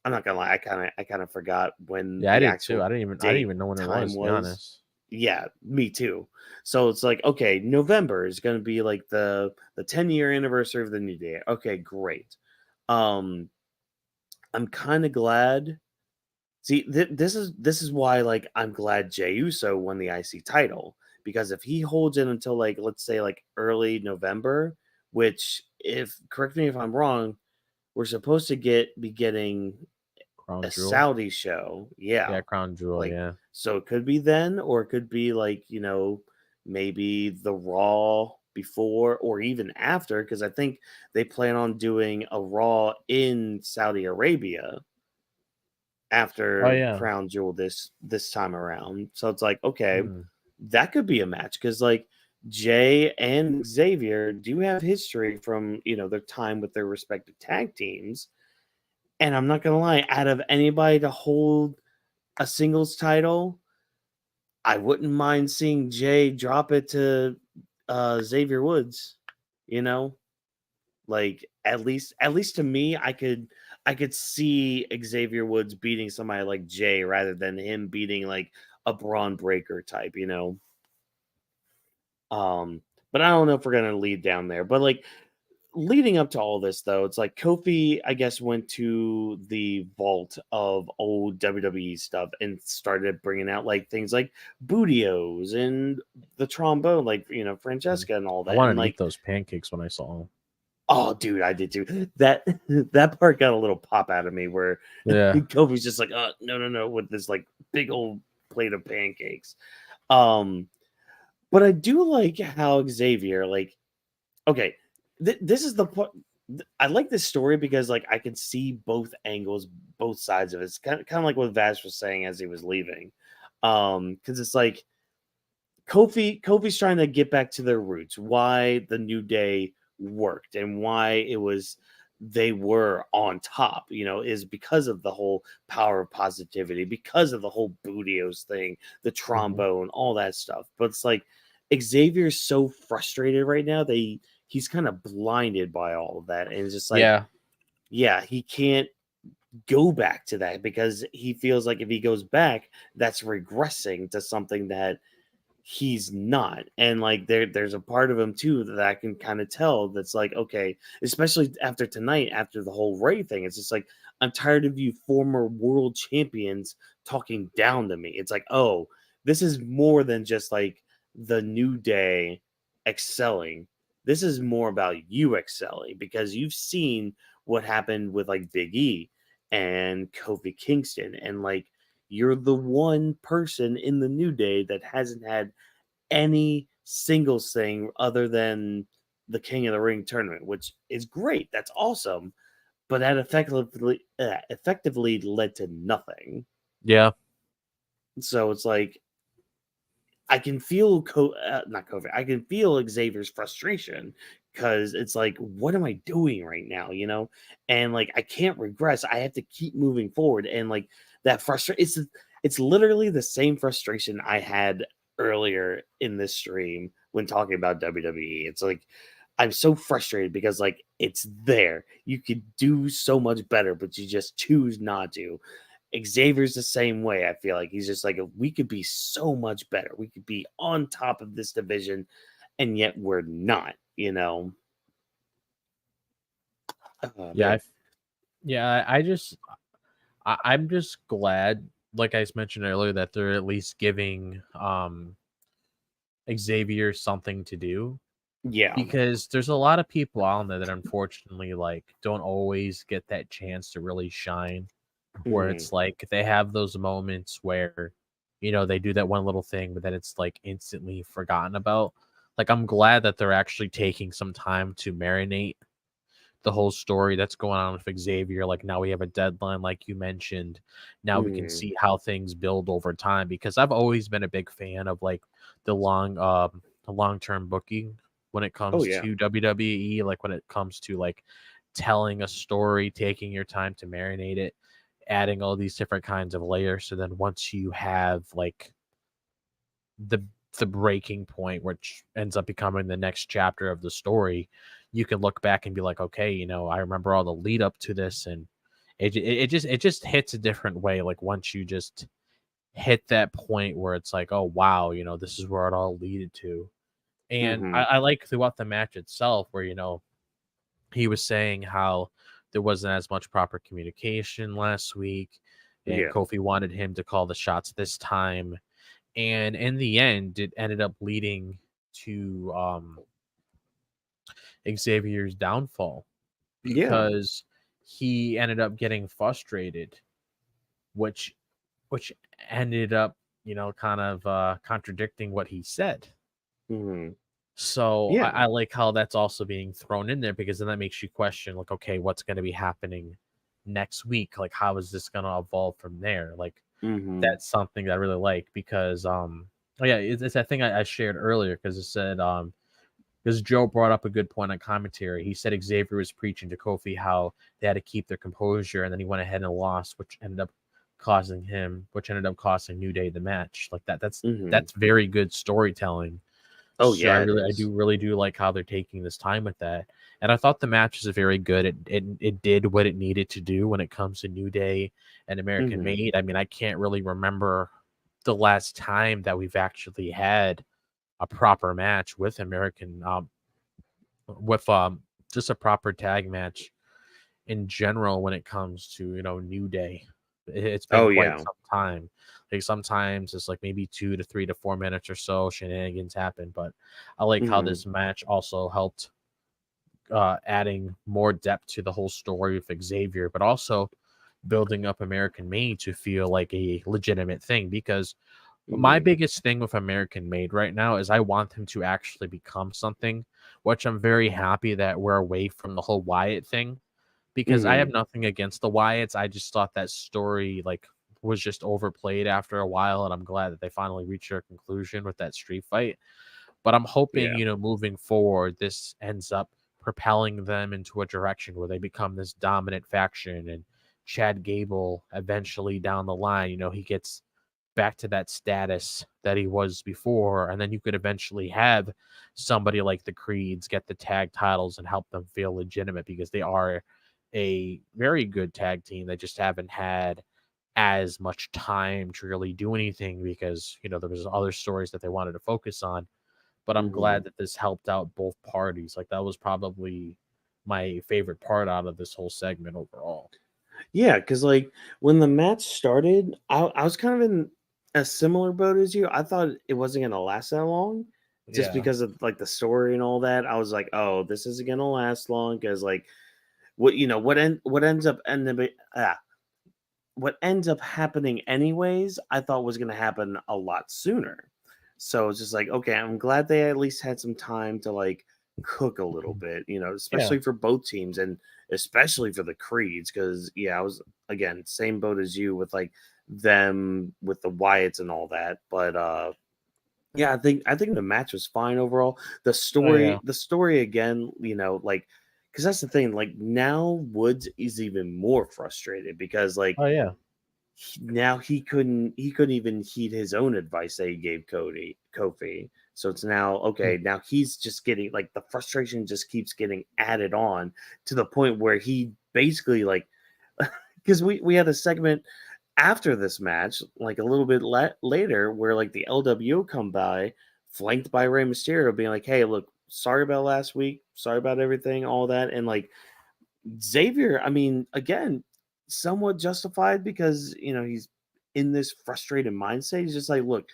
Speaker 2: I'm not gonna lie, I kind of forgot when.
Speaker 3: Yeah, I did too. I didn't even know when it was. To be honest.
Speaker 2: Yeah, me too. So it's like, okay, November is gonna be like the 10-year anniversary of the New Day. Okay, great. I'm kind of glad. See, this is why, like, I'm glad Jey Uso won the IC title, because if he holds it until like, let's say like early November, which, if correct me if I'm wrong, we're supposed to be getting
Speaker 3: Crown
Speaker 2: a
Speaker 3: Jewel.
Speaker 2: Saudi show. Yeah,
Speaker 3: Crown Jewel.
Speaker 2: So it could be then, or it could be like, maybe the Raw before or even after, because I think they plan on doing a Raw in Saudi Arabia after Crown Jewel this time around. So it's like, okay, that could be a match, because like Jay and Xavier do have history from their time with their respective tag teams. And I'm not gonna lie, out of anybody to hold a singles title, I wouldn't mind seeing Jay drop it to Xavier Woods. Like at least to me, I could see Xavier Woods beating somebody like Jay rather than him beating like a Braun Breaker type, But I don't know if we're gonna lead down there. But like leading up to all this, though, it's like Kofi, I guess, went to the vault of old WWE stuff and started bringing out like things like Bootios and the trombone, like Francesca and all that.
Speaker 3: I wanted
Speaker 2: to
Speaker 3: eat those pancakes when I saw them.
Speaker 2: Oh, dude, I did too. That part got a little pop out of me where Kofi's just like, oh, no, with this like big old plate of pancakes. But I do like how Xavier, like, okay, this is the point. I like this story because like I can see both angles, both sides of it. It's kind of like what Vash was saying as he was leaving. Because it's like Kofi's trying to get back to their roots, why the New Day worked and why they were on top, is because of the whole power of positivity, because of the whole Bootios thing, the trombone, all that stuff. But it's like Xavier's so frustrated right now that he's kind of blinded by all of that. And it's just like, yeah, he can't go back to that because he feels like if he goes back, that's regressing to something that he's not. And like there's a part of him too that I can kind of tell that's like, okay, especially after tonight, after the whole Ray thing, it's just like, I'm tired of you former world champions talking down to me. It's like, oh, this is more than just like the New Day excelling. This is more about you excelling because you've seen what happened with like Big E and Kofi Kingston, and like you're the one person in the New Day that hasn't had any singles thing other than the King of the Ring tournament, which is great. That's awesome. But that effectively led to nothing.
Speaker 3: Yeah.
Speaker 2: So it's like, I can feel not COVID. I can feel Xavier's frustration because it's like, what am I doing right now? And like, I can't regress. I have to keep moving forward. And like that frustration, it's literally the same frustration I had earlier in this stream when talking about WWE. It's like, I'm so frustrated because like it's there. You could do so much better, but you just choose not to. Xavier's the same way. I feel like he's just like, we could be so much better. We could be on top of this division, and yet we're not.
Speaker 3: Yeah, I'm just glad, like I mentioned earlier, that they're at least giving Xavier something to do.
Speaker 2: Yeah,
Speaker 3: because there's a lot of people out there that unfortunately like don't always get that chance to really shine. Where it's like they have those moments where they do that one little thing, but then it's like instantly forgotten about. Like, I'm glad that they're actually taking some time to marinate the whole story that's going on with Xavier. Like, now we have a deadline, like you mentioned. Now we can see how things build over time, because I've always been a big fan of like the long-term booking when it comes to WWE, like when it comes to like telling a story, taking your time to marinate it, adding all these different kinds of layers. So then once you have like the breaking point, which ends up becoming the next chapter of the story, you can look back and be like, okay, I remember all the lead up to this, and it just hits a different way. Like once you just hit that point where it's like, oh wow, this is where it all leaded to. And I like throughout the match itself where he was saying how there wasn't as much proper communication last week, and Kofi wanted him to call the shots this time. And in the end, it ended up leading to Xavier's downfall, because he ended up getting frustrated, which ended up, kind of contradicting what he said. So I like how that's also being thrown in there, because then that makes you question, like, okay, what's going to be happening next week? Like, how is this going to evolve from there? Like, that's something that I really like, because it's that thing I shared earlier, because it said because Joe brought up a good point on commentary. He said Xavier was preaching to Kofi how they had to keep their composure, and then he went ahead and lost, which ended up costing New Day the match. Like that's very good storytelling.
Speaker 2: Oh,
Speaker 3: so I really do like how they're taking this time with that. And I thought the match was very good. It did what it needed to do when it comes to New Day and American Made. I mean, I can't really remember the last time that we've actually had a proper match with just a proper tag match in general when it comes to New Day. It's been quite some time. Like sometimes it's like maybe 2 to 3 to 4 minutes or so shenanigans happen, but I like how this match also helped adding more depth to the whole story with Xavier, but also building up American Made to feel like a legitimate thing, because My
Speaker 2: Mhm.
Speaker 3: biggest thing with American Made right now is I want him to actually become something, which I'm very happy that we're away from the whole Wyatt thing, because I have
Speaker 2: Mhm.
Speaker 3: nothing against the Wyatts. I just thought that story was just overplayed after a while, and I'm glad that they finally reached their conclusion with that street fight. But I'm hoping,
Speaker 2: Yeah.
Speaker 3: moving forward, this ends up propelling them into a direction where they become this dominant faction, and Chad Gable eventually down the line, he gets back to that status that he was before, and then you could eventually have somebody like the Creeds get the tag titles and help them feel legitimate, because they are a very good tag team. They just haven't had as much time to really do anything because there was other stories that they wanted to focus on. But I'm glad
Speaker 2: Mhm.
Speaker 3: that this helped out both parties. Like, that was probably my favorite part out of this whole segment overall.
Speaker 2: Yeah, because like when the match started, I was kind of in a similar boat as you. I thought it wasn't gonna last that long, just
Speaker 3: Yeah.
Speaker 2: because of like the story and all that. I was like, oh, this isn't gonna last long because like what ends up happening anyways, I thought was gonna happen a lot sooner. So it's just like, okay, I'm glad they at least had some time to like cook a little bit,
Speaker 3: Yeah.
Speaker 2: especially for both teams and especially for the Creeds, because yeah, I was again same boat as you with like them with the Wyatts and all that. But yeah, I think the match was fine overall. The
Speaker 3: Oh, yeah.
Speaker 2: story again, like because that's the thing, like now Woods is even more frustrated because like
Speaker 3: Oh, yeah.
Speaker 2: now he couldn't even heed his own advice that he gave Kofi. So it's now
Speaker 3: Mm.
Speaker 2: okay. Now he's just getting like the frustration just keeps getting added on to the point where he basically like because we had a segment after this match, like a little bit later, where like the LWO come by, flanked by Rey Mysterio, being like, "Hey, look, sorry about last week, sorry about everything, all that," and like Xavier, I mean, again, somewhat justified because he's in this frustrated mindset. He's just like, look,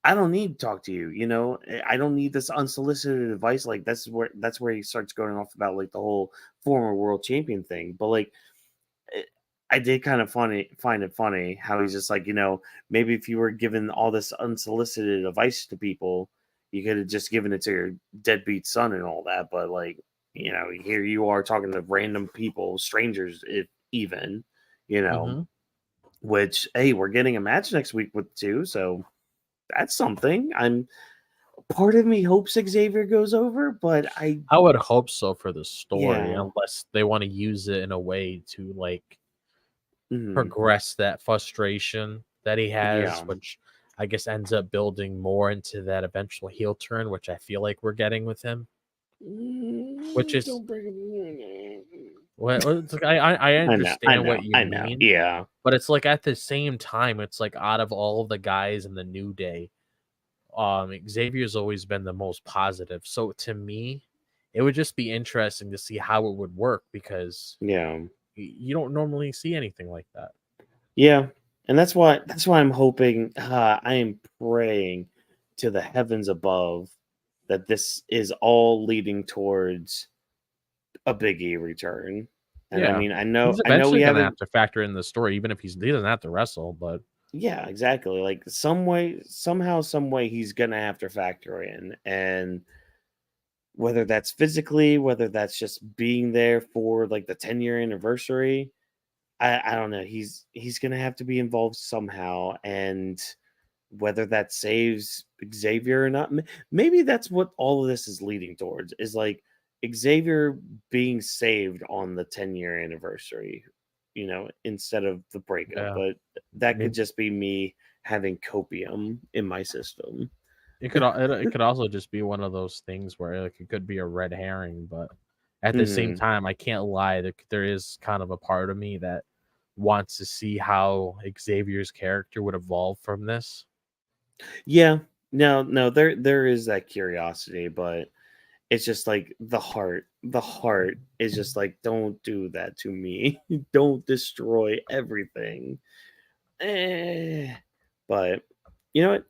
Speaker 2: I don't need to talk to you. I don't need this unsolicited advice. Like that's where he starts going off about like the whole former world champion thing. But like, eh, I did kind of find it funny how he's just like, maybe if you were given all this unsolicited advice to people, you could have just given it to your deadbeat son and all that. But like, here you are talking to random people, strangers, if even, you know,
Speaker 3: Mhm.
Speaker 2: which hey, we're getting a match next week with two, so that's something. I'm part of me hopes Xavier goes over, but
Speaker 3: I would hope so for the story,
Speaker 2: yeah,
Speaker 3: unless they want to use it in a way to
Speaker 2: mhm,
Speaker 3: progress that frustration that he has,
Speaker 2: yeah.
Speaker 3: which I guess ends up building more into that eventual heel turn, which I feel like we're getting with him. Which is
Speaker 2: Don't bring him.
Speaker 3: it's like I
Speaker 2: I know, I
Speaker 3: understand
Speaker 2: know,
Speaker 3: what you
Speaker 2: I know.
Speaker 3: mean,
Speaker 2: Yeah.
Speaker 3: but it's like at the same time, it's like out of all of the guys in the New Day, Xavier's always been the most positive. So to me, it would just be interesting to see how it would work, because
Speaker 2: Yeah.
Speaker 3: you don't normally see anything like that.
Speaker 2: Yeah. And that's why I'm hoping I am praying to the heavens above that this is all leading towards a Big E return. And I
Speaker 3: Yeah.
Speaker 2: mean, I know
Speaker 3: He's
Speaker 2: I know
Speaker 3: eventually
Speaker 2: we
Speaker 3: gonna
Speaker 2: haven't
Speaker 3: have to factor in the story, even if he doesn't have to wrestle, but
Speaker 2: yeah, exactly. Like some way somehow some way he's going to have to factor in and whether that's physically, whether that's just being there for like the 10-year anniversary, I don't know. He's gonna have to be involved somehow, and whether that saves Xavier or not, maybe that's what all of this is leading towards. Is like Xavier being saved on the 10-year anniversary, instead of the breakup.
Speaker 3: yeah.
Speaker 2: But that could
Speaker 3: Maybe
Speaker 2: just be me having copium in my system.
Speaker 3: it could also just be one of those things where it could be a red herring, but at the same
Speaker 2: Hmm.
Speaker 3: time, I can't lie, there is kind of a part of me that wants to see how Xavier's character would evolve from this.
Speaker 2: Yeah, no, there is that curiosity, but it's just like the heart is just like, don't do that to me. Don't destroy everything. But you know what?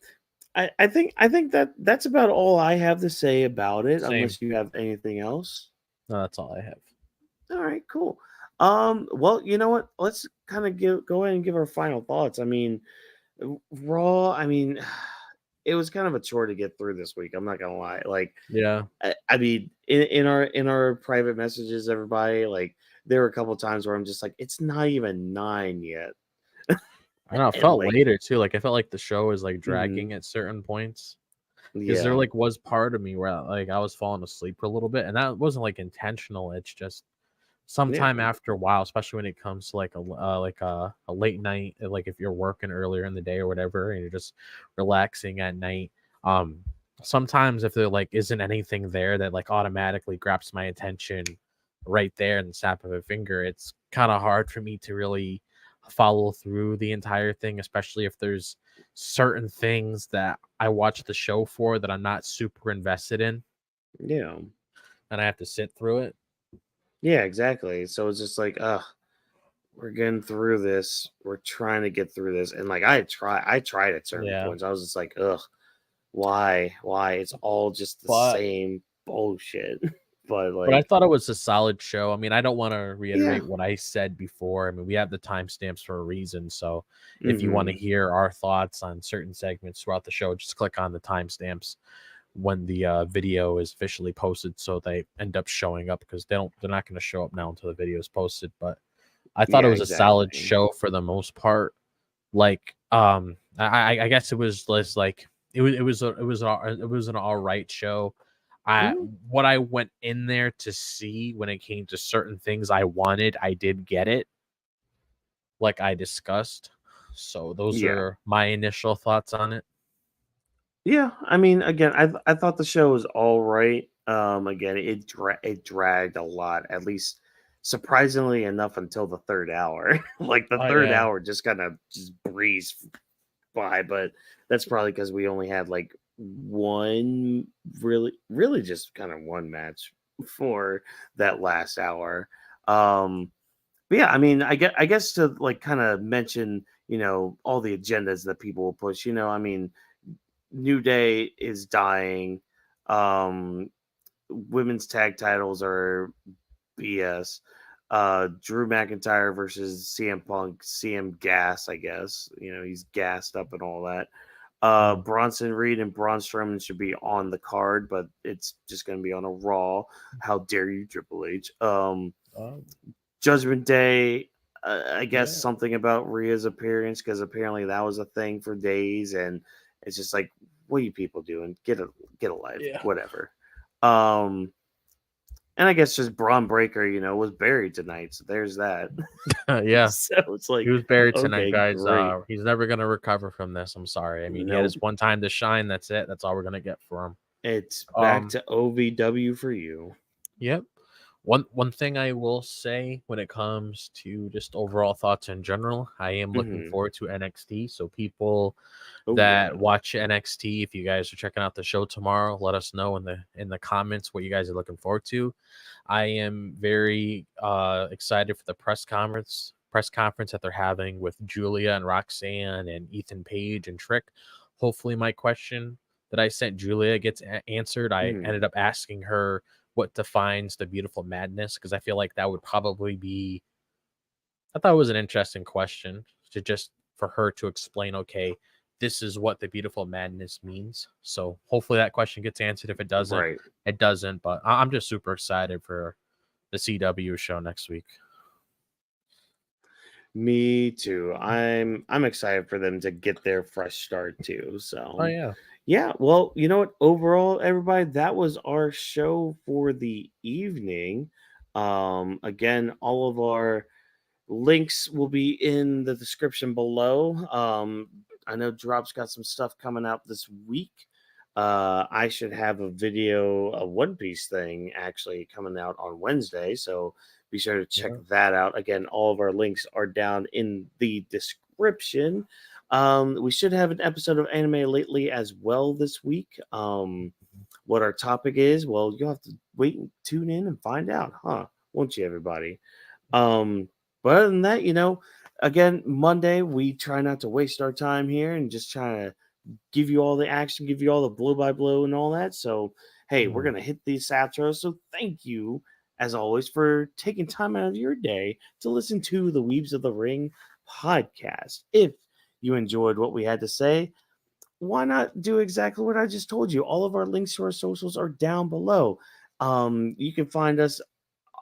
Speaker 2: I think that's about all I have to say about it,
Speaker 3: Same.
Speaker 2: unless you have anything else.
Speaker 3: No, that's all I have.
Speaker 2: All right, cool. Well, you know what? Let's kind of go ahead and give our final thoughts. I mean, Raw, I mean, it was kind of a chore to get through this week. I'm not gonna lie. Like,
Speaker 3: Yeah.
Speaker 2: I mean, in our private messages, everybody, like, there were a couple times where I'm just like, it's not even 9 yet,
Speaker 3: I know, it
Speaker 2: and
Speaker 3: felt
Speaker 2: like,
Speaker 3: later too. Like I felt like the show was like
Speaker 2: mhm,
Speaker 3: dragging at certain points. Because there
Speaker 2: yeah,
Speaker 3: like was part of me where like I was falling asleep for a little bit, and that wasn't like intentional. It's just
Speaker 2: yeah,
Speaker 3: sometime after a while, especially when it comes to like a late night, like if you're working earlier in the day or whatever, and you're just relaxing at night. Um, Sometimes if there like isn't anything there that like automatically grabs my attention right there in the snap of a finger, it's kind of hard for me to really follow through the entire thing, especially if there's certain things that I watch the show for that I'm not super invested in,
Speaker 2: yeah,
Speaker 3: and I have to sit through it.
Speaker 2: yeah, exactly. So it's just like, we're getting through this. We're trying to get through this, and like, I tried at certain
Speaker 3: Yeah.
Speaker 2: points. I was just like, ugh, why? It's all just the
Speaker 3: But
Speaker 2: same bullshit. But
Speaker 3: But I
Speaker 2: like,
Speaker 3: thought it was a solid show. I mean, I don't want to
Speaker 2: yeah,
Speaker 3: reiterate what I said before. I mean, we have the timestamps for a reason. So if you want to
Speaker 2: mm-hmm,
Speaker 3: hear our thoughts on certain segments throughout the show, just click on the timestamps when the video is officially posted. So they end up showing up because they're not going to show up now until the video is posted. But I thought it
Speaker 2: yeah,
Speaker 3: was a solid
Speaker 2: exactly.
Speaker 3: show for the most part. Like, I guess it was less like it was an all right show. I
Speaker 2: Mhm.
Speaker 3: What I went in there to see when it came to certain things I wanted, I did get it, like I discussed. So those
Speaker 2: Yeah.
Speaker 3: are my initial thoughts on it.
Speaker 2: Yeah, I mean, again, I thought the show was all right. Again, it dragged a lot, at least surprisingly enough until the third hour. Like the
Speaker 3: Oh
Speaker 2: third
Speaker 3: yeah,
Speaker 2: hour just kind of just breezed by, but that's probably because we only had like one really just kind of one match for that last hour. But yeah, I mean, I guess to like kind of mention, all the agendas that people will push. I mean, New Day is dying. Um, Women's tag titles are BS. Drew McIntyre versus CM Punk, CM Gas, I guess. He's gassed up and all that.
Speaker 3: mm.
Speaker 2: Bronson Reed and Braun Strowman should be on the card, but it's just going to be on a Raw. How dare you, Triple H?
Speaker 3: Oh,
Speaker 2: Judgment Day, I guess
Speaker 3: yeah,
Speaker 2: something about Rhea's appearance because apparently that was a thing for days, and it's just like, what are you people doing? Get a life,
Speaker 3: yeah,
Speaker 2: whatever. Um, and I guess just Braun Breaker, was buried tonight, so there's that.
Speaker 3: yeah.
Speaker 2: So it's
Speaker 3: He
Speaker 2: like,
Speaker 3: was buried tonight,
Speaker 2: okay,
Speaker 3: guys.
Speaker 2: great.
Speaker 3: He's never gonna recover from this. I'm sorry. I mean, he had his
Speaker 2: Nope,
Speaker 3: one time to shine. That's it. That's all we're gonna get for him.
Speaker 2: it's back
Speaker 3: Um,
Speaker 2: to OVW for you.
Speaker 3: Yep. One thing I will say when it comes to just overall thoughts in general, I am looking
Speaker 2: Hmm.
Speaker 3: forward to NXT. So people
Speaker 2: Oh
Speaker 3: that
Speaker 2: yeah.
Speaker 3: watch NXT, if you guys are checking out the show tomorrow, let us know in the comments what you guys are looking forward to. I am very excited for the press conference that they're having with Julia and Roxanne and Ethan Page and Trick. Hopefully my question that I sent Julia gets answered. I
Speaker 2: Hmm.
Speaker 3: ended up asking her what defines the beautiful madness because I feel like that would probably be. I thought it was an interesting question to just for her to explain, okay, this is what the beautiful madness means. So hopefully that question gets answered. If it doesn't,
Speaker 2: Right.
Speaker 3: it doesn't. But I'm just super excited for the CW show next week.
Speaker 2: Me too. I'm excited for them to get their fresh start too.
Speaker 3: Oh
Speaker 2: So
Speaker 3: yeah.
Speaker 2: yeah, well, you know what? Overall, everybody, that was our show for the evening. Again, all of our links will be in the description below. I know Drop's got some stuff coming out this week. I should have a video, a One Piece thing actually coming out on Wednesday. So be sure to check
Speaker 3: Yeah.
Speaker 2: that out. Again, all of our links are down in the description. We should have an episode of Anime Lately as well this week. What our topic is, well, you'll have to wait and tune in and find out, huh? Won't you, everybody? Um, but other than that, again, Monday, we try not to waste our time here and just try to give you all the action, give you all the blow by blow and all that. So, hey, we're
Speaker 3: Mm.
Speaker 2: going to hit these outros. So, thank you, as always, for taking time out of your day to listen to the Weebs of the Ring podcast. If you enjoyed what we had to say, why not do exactly what I just told you? All of our links to our socials are down below. You can find us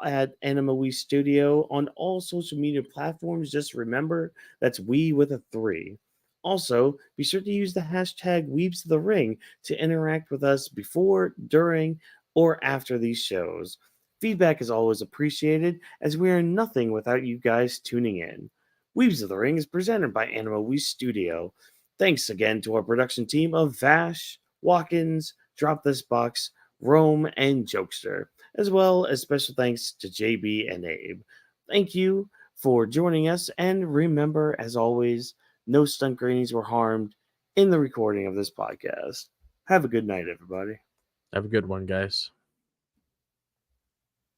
Speaker 2: at AniMa We Studio on all social media platforms. Just remember, that's we with a 3. Also, be sure to use the hashtag Weebs of the Ring to interact with us before, during, or after these shows. Feedback is always appreciated, as we are nothing without you guys tuning in. Weebs of the Ring is presented by AniMa We Studio. Thanks again to our production team of Vash, Watkins, Drop This Box, Rome, and Jokester, as well as special thanks to JB and Abe. Thank you for joining us, and remember, as always, no stunt greenies were harmed in the recording of this podcast. Have a good night, everybody.
Speaker 3: Have a good one, guys.